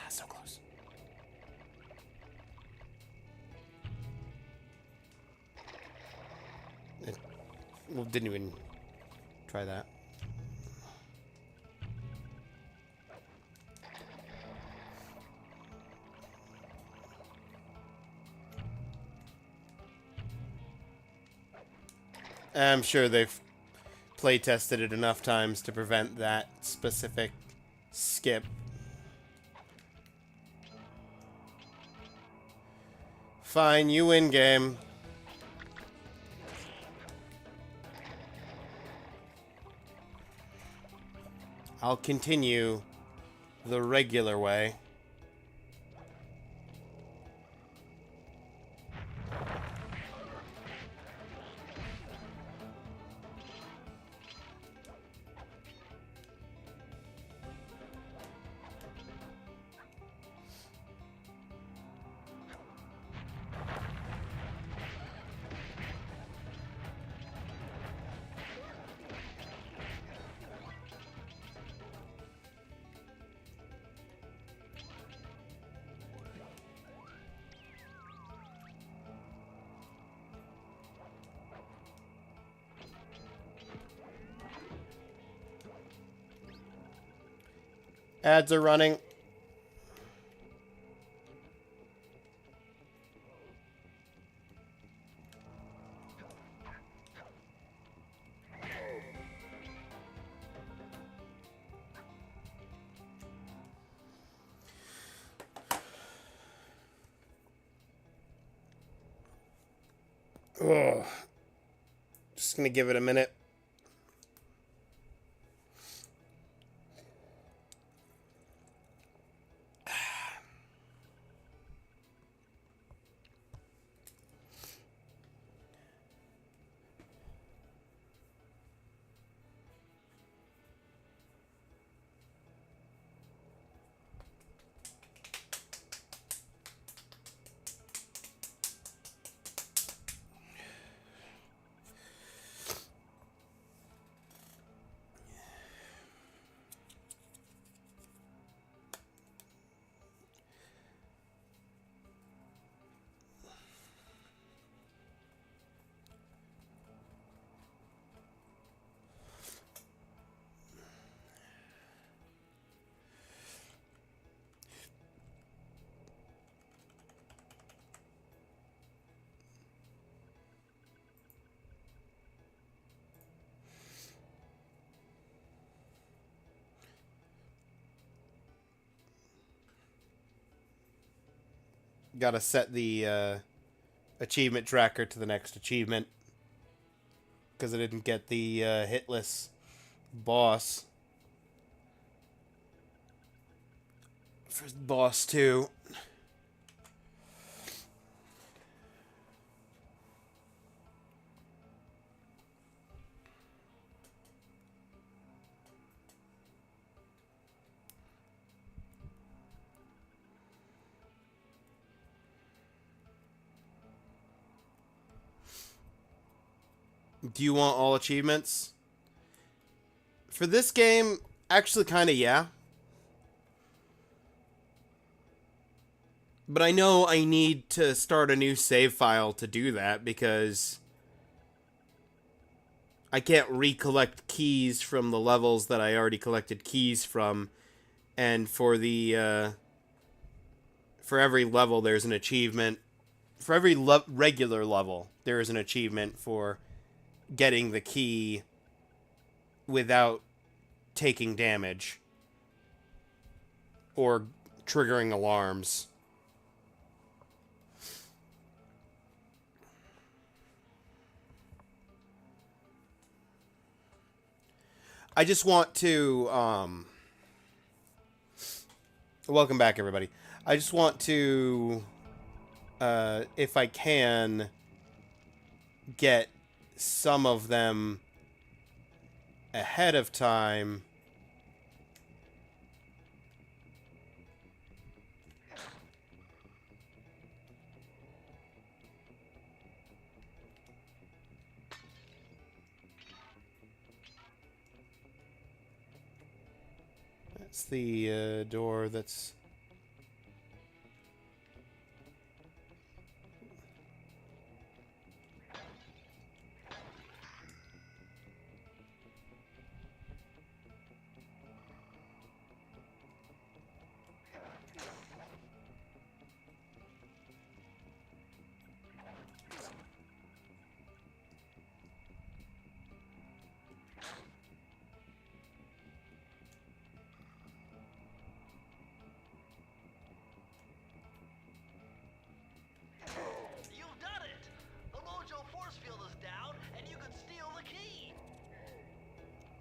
So close. Well, didn't even try that. I'm sure they've play tested it enough times to prevent that specific skip. Fine, you win game. I'll continue the regular way. Ads are running. Ugh. Just gonna give it a minute. Gotta set the achievement tracker to the next achievement. Because I didn't get the hitless boss. For boss 2. Do you want all achievements? For this game, actually kind of yeah. But I know I need to start a new save file to do that because I can't recollect keys from the levels that I already collected keys from. And for the for every level there's an achievement. For every regular level there is an achievement for getting the key without taking damage or triggering alarms. I just want to welcome back, everybody. I just want to if I can get some of them ahead of time. That's the door that's...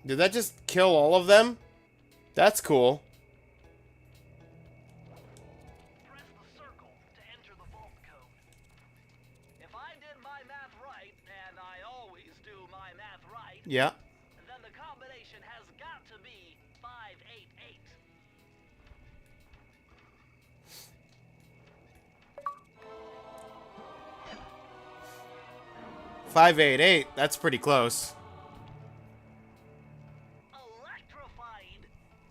Did that just kill all of them? That's cool. Press the circle to enter the vault code. If I did my math right, and I always do my math right, Yeah. then the combination has got to be 588. 588. That's pretty close. Electrified!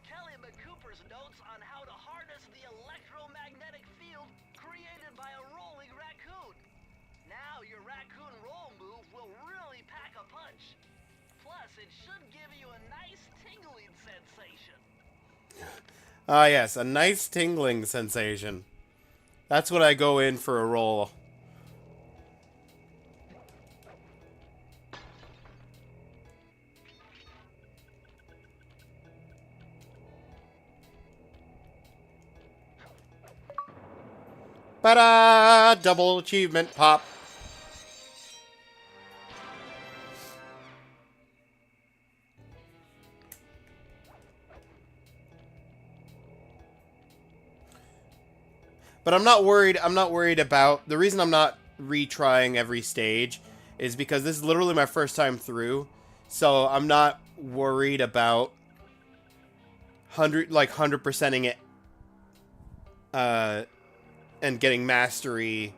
Kelly McCooper's notes on how to harness the electromagnetic field created by a rolling raccoon. Now your raccoon roll move will really pack a punch. Plus, it should give you a nice tingling sensation. Ah, yes, a nice tingling sensation. That's what I go in for a roll. Ta-da! Double achievement pop. But I'm not worried. I'm not worried about... The reason I'm not retrying every stage is because this is literally my first time through. So I'm not worried about 100%ing it and getting mastery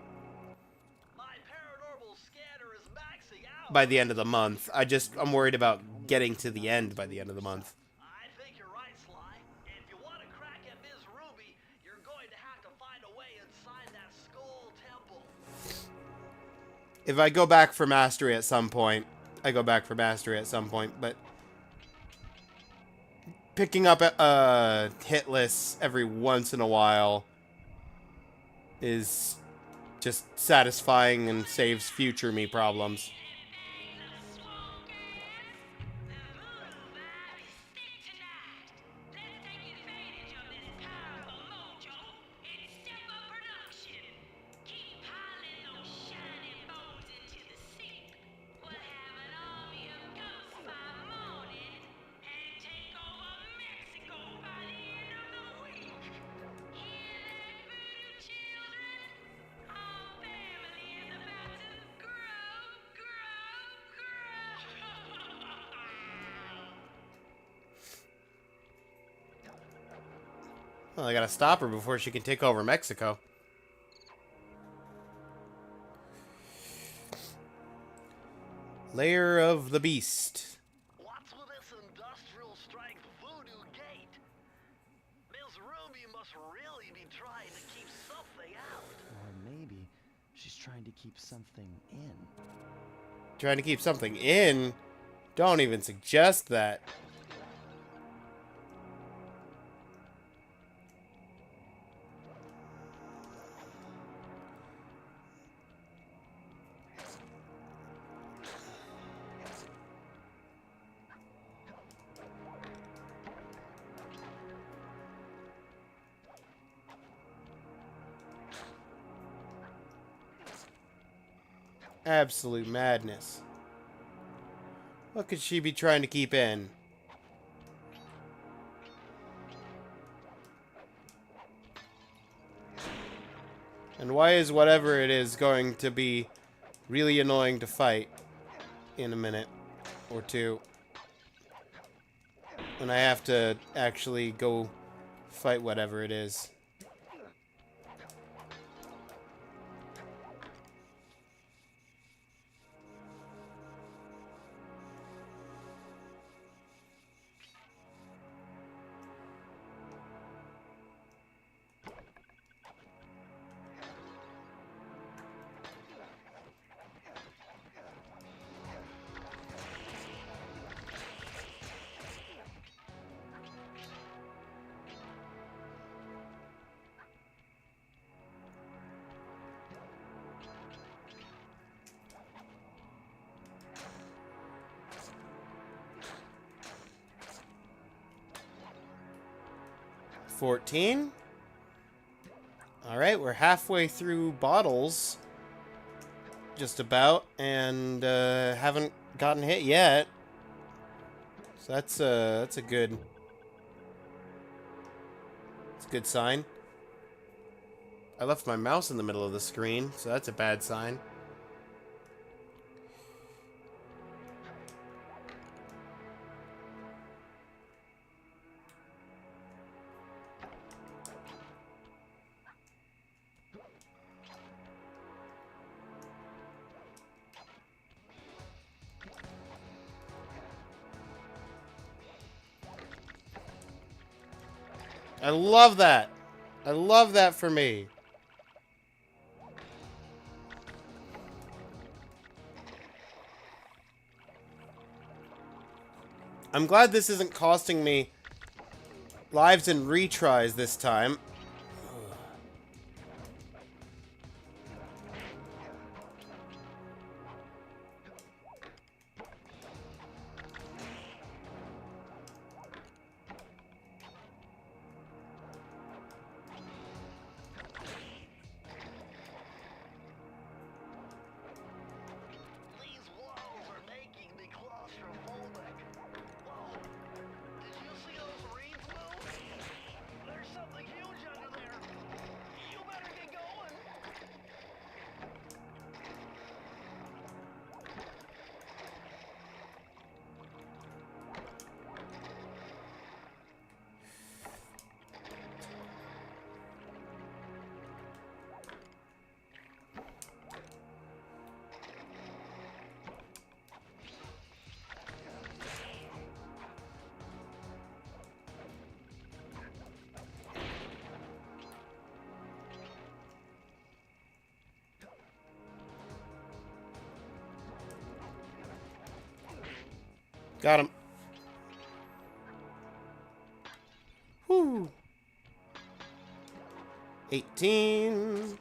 My paranormal scanner is maxing out. by the end of the month. I'm worried about getting to the end by the end of the month. I think you're right, Sly. If you want to crack at Ms. Ruby, you're going to have to find a way inside that skull temple. If I go back for mastery at some point, but picking up hit lists every once in a while is just satisfying and saves future me problems. Well, I gotta stop her before she can take over Mexico. Lair of the Beast. What's with this industrial strength voodoo gate? Ms. Ruby must really be trying to keep something out. Or maybe she's trying to keep something in. Trying to keep something in? Don't even suggest that. Absolute madness. What could she be trying to keep in? And why is whatever it is going to be really annoying to fight in a minute or two? When I have to actually go fight whatever it is. $14. Alright, we're halfway through bottles. Just about. And haven't gotten hit yet. So that's a good... It's a good sign. I left my mouse in the middle of the screen, so that's a bad sign. I love that. I love that for me. I'm glad this isn't costing me lives and retries this time. These walls are making me claustrophobic. Whoa! Did you see those reeds move? There's something huge under there. You better get going. Got him. Whoo. 18.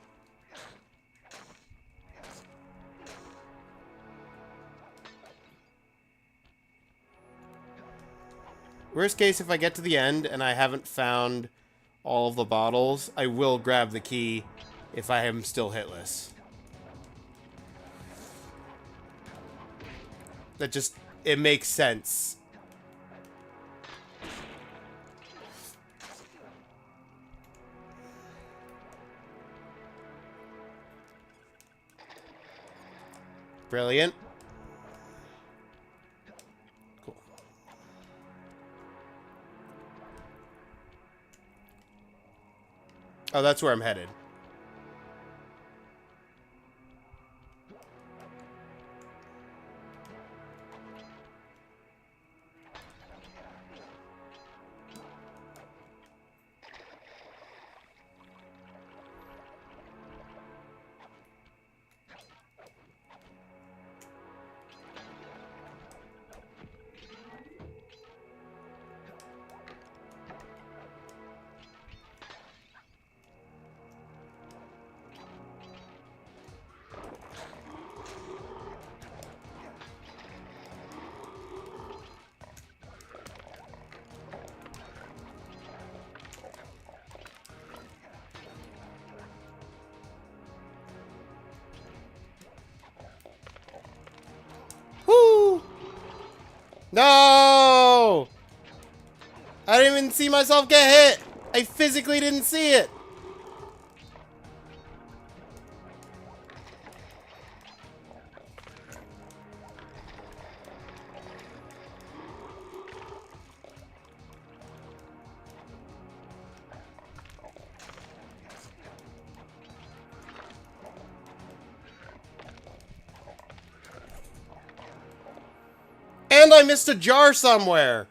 Worst case, if I get to the end and I haven't found all of the bottles, I will grab the key if I am still hitless. That just, it makes sense. Brilliant. Cool. Oh, that's where I'm headed. Woo! No! I didn't even see myself get hit! I physically didn't see it! And I missed a jar somewhere!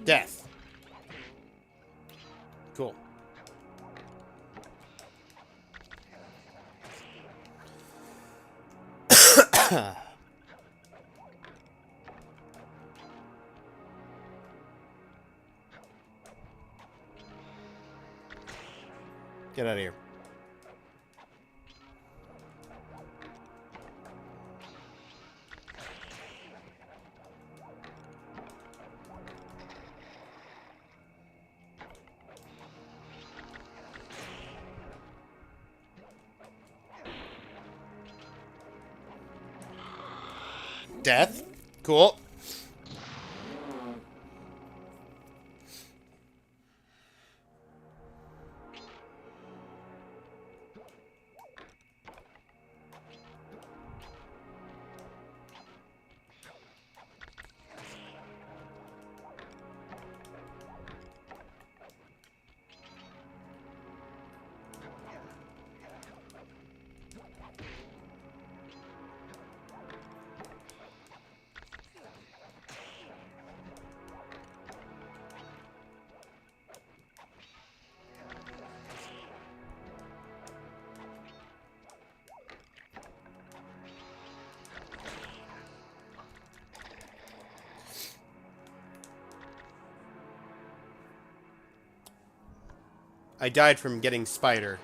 Death. Cool. Get out of here. Death. Cool. I died from getting spider.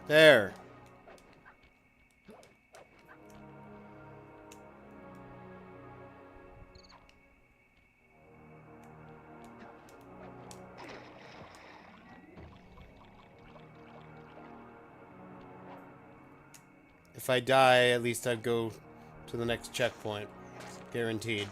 There. If I die, at least I'd go to the next checkpoint. Guaranteed.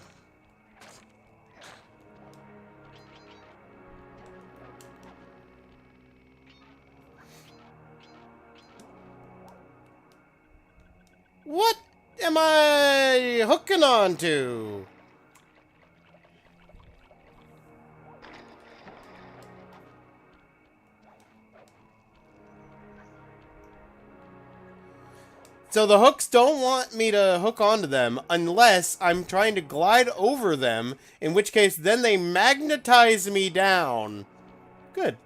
What am I hooking on to? So the hooks don't want me to hook onto them unless I'm trying to glide over them, in which case then they magnetize me down. Good.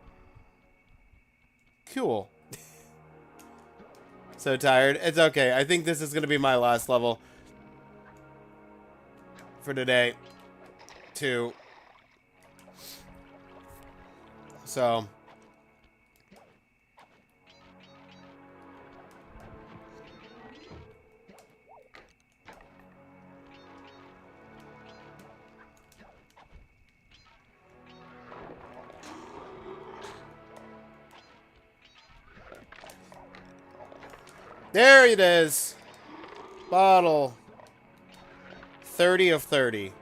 Cool. So tired. It's okay. I think this is going to be my last level for today, too. So... there it is. Bottle. 30 of 30.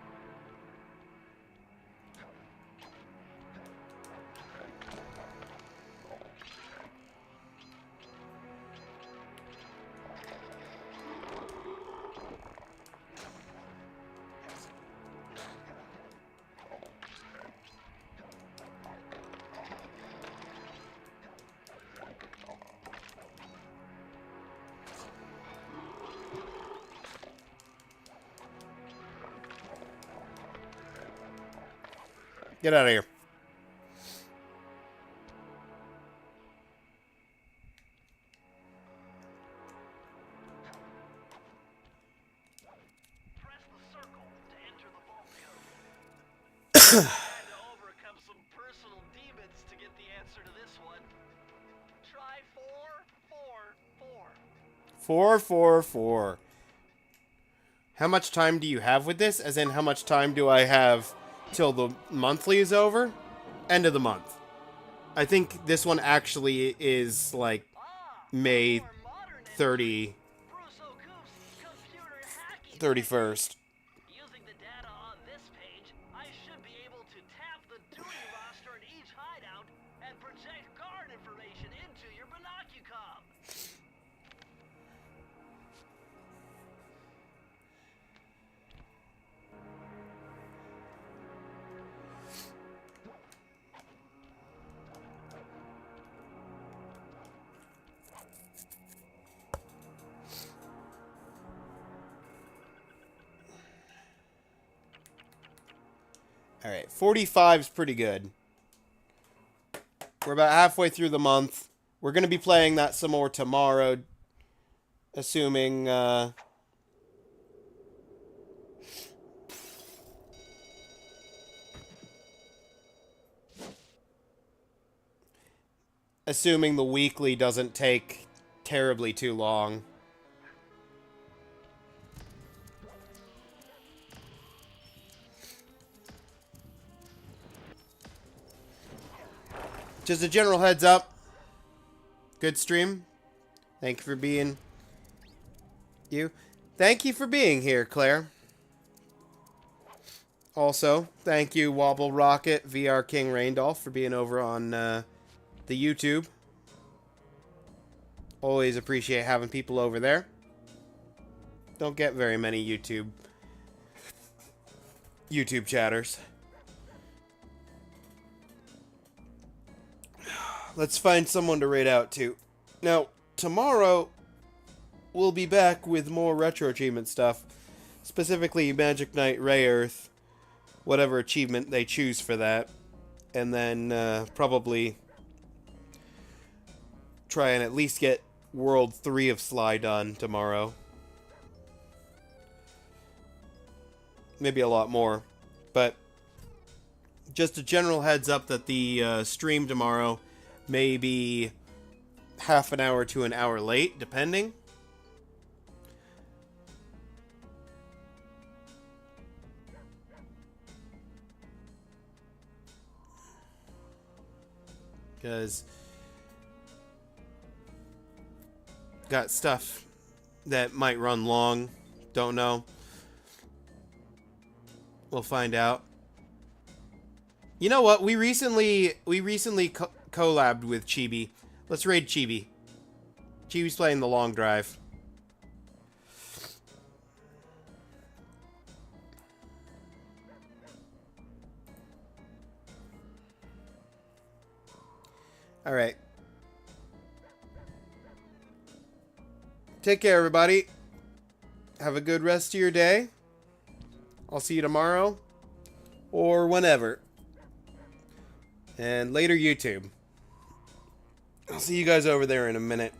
Get out of here. Press the circle to enter the vault code. had to overcome some personal demons to get the answer to this one. Try 444. 444. How much time do you have with this? As in, how much time do I have till the monthly is over? End of the month. I think this one actually is like May More modern 30, Bruce O'Goof's computer hacking 31st. Using the data on this page, I should be able to tap the duty roster in each hideout and project guard information into your binocucom. Alright, 45's pretty good. We're about halfway through the month. We're going to be playing that some more tomorrow. Assuming, assuming the weekly doesn't take terribly too long. Just a general heads up. Good stream. Thank you for being you. Thank you for being here, Claire. Also, thank you, Wobble Rocket, VR King Raindolph, for being over on the YouTube. Always appreciate having people over there. Don't get very many YouTube chatters. Let's find someone to raid out to. Now, tomorrow, we'll be back with more retro achievement stuff. Specifically, Magic Knight Ray Earth. Whatever achievement they choose for that. And then, probably try and at least get World 3 of Sly done tomorrow. Maybe a lot more. But, just a general heads up that the stream tomorrow maybe half an hour to an hour late, depending. Because got stuff that might run long. Don't know. We'll find out. You know what? We recently collabed with Chibi. Let's raid Chibi. Chibi's playing the long drive. Alright. Take care, everybody. Have a good rest of your day. I'll see you tomorrow. Or whenever. And later, YouTube. I'll see you guys over there in a minute.